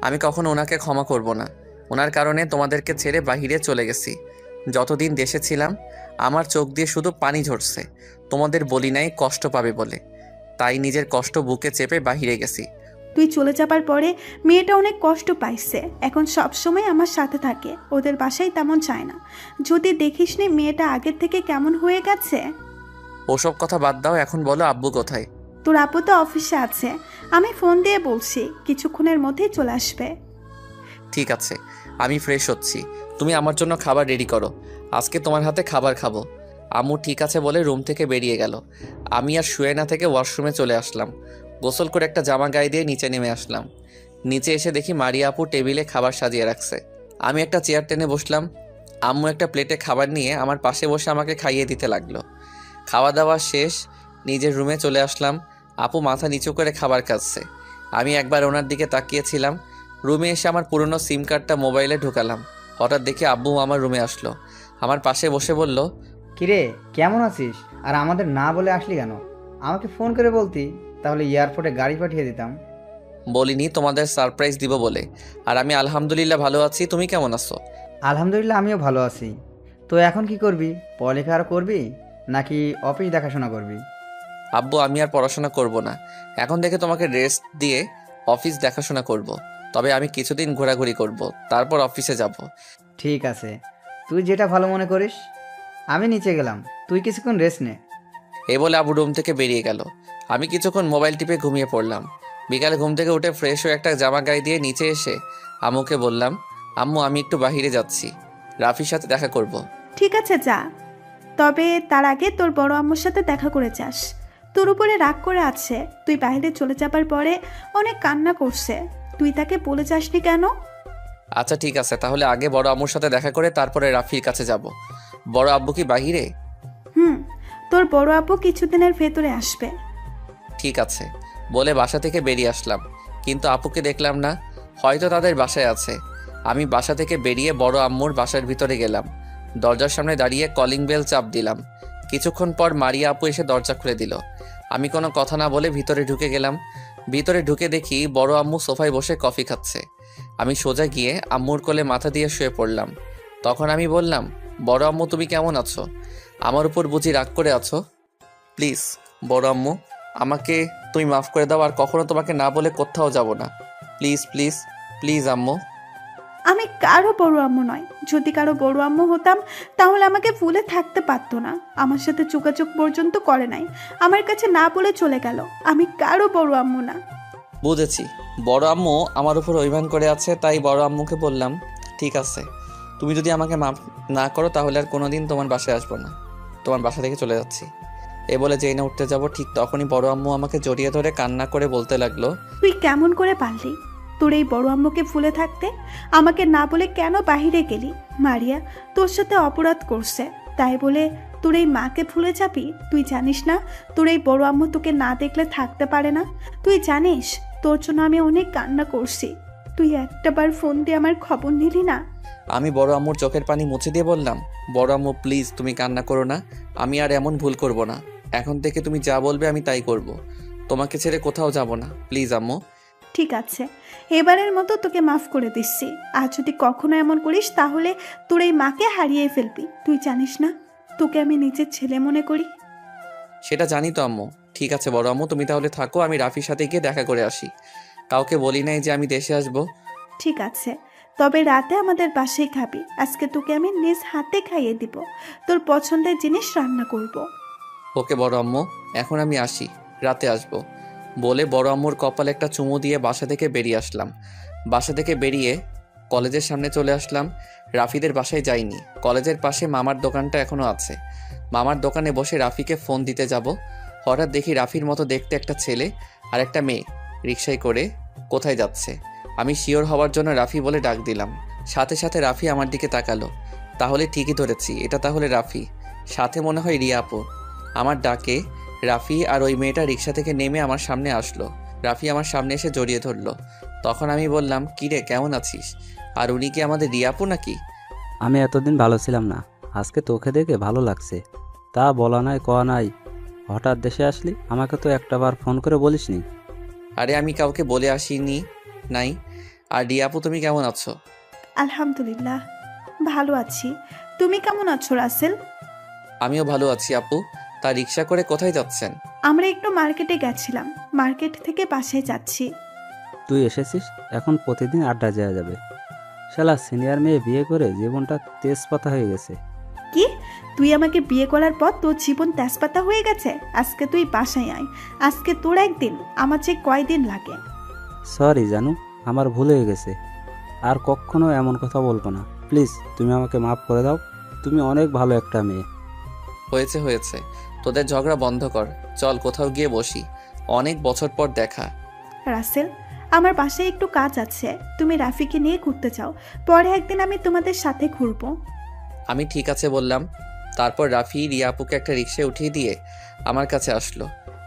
আমি কখনো ওনাকে ক্ষমা করব না। ওনার কারণে তোমাদেরকে ছেড়ে বাহিরে চলে গেছি। যতদিন দেশে ছিলাম আমার চোখ দিয়ে শুধু পানি ঝরছে। তোমাদের বলি নাই কষ্ট পাবে বলে, তাই নিজের কষ্ট বুকে চেপে বাহিরে গেছি। তুই চলে যাবার পরে মেয়েটা অনেক কষ্ট পাইছে। এখন সব সময় আমার সাথে থাকে, ওদের বাসায় তেমন চায় না। যদি দেখিস নি মেয়েটা আগের থেকে কেমন হয়ে গেছে। ওসব কথা বাদ দাও, এখন বলো আব্বু কোথায়? তোর আব্বু তো অফিসে আছে, আমি ফোন দিয়ে বলছি কিছুক্ষণের মধ্যেই চলে আসবে। ঠিক আছে, আমি ফ্রেশ হচ্ছি। তুমি আমার জন্য খাবার রেডি করো, আজকে তোমার হাতে খাবার খাবো। আম্মু ঠিক আছে বলে রুম থেকে বেরিয়ে গেল। আমি আর শুয়ে না থেকে ওয়াশরুমে চলে আসলাম। গোসল করে একটা জামা গায়ে দিয়ে নিচে নেমে আসলাম। নিচে এসে দেখি মারিয়া আপু টেবিলে খাবার সাজিয়ে রাখছে। আমি একটা চেয়ার টেনে বসলাম। আম্মু একটা প্লেটে খাবার নিয়ে আমার পাশে বসে আমাকে খাইয়ে দিতে লাগলো। খাওয়া দাওয়া শেষ, নিজের রুমে চলে আসলাম। আপু মাথা নিচু করে খাবার খাচ্ছে। আমি একবার ওনার দিকে তাকিয়েছিলাম। রুমে এসে আমার পুরনো সিম কার্ডটা মোবাইলে ঢুকালাম। হঠাৎ দেখে আব্বু আমার রুমে আসলো। আমার পাশে বসে বলল, কিরে কেমন আছিস? আর আমাদের না বলে আসলি কেন? আমাকে ফোন করে বলতি, তাহলে এয়ারপোর্টে গাড়ি পাঠিয়ে দিতাম। বলিনি তোমাদের সারপ্রাইজ দিব বলে। আর আমি আলহামদুলিল্লাহ ভালো আছি। তুমি কেমন আছো? আলহামদুলিল্লাহ আমিও ভালো আছি। তো এখন কি করবি? পড়ালেখা আর করবি নাকি অফিস দেখাশোনা করবি? আব্বু আমি আর পড়াশোনা করব না। এখন থেকে তোমাকে রেস্ট দিয়ে অফিস দেখাশোনা করব। তবে আমি কিছুদিন ঘোরাঘুরি করব, তারপর অফিসে যাব। ঠিক আছে, তুই যেটা ভালো মনে করিস। আমি নিচে গেলাম, তুই কিছুক্ষণ রেস্ট নে। এই বলে আবু রুম থেকে বেরিয়ে গেল। আমি কিছুক্ষণ মোবাইল টিপে ঘুমিয়ে পড়লাম। বিকালে ঘুম থেকে উঠে ফ্রেশ হয়ে একটা জামা গায়ে দিয়ে নিচে এসে আম্মুকে বললাম, আম্মু আমি একটু বাহিরে যাচ্ছি, রাফির সাথে দেখা করব। ঠিক আছে যা, তবে তার আগে তোর বড় আম্মুর সাথে দেখা করে যাস। তোর উপরে রাগ করে আছে, তুই বাইরে চলে যাবার পরে অনেক কান্না করছে। তুই তাকে বলে যাসনি কেন? আচ্ছা ঠিক আছে, তাহলে আগে বড় আম্মুর সাথে দেখা করে তারপরে রাফির কাছে যাব। বড় আব্বু কি বাহিরে? তোর বড় আব্বু কিছুদিনের ভেতরে আসবে। ঠিক আছে বলে বাসা থেকে বেরিয়ে আসলাম, কিন্তু আপুকে দেখলাম না। হয়তো তাদের বাসায় আছে। আমি বাসা থেকে বেরিয়ে বড় আম্মুর বাসার ভিতরে গেলাম। দরজার সামনে দাঁড়িয়ে কলিং বেল চাপ দিলাম। কিছুক্ষণ পর মারিয়া আপু এসে দরজা খুলে দিল। আমি কোনো কথা না বলে ভিতরে ঢুকে গেলাম। ভিতরে ঢুকে দেখি বড় আম্মু সোফায় বসে কফি খাচ্ছে। আমি সোজা গিয়ে আম্মুর কোলে মাথা দিয়ে শুয়ে পড়লাম। তখন আমি বললাম, বড় আম্মু তুমি কেমন আছো? আমার উপর বুঝি রাগ করে আছো? প্লিজ বড় আম্মু, আমাকে তুমি মাফ করে দাও, আর কখনো তোমাকে না বলে কোথাও যাব না। প্লিজ প্লিজ প্লিজ আম্মু। আমি কারো বড় আম্মু নয়। যদি কারো বড় আম্মু হতাম তাহলে আমাকে ভুলে থাকতে পারতো না। আমার সাথে যোগাযোগ পর্যন্ত করে নাই, আমার কাছে না বলে চলে গেল। আমি কারো বড় আম্মু না। বুঝেছি, বড় আম্মু আমার উপর অভিমান করে আছে, তাই বড় আম্মুকে বললাম ঠিক আছে, তুমি যদি আমাকে মাফ না করো তাহলে আর কোনোদিন তোমার বাসায় আসবো না, তোমার বাসা থেকে চলে যাচ্ছি। এ বলে যেই না উঠতে যাব ঠিক তখনই বড় আম্মু আমাকে জড়িয়ে ধরে কান্না করে বলতে লাগলো, তুই কেমন করে পারলি তোর এই বড় আম্মুকে ভুলে থাকতে? আমাকে না বলে কেন বাহিরে গেলি? মারিয়া তোর সাথে অপরাধ করছে, তাই বলে তোর এই মাকে ভুলে যাবি? তুই জানিস না তোর এই বড় আম্মু তোকে না দেখলে থাকতে পারে না? তুই জানিস তোর জন্য আমি অনেক কান্না করছি, তুই একটাবার ফোন দিয়ে আমার খবর নিলি না? আমি বড় আম্মুর চোখের পানি মুছে দিয়ে বললাম, বড় আম্মু প্লিজ তুমি কান্না করো না, আমি আর এমন ভুল করব না। এখন থেকে তুমি যা বলবে আমি তাই করব, তোমাকে ছেড়ে কোথাও যাব না, প্লিজ আম্মু। ঠিক আছে, এবারের মতো তোকে মাফ করে দিচ্ছি। আর যদি কখনো এমন করিস তাহলে তোর এই মাকে হারিয়ে ফেলবি। তুই জানিস না তোকে আমি নিজের ছেলে মনে করি। সেটা জানি তো আম্মু। ঠিক আছে বড় আম্মু, তুমি তাহলে থাকো, আমি রাফির সাথে গিয়ে দেখা করে আসি। কাউকে বলি নাই যে আমি দেশে আসব। ঠিক আছে, তবে রাতে আমাদের বাসায় খাবি। আজকে তোকে আমি নিজ হাতে খাইয়ে দিব, তোর পছন্দের জিনিস রান্না করব। ওকে বড় আম্মু, এখন আমি আসি, রাতে আসব। বলে বড় আম্মুর কপালে একটা চুমু দিয়ে বাসা থেকে বেরিয়ে আসলাম। বাসা থেকে বেরিয়ে কলেজের সামনে চলে আসলাম। রাফিদের বাসায় যাইনি, কলেজের পাশে মামার দোকানটা এখনও আছে। মামার দোকানে বসে রাফিকে ফোন দিতে যাব, হঠাৎ দেখি রাফির মতো দেখতে একটা ছেলে আর একটা মেয়ে রিকশায় করে কোথায় যাচ্ছে। আমি শিওর হওয়ার জন্য রাফি বলে ডাক দিলাম। সাথে সাথে রাফি আমার দিকে তাকালো। তাহলে ঠিকই ধরেছি, এটা তাহলে রাফি, সাথে মনে হয় রিয়া আপু। আমার ডাকে রাফি আর ওই মেয়েটা রিকশা থেকে নেমে আমার সামনে আসলো। রাফি আমার সামনে এসে জড়িয়ে ধরলো। তখন আমি বললাম, কিরে কেমন আছিস? আর উনি কি আমাদের রিয়া আপু নাকি? আমি এতদিন ভালো ছিলাম না, আজকে তোকে দেখে ভালো লাগছে। তা বলা নাই কওয়া নাই, হঠাৎ দেশে আসলি, আমাকে তো একটাবার ফোন করে বলিসনি। আরে আমি কাউকে বলে আসিনি নাই। আর রিয়া আপু তুমি কেমন আছো? আলহামদুলিল্লাহ ভালো আছি, তুমি কেমন আছো রাসেল? আমিও ভালো আছি আপু। তা রিকশা করে কোথায় যাচ্ছেন? আমরা একটু মার্কেটে গেছিলাম, মার্কেট থেকে বাসায় যাচ্ছি। তুই এসেছিস, এখন প্রতিদিন আড্ডা যাওয়া যাবে। শালা সিনিয়র মেয়ে বিয়ে করে জীবনটা তেজপাতা হয়ে গেছে। কি, তুই আমাকে বিয়ে করার পর তোর জীবন তেজপাতা হয়ে গেছে? আজকে তুই বাসায় আয়, আজকে তোর একদিন, আমার যে কয়দিন লাগে। সরি জানু, আমার ভুল হয়ে গেছে, আর কখনো এমন কথা বলবো না। প্লিজ তুমি আমাকে মাফ করে দাও, তুমি অনেক ভালো একটা মেয়ে। হয়েছে হয়েছে, তোদের ঝগড়া বন্ধ কর, চল কোথাও গিয়ে বসি, অনেক বছর পর দেখা। রাসেল, আমার বাসায় একটু কাজ আছে, তুমি রাফিকে নিয়ে ঘুরতে যাও, পরে একদিন আমি তোমাদের সাথে ঘুরবো। আমি ঠিক আছে বললাম। তারপর রাফি রিয়া আপুকে একটা রিকশায় উঠিয়ে দিয়ে আমার কাছে আসলো।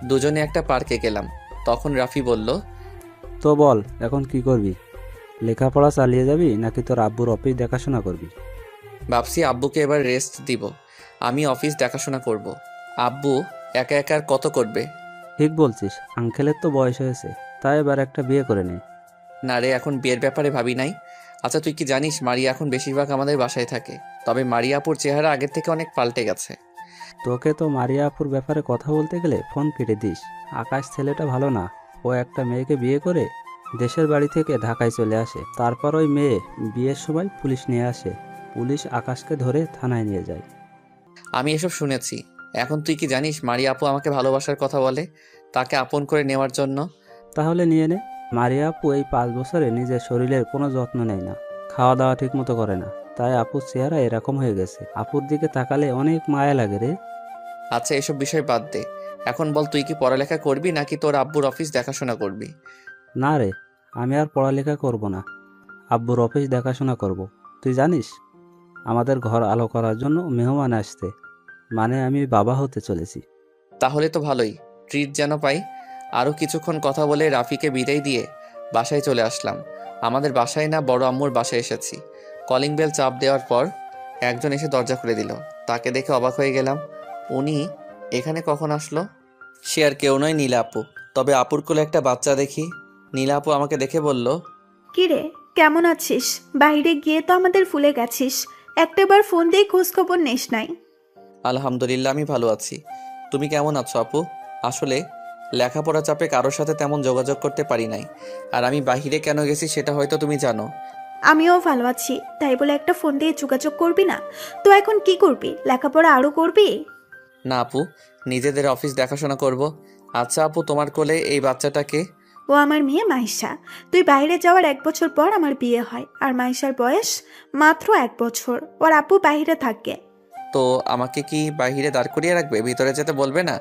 দুজনে একটা পার্কে গেলাম। তখন রাফি বলল, তো বল এখন কি করবি? লেখাপড়া চালিয়ে যাবি নাকি তোর আব্বুর অফিস দেখাশোনা করবি? ভাবছি আব্বুকে এবার রেস্ট দিব, আমি অফিস দেখাশোনা করব। আব্বু একা একা আর কত করবে? ঠিক বলছিস, আঙ্কেলের তো বয়স হয়েছে, তাই এবার একটা বিয়ে করে নে। না রে, এখন বিয়ের ব্যাপারে ভাবি নাই। আচ্ছা তুই কি জানিস মারিয়া এখন বেশিরভাগ আমাদের বাসায় থাকে, তবে মারিয়া আপুর চেহারা আগের থেকে অনেক পাল্টে গেছে। তোকে তো মারিয়া আপুর ব্যাপারে কথা বলতে গেলে ফোন কেটে দিস। আকাশ ছেলেটা ভালো না, ও একটা মেয়েকে বিয়ে করে দেশের বাড়ি থেকে ঢাকায় চলে আসে, তারপর ওই মেয়ে বিয়ের সময় পুলিশ নিয়ে আসে, পুলিশ আকাশকে ধরে থানায় নিয়ে যায়। আমি এসব শুনেছি। এখন তুই কি জানিস মারিয়া আপু আমাকে ভালোবাসার কথা বলে, তাকে আপন করে নেওয়ার জন্য। তাহলে নিয়ে নে। মারিয়া আপু এই 5 বছরে নিজের শরীরের কোনো যত্ন নেয় না, খাওয়া দাওয়া ঠিক মতো করে না, তাই আপুর চেহারা এরকম হয়ে গেছে। আপুর দিকে তাকালে অনেক মায়া লাগে রে। আচ্ছা এসব বিষয় বাদ দে, এখন বল তুই কি পড়ালেখা করবি নাকি তোর আব্বুর অফিস দেখাশোনা করবি? না রে, আমি আর পড়ালেখা করব না, আব্বুর অফিস দেখাশোনা করব। তুই জানিস আমাদের ঘর আলো করার জন্য মেহমান আসছে, মানে আমি বাবা হতে চলেছি। তাহলে তো ভালোই, ট্রিট যেন পাই। আরও কিছুক্ষণ কথা বলে রাফিকে বিদায় দিয়ে বাসায় চলে আসলাম। আমাদের বাসায় না, বড় আম্মুর বাসায় এসেছি। কলিং বেল চাপ দেওয়ার পর একজন এসে দরজা খুলে দিল। তাকে দেখে অবাক হয়ে গেলাম, উনি এখানে কখন আসলো? সে আর কেউ নয়, নীলা আপু। তবে আপুর কোলে একটা বাচ্চা দেখি। নীলা আপু আমাকে দেখে বলল, কিরে কেমন আছিস? বাইরে গিয়ে তো আমাদের ভুলে গেছিস, একটাবার ফোন দিয়ে খোঁজ খবর নিস নাই। আলহামদুলিল্লাহ আমি ভালো আছি। তুমি কেমন আছো আপু? আসলে লেখাপড়া চাপে কারোর সাথে তেমন যোগাযোগ করতে পারি নাই। আর আমি বাহিরে কেন গেছি সেটা হয়তো তুমি জানো। আমিও ভালো আছি, তাই বলে একটা ফোন দিয়ে যোগাযোগ করবি না? তো এখন কি করবি, লেখাপড়া আরও করবি? না আপু, নিজেদের অফিস দেখাশোনা করব। আচ্ছা আপু, তোমার কোলে এই বাচ্চাটাকে? ও আমার মেয়ে মাইশা। তুই বাইরে যাওয়ার 1 বছর পর আমার বিয়ে হয়, আর মাইশার বয়স মাত্র 1 বছর। ওর আপু বাইরে থাকে। তো আমাকে কি বাহিরে দাঁড় করিয়ে রাখবে, ভিতরে যেতে বলবে না?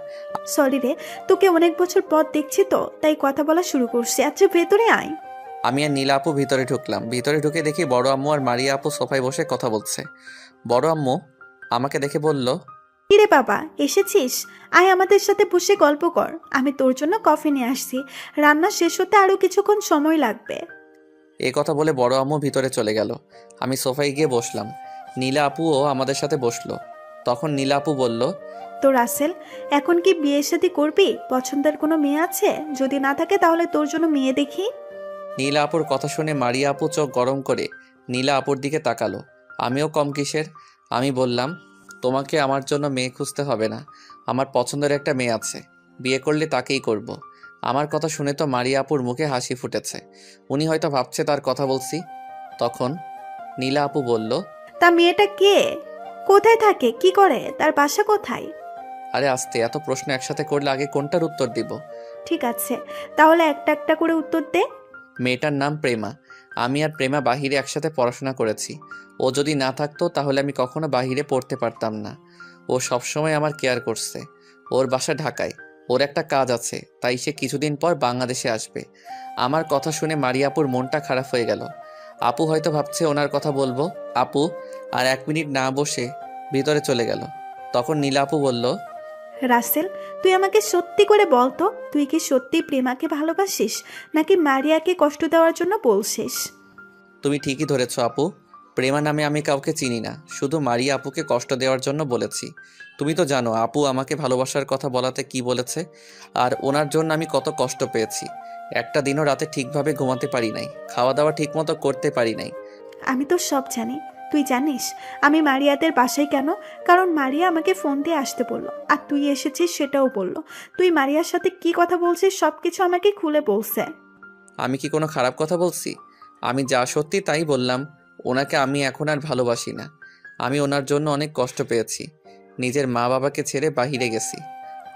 সরি রে, তোকে অনেক বছর পর দেখছি তো, তাই কথা বলা শুরু করছি। আচ্ছা ভেতরে আয়। আমি আর নীলা আপু ভিতরে ঢুকলাম। ভিতরে ঢুকে দেখি বড় আম্মু আর মারিয়া আপু সোফায় বসে কথা বলছে। বড় আম্মু আমাকে দেখে বলল, কিরে বাবা, এসেছিস? আয় আমাদের সাথে বসে গল্প কর। আমি তোর জন্য কফি নিয়ে আসছি। রান্না শেষ হতে আরো কিছুক্ষণ সময় লাগবে। এই কথা বলে বড় আম্মু ভিতরে চলে গেল। আমি সোফায় গিয়ে বসলাম। নীলা আপুও আমাদের সাথে বসলো। তখন নীলা আপু বলল, তো রাসেল, এখন কি বিয়ে শাদী করবি? পছন্দের কোনো মেয়ে আছে? যদি না থাকে তাহলে তোর জন্য মেয়ে দেখি। নীলা আপুর কথা শুনে মারিয়া আপু চোখ গরম করে নীলা আপুর দিকে তাকালো। আমিও কম কিসের। আমি বললাম, তোমাকে আমার জন্য মেয়ে খুঁজতে হবে না, আমার পছন্দের একটা মেয়ে আছে, বিয়ে করলে তাকেই করব। আমার কথা শুনে তো মারিয়া আপুর মুখে হাসি ফুটেছে। উনি হয়তো ভাবছে তার কথা বলছি। তখন নীলা আপু বলল, তা মেয়েটা কে? কোথায় থাকে? কি করে? তার বাসা কোথায়? আরে আস্তে, এত প্রশ্ন একসাথে করলে আগে কোনটার উত্তর দিব? ঠিক আছে, তাহলে একটা একটা করে উত্তর দে। মেয়েটার নাম প্রেমা। আমি আর প্রেমা বাহিরে একসাথে পড়াশোনা করেছি। ও যদি না থাকতো তাহলে আমি কখনো বাহিরে পড়তে পারতাম না। ও সবসময় আমার কেয়ার করছে। ওর বাসা ঢাকায়, ওর একটা কাজ আছে, তাই সে কিছুদিন পর বাংলাদেশে আসবে। আমার কথা শুনে মারিয়াপুর মনটা খারাপ হয়ে গেল। আপু হয়তো ভাবছে ওনার কথা বলবো। আপু আর 1 মিনিট না বসে ভিতরে চলে গেল। তখন নীলা আপু বলল, রাসেল, তুই আমাকে সত্যি করে বল তো, তুই কি সত্যি প্রেমাকে ভালোবাসিস, নাকি মারিয়াকে কষ্ট দেওয়ার জন্য বলছিস? তুমি ঠিকই ধরেছ আপু, প্রেমা নামে আমি কাউকে চিনি না, শুধু মারিয়া আপুকে কষ্ট দেওয়ার জন্য বলেছি। তুমি তো জানো আপু আমাকে ভালোবাসার কথা বলাতে কি বলেছে, আর ওনার জন্য আমি কত কষ্ট পেয়েছি। একটা দিনও রাতে ঠিকভাবে ঘুমাতে পারি নাই, খাওয়া দাওয়া ঠিকমতো করতে পারি নাই। আমি তো সব জানি। তুই জানিস আমি মারিয়াদের বাসায় কেন? কারণ মারিয়া আমাকে ফোন দিয়ে আসতে বলল, আর তুই এসেছিস সেটাও বলল। তুই মারিয়ার সাথে কি কথা বলছিস সব কিছু আমাকে খুলে বলছে। আমি কি কোনো খারাপ কথা বলছি? আমি যা সত্যি তাই বললাম। ওনাকে আমি এখন আর ভালোবাসি না। আমি ওনার জন্য অনেক কষ্ট পেয়েছি, নিজের মা বাবাকে ছেড়ে বাহিরে গেছি।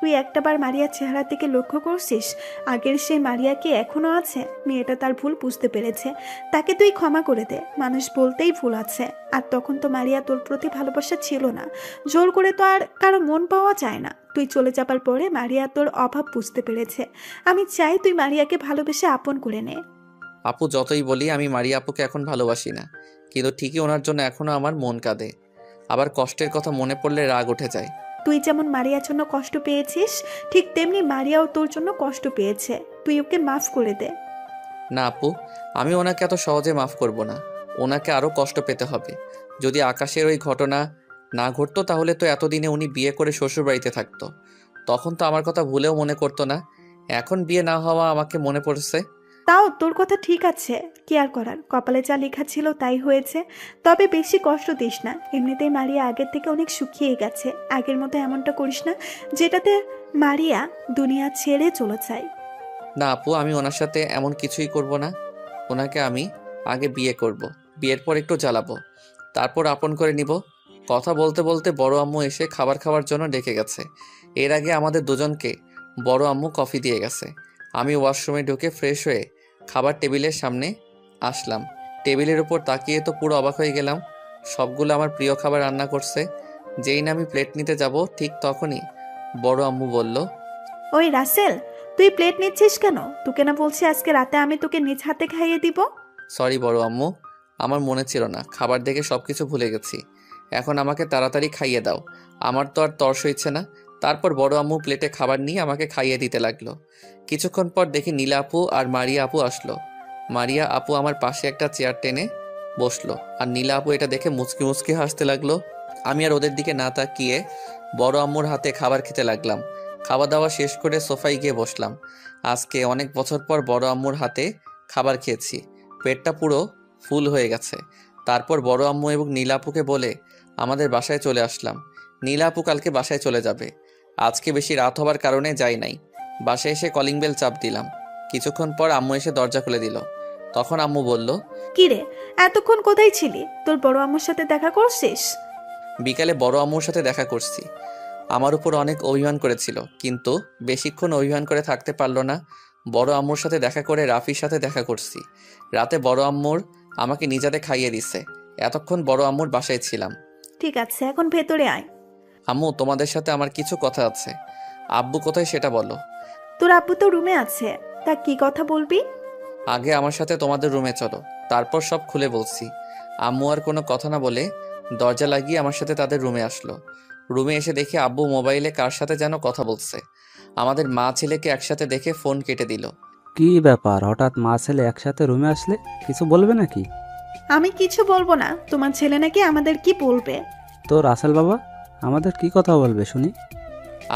তুই একটাবার মারিয়ার চেহারা থেকে লক্ষ্য করছিস? আগের সেই মারিয়া কি এখনো আছে? মেয়েটা তার ভুল বুঝতে পেরেছে, তাকে তুই ক্ষমা করে দে। মানুষ বলতেই ভুল আছে। আর তখন তো মারিয়া তোর প্রতি ভালোবাসা ছিল না। জোর করে তো আর কারো মন পাওয়া যায় না। তুই চলে যাবার পরে মারিয়া তোর অভাব বুঝতে পেরেছে। আমি চাই তুই মারিয়াকে ভালোবেসে আপন করে নে। আপু যতই বলি আমি মারিয়া আপুকে এখন ভালোবাসি না, কিন্তু ঠিকই ওনার জন্য এখনও আমার মন কাঁদে। আবার কষ্টের কথা মনে পড়লে রাগ উঠে যায়। তুই যেমন মারিয়ার জন্য কষ্ট পেয়েছিস, ঠিক তেমনি মারিয়াও তোর জন্য কষ্ট পেয়েছে। তুই ওকে মাফ করে দে। না আপু, আমি ওনাকে এত সহজে মাফ করব না। ওনাকে আরও কষ্ট পেতে হবে। যদি আকাশের ওই ঘটনা না ঘটতো তাহলে তো এতদিনে উনি বিয়ে করে শ্বশুরবাড়িতে থাকতো। তখন তো আমার কথা ভুলেও মনে করতো না। এখন বিয়ে না হওয়া আমাকে মনে পড়ছে। তাও তোর কথা ঠিক আছে, কি আর করার, কপালে যা লেখা ছিল তাই হয়েছে। তবে বেশি কষ্ট দিস না। এমনিতেই মারিয়া আগের থেকে অনেক শুকিয়ে গেছে। আগের মতো এমনটা করিস না যেটাতে মারিয়া দুনিয়া ছেড়ে চলে যায়। না আপু, আমি ওনার সাথে এমন কিছুই করব না। ওনাকে আমি আগে বিয়ে করব, বিয়ের পর একটু জ্বালাবো, তারপর আপন করে নিব। কথা বলতে বলতে বড় আম্মু এসে খাবার খাওয়ার জন্য ডেকে গেছে। এর আগে আমাদের দুজনকে বড় আম্মু কফি দিয়ে গেছে। আমি ওয়াশরুমে ঢুকে ফ্রেশ হয়ে খাবার টেবিলের সামনে আসলাম। টেবিলের উপর তাকিয়ে তো পুরো অবাক হয়ে গেলাম। সবগুলো আমার প্রিয় খাবার রান্না করছে। যেই না আমি প্লেট নিতে যাব ঠিক তখনই বড় আম্মু বলল, ওই রাসেল, তুই প্লেট নিচ্ছিস কেন? তোকে না বলছি আজকে রাতে আমি তোকে নিজ হাতে খাইয়ে দিব? সরি বড় আম্মু, আমার মনে ছিল না, খাবার দেখে সব কিছু ভুলে গেছি। এখন আমাকে তাড়াতাড়ি খাইয়ে দাও, আমার তো আর তর্স হইছে না। তারপর বড় আম্মু প্লেটে খাবার নিয়ে আমাকে খাইয়ে দিতে লাগলো। কিছুক্ষণ পর দেখি নীলা আপু আর মারিয়া আপু আসলো। মারিয়া আপু আমার পাশে একটা চেয়ার টেনে বসলো, আর নীলা আপু এটা দেখে মুচকি মুচকি হাসতে লাগলো। আমি আর ওদের দিকে না তাকিয়ে বড় আম্মুর হাতে খাবার খেতে লাগলাম। খাওয়া দাওয়া শেষ করে সোফায় গিয়ে বসলাম। আজকে অনেক বছর পর বড় আম্মুর হাতে খাবার খেয়েছি, পেটটা পুরো ফুল হয়ে গেছে। তারপর বড় আম্মু এবং নীলা আপুকে বলে আমাদের বাসায় চলে আসলাম। নীলা আপু কালকে বাসায় চলে যাবে। আজকে বেশি রাত হবার কারণে যাই নাই। বাসায় এসে কলিং বেল চাপ দিলাম। কিছুক্ষণ পর আম্মু এসে দরজা খুলে দিল। তখন আম্মু বলল, কি রে, এতক্ষণ কোথায় ছিলি? তোর বড় আম্মুর সাথে দেখা করছিস? বিকালে বড় আম্মুর সাথে দেখা করছি। আমার উপর অনেক অভিমান করেছিল, কিন্তু বেশিক্ষণ অভিমান করে থাকতে পারলো না। বড় আম্মুর সাথে দেখা করে রাফির সাথে দেখা করছি। রাতে বড় আম্মুর আমাকে নিজাতে খাইয়ে দিছে। এতক্ষণ বড় আম্মুর বাসায় ছিলাম। ঠিক আছে, এখন ভেতরে আয়। আম্মু, তোমাদের সাথে আমার কিছু কথা আছে। আব্বু কোথায় সেটা বলো। তোর আব্বু তো রুমে আছে, তা কি কথা বলবি? আগে আমার সাথে তোমাদের রুমে চলো, তারপর সব খুলে বলছি। আম্মু আর কোনো কথা না বলে দরজা লাগিয়ে আমার সাথে তাদের রুমে আসলো। রুমে এসে দেখি আব্বু মোবাইলে কার সাথে যেন কথা বলছে। আমাদের মা ছেলেকে একসাথে দেখে ফোন কেটে দিল। কি ব্যাপার, হঠাৎ মা ছেলে একসাথে রুমে আসলে? কিছু বলবে নাকি? আমি কিছু বলবো না, তোমার ছেলে নাকি আমাদের কি বলবে। তো রাসেল বাবা আমাদের কি কথা বলবে শুনি?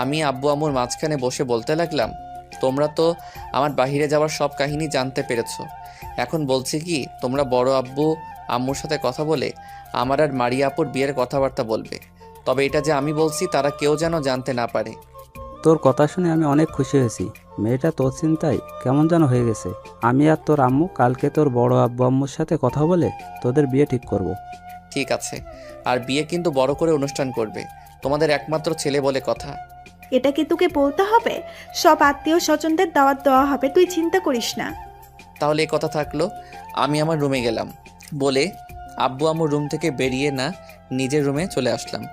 আমি আব্বু আম্মুর মাঝখানে বসে বলতে লাগলাম, তোমরা তো আমার বাইরে যাওয়ার সব কাহিনী জানতে পেরেছো। এখন বলছি কি, তোমরা বড় আব্বু আম্মুর সাথে কথা বলে আমার আর মারিয়া আপুর বিয়ের কথাবার্তা বলবে। তবে এটা যে আমি বলছি তারা কেউ যেন জানতে না পারে। তোর কথা শুনে আমি অনেক খুশি হয়েছি। মেয়েটা তোর চিন্তায় কেমন যেন হয়ে গেছে। আমি আর তোর আম্মু কালকে তোর বড় আব্বু আম্মুর সাথে কথা বলে তোদের বিয়ে ঠিক করব। ঠিক আছে, আর বিয়ে কিন্তু বড় করে অনুষ্ঠান করবে। তোমাদের একমাত্র ছেলে বলে কথা। এটা কি তোকে বলতে হবে? সব আত্মীয় স্বজনদের দাওয়াত দেওয়া হবে, তুই চিন্তা করিস না। তাহলে এই কথা থাকলো। আমি আমার রুমে গেলাম বলে আব্বু আম্মুর রুম থেকে বেরিয়ে না নিজের রুমে চলে আসলাম।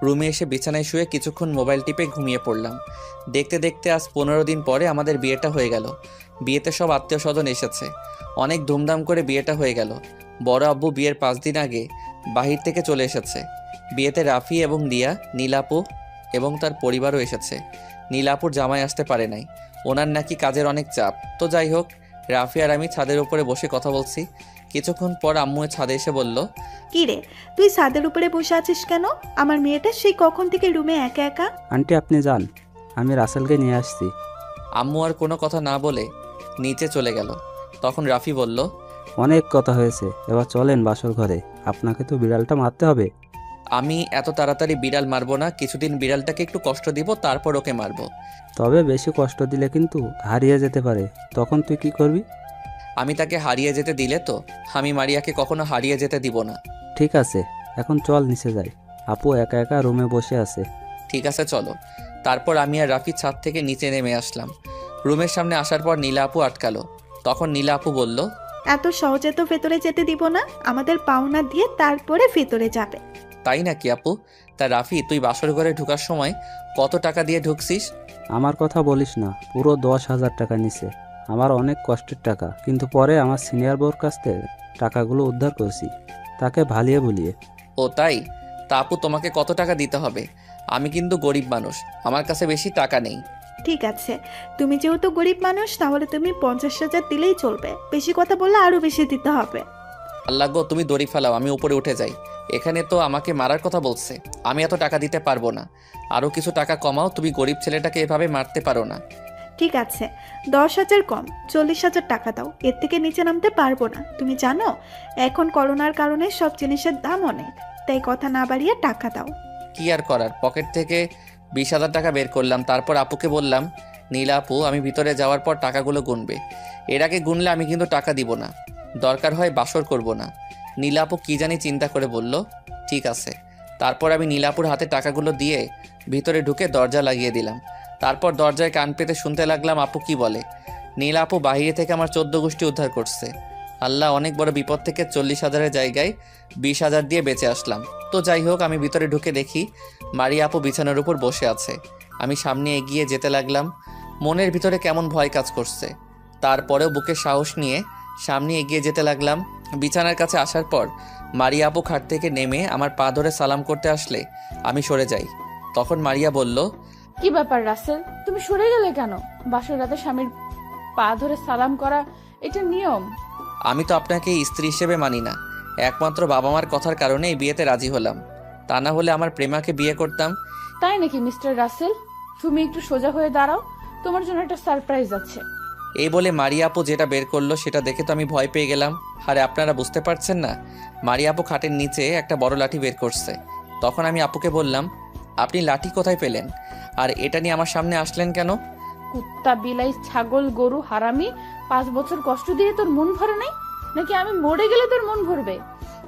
রুমে এসে বিছানায় শুয়ে কিছুক্ষণ মোবাইল টিপে ঘুমিয়ে পড়লাম। দেখতে দেখতে আজ 15 দিন পরে আমাদের বিয়েটা হয়ে গেল। বিয়েতে সব আত্মীয় স্বজন এসেছে। অনেক ধুমধাম করে বিয়েটা হয়ে গেল। বড় আব্বু বিয়ের 5 দিন আগে বাহির থেকে চলে এসেছে। বিয়েতে রাফি এবং দিয়া, নীলাপু এবং তার পরিবারও এসেছে। নীলাপুর জামাই আসতে পারে নাই, ওনার নাকি কাজের অনেক চাপ। তো যাই হোক, রাফি আর আমি ছাদের উপরে বসে কথা বলছি। কিছুক্ষণ পর আম্মু ছাদে এসে বলল, কি রে, তুই ছাদের উপরে বসে আছিস কেন? আমার মেয়েটা সেই কখন থেকে রুমে একা একা। আন্টি আপনি যান, আমি রাসেলকে নিয়ে আসছি। আম্মু আর কোনো কথা না বলে নিচে চলে গেল। তখন রাফি বলল, অনেক কথা হয়েছে, এবার চলেন বাসর ঘরে। আপনাকে তো বিড়ালটা মারতে হবে। আমি এত তাড়াতাড়ি বিড়াল মারবো না, কিছুদিন বিড়ালটাকে একটু কষ্ট দিব, তারপর ওকে মারবো। তবে বেশি কষ্ট দিলে কিন্তু হারিয়ে যেতে পারে, তখন তুই কি করবি? আমি তাকে হারিয়ে যেতে দিলে তো আমি মারিয়াকে কখনো হারিয়ে যেতে দিব না। ঠিক আছে, এখন চল নিচে যাই। আপু একা একা রুমে বসে আছে। ঠিক আছে চলো। তারপর আমি আর রাফি ছাদ থেকে নিচে নেমে আসলাম। রুমের সামনে আসার পর নীলা আপু আটকালো। তখন নীলা আপু বলল, এত সহজে তো ভেতরে যেতে দিব না, আমাদের পাওনা দিয়ে তারপরে ভেতরে যাবে। তাই নাকি আপু? তা রাফি, তুই বাসর ঘরে ঢোকার সময় কত টাকা দিয়ে ঢুকছিস? আমার কথা বলিস না, পুরো 10,000 টাকা নিছে। আমার অনেক কষ্টের টাকা, কিন্তু পরে আমার সিনিয়র বউর কাছ থেকে টাকাগুলো উদ্ধার করছি, তাকে ভালিয়ে ভুলিয়ে। ও তাই? তা আপু, তোমাকে কত টাকা দিতে হবে? আমি কিন্তু গরিব মানুষ, আমার কাছে বেশি টাকা নেই। ঠিক আছে, তুমি যেহেতু গরিব মানুষ, তাহলে তুমি 50,000 দিলেই চলবে। বেশি কথা বললে আরো বেশি দিতে হবে। আল্লাহ গো, তুমি দড়ি ফেলাও, আমি উপরে উঠে যাই। এখানে তো আমাকে মারার কথা বলছে, আমি এত টাকা দিতে পারবো না। আরও কিছু টাকা কমাও, তুমি গরিব ছেলেটাকে এভাবে মারতে পারো না। ঠিক আছে, 10,000 কম, 40,000 টাকা দাও। এর থেকে নিচে নামতে পারবো না। তুমি জানো এখন করোনার কারণে সব জিনিসের দাম অনেক, তাই কথা না বাড়িয়ে টাকা দাও। কি আর করার, পকেট থেকে 20,000 টাকা বের করলাম। তারপর আপুকে বললাম, নীলা আপু আমি ভিতরে যাওয়ার পর টাকাগুলো গুনবে। এর আগে গুনলে আমি কিন্তু টাকা দিব না, দরকার হয় বাসর করব না। নীলা আপু কী জানি চিন্তা করে বলল, ঠিক আছে। তারপর আমি নীলাপুর হাতে টাকাগুলো দিয়ে ভিতরে ঢুকে দরজা লাগিয়ে দিলাম। তারপর দরজায় কান পেতে শুনতে লাগলাম আপু কি বলে। নীলা আপু বাহিরে থেকে আমার 14 গোষ্ঠী উদ্ধার করছে। আল্লাহ, অনেক বড় বিপদ থেকে 40,000-এর জায়গায় 20,000 দিয়ে বেঁচে আসলাম। তো যাই হোক, আমি ভিতরে ঢুকে দেখি মারিয়া আপু বিছানার উপর বসে আছে। আমি সামনে এগিয়ে যেতে লাগলাম। মনের ভিতরে কেমন ভয় কাজ করছে, তারপরেও বুকে সাহস নিয়ে সামনে এগিয়ে যেতে লাগলাম। বিছানার কাছে আসার পর মারিয়া আপু খাট থেকে নেমে আমার পা ধরে সালাম করতে আসলে আমি সরে যাই। তখন মারিয়া বলল, কি ব্যাপার রাসেল, তুমি সরে গেলে কেন? বাসর রাতে স্বামীর পা ধরে সালাম করা এটা নিয়ম। আমি তো আপনাকে স্ত্রী হিসেবে মানি না, একমাত্র বাবা মার কথার কারণে এই বিয়েতে রাজি হলাম। তা না হলে আমার প্রেমাকে বিয়ে করতাম। তাই নাকি মিস্টার রাসেল? তুমি একটু সোজা হয়ে দাঁড়াও, তোমার জন্য একটা সারপ্রাইজ আছে। এই বলে মারিয়া আপু যেটা বের করলো সেটা দেখে তো আমি ভয় পেয়ে গেলাম। আরে আপনারা বুঝতে পারছেন না, মারিয়া আপু খাটের নিচে একটা বড় লাঠি বের করছে। তখন আমি আপুকে বললাম, আপনি লাঠি কোথায় পেলেন, আর এটা নিয়ে আমার সামনে আসলেন কেন? কুত্তা, বিলাই, ছাগল, গরু, হারামি, 5 বছর কষ্ট দিয়ে তোর মন ভরে নাই নাকি? আমি মরে গেলে তোর মন ভরবে?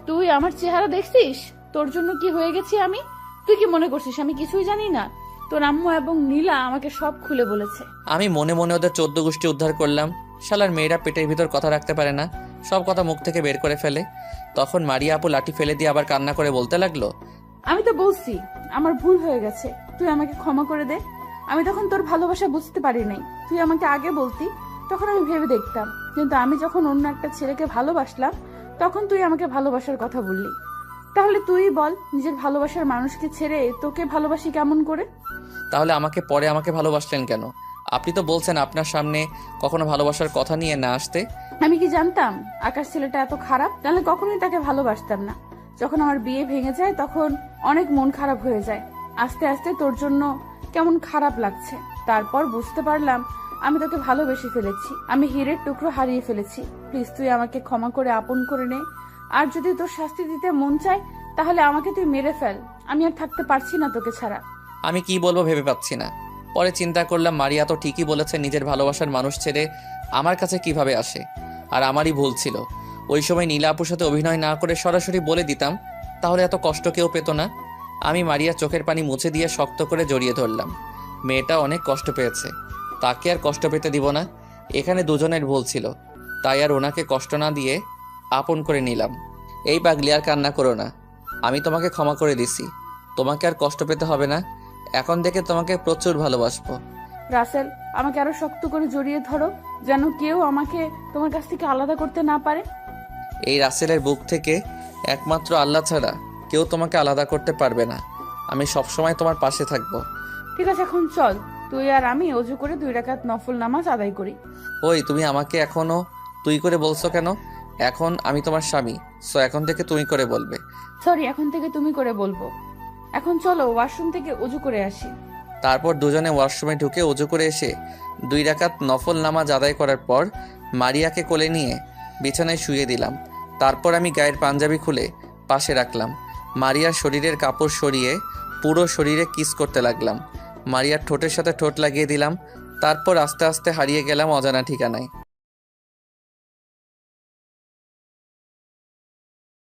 তুই আমার চেহারা দেখছিস? তোর জন্য কি হয়ে গেছি আমি? তুই কি মনে করছিস আমি কিছুই জানি না? তোর আম্মু এবং নীলা আমাকে সব খুলে বলেছে। আমি মনে মনে ওদের 14 গোষ্ঠী উদ্ধার করলাম। শালার মেয়েরা পেটের ভিতর কথা রাখতে পারে না, সব কথা মুখ থেকে বের করে ফেলে। তখন মারিয়া আপু লাঠি ফেলে দিয়ে আবার কান্না করে বলতে লাগলো, আমি তো বলছি আমার ভুল হয়ে গেছে, তুই আমাকে ক্ষমা করে দে। আমি তখন তোর ভালোবাসা বুঝতে পারি নাই, তুই আমাকে আগে বলতি তখন আমি ভেবে দেখতাম, কিন্তু আমি যখন অন্য একটা ছেলেকে ভালোবাসলাম তখন তুই আমাকে ভালোবাসার কথা বললি। তাহলে তুই বল, নিজের ভালোবাসার মানুষকে ছেড়ে তোকে ভালোবাসি কেমন করে? তাহলে পরে আমাকে ভালোবাসলেন কেন? আপনি তো বলছেন আপনার সামনে কখনো ভালোবাসার কথা নিয়ে না আসতে। আমি কি জানতাম আকাশ ছেলেটা এত খারাপ? তাহলে কখনোই তাকে ভালোবাসতাম না। যখন আমার বিয়ে ভেঙে যায় তখন অনেক মন খারাপ হয়ে যায়। আস্তে আস্তে তোর জন্য কেমন খারাপ লাগছে, তারপর বুঝতে পারলাম আমি তোকে ভালোবেসে ফেলেছি, আমি হীরের টুকরো হারিয়ে ফেলেছি। প্লিজ তুই আমাকে ক্ষমা করে আপন করে নে। আর যদি তোর শাস্তি দিতে মন চায় তাহলে আমাকে তুই মেরে ফেল, আমি আর থাকতে পারছি না তোকে ছাড়া। আমি কি বলবো ভেবে পাচ্ছি না। পরে চিন্তা করলাম মারিয়া তো ঠিকই বলেছে, নিজের ভালোবাসার মানুষ ছেড়ে আমার কাছে কিভাবে আসে। আর আমারই ভুল ছিল, ওই সময় নীলা আপুর সাথে অভিনয় না করে সরাসরি বলে দিতাম, তাহলে এত কষ্ট কেউ পেত না। আমি মারিয়া চোখের পানি মুছে দিয়ে শক্ত করে জড়িয়ে ধরলাম। মেয়েটা অনেক কষ্ট পেয়েছে, তাকে আর কষ্ট পেতে দিব না। এখানে দুজনের ভুল ছিল, তাই আর ওনাকে কষ্ট না দিয়ে আপন করে নিলাম। এই পাগলি, আর কান্না করো না, আমি তোমাকে ক্ষমা করে দিছি, তোমাকে আর কষ্ট পেতে হবে না। এখন থেকে তোমাকে প্রচুর ভালোবাসবো। রাসেল, আমাকে আরো শক্ত করে জড়িয়ে ধরো, যেন কেউ আমাকে তোমার কাছ থেকে আলাদা করতে না পারে। এই রাসেলের বুক থেকে একমাত্র আল্লাহ ছাড়া কেউ তোমাকে আলাদা করতে পারবে না। আমি সবসময় তোমার পাশে থাকবো। ঠিক আছে, এখন চল তুই আর আমি অজু করে 2 রাকাত নফল নামাজ আদায় করি। ওই, তুমি আমাকে এখনো তুই করে বলছো কেন? এখন আমি তোমার স্বামী, সো এখন থেকে তুমি করে বলবে। সরি, এখন থেকে তুমি করে বলবো। এখন চলো ওয়াশরুম থেকে অজু করে আসি। তারপর দুজনে ওয়াশরুমে ঢুকে অজু করে এসে 2 রাকাত নফল নামাজ আদায় করার পর মারিয়াকে কোলে নিয়ে বিছানায় শুয়ে দিলাম। তারপর আমি গায়ের পাঞ্জাবি খুলে পাশে রাখলাম। মারিয়ার শরীরের কাপড় সরিয়ে পুরো শরীরে কিস করতে লাগলাম। মারিয়ার ঠোঁটের সাথে ঠোঁট লাগিয়ে দিলাম। তারপর আস্তে আস্তে হারিয়ে গেলাম অজানা ঠিকানায়।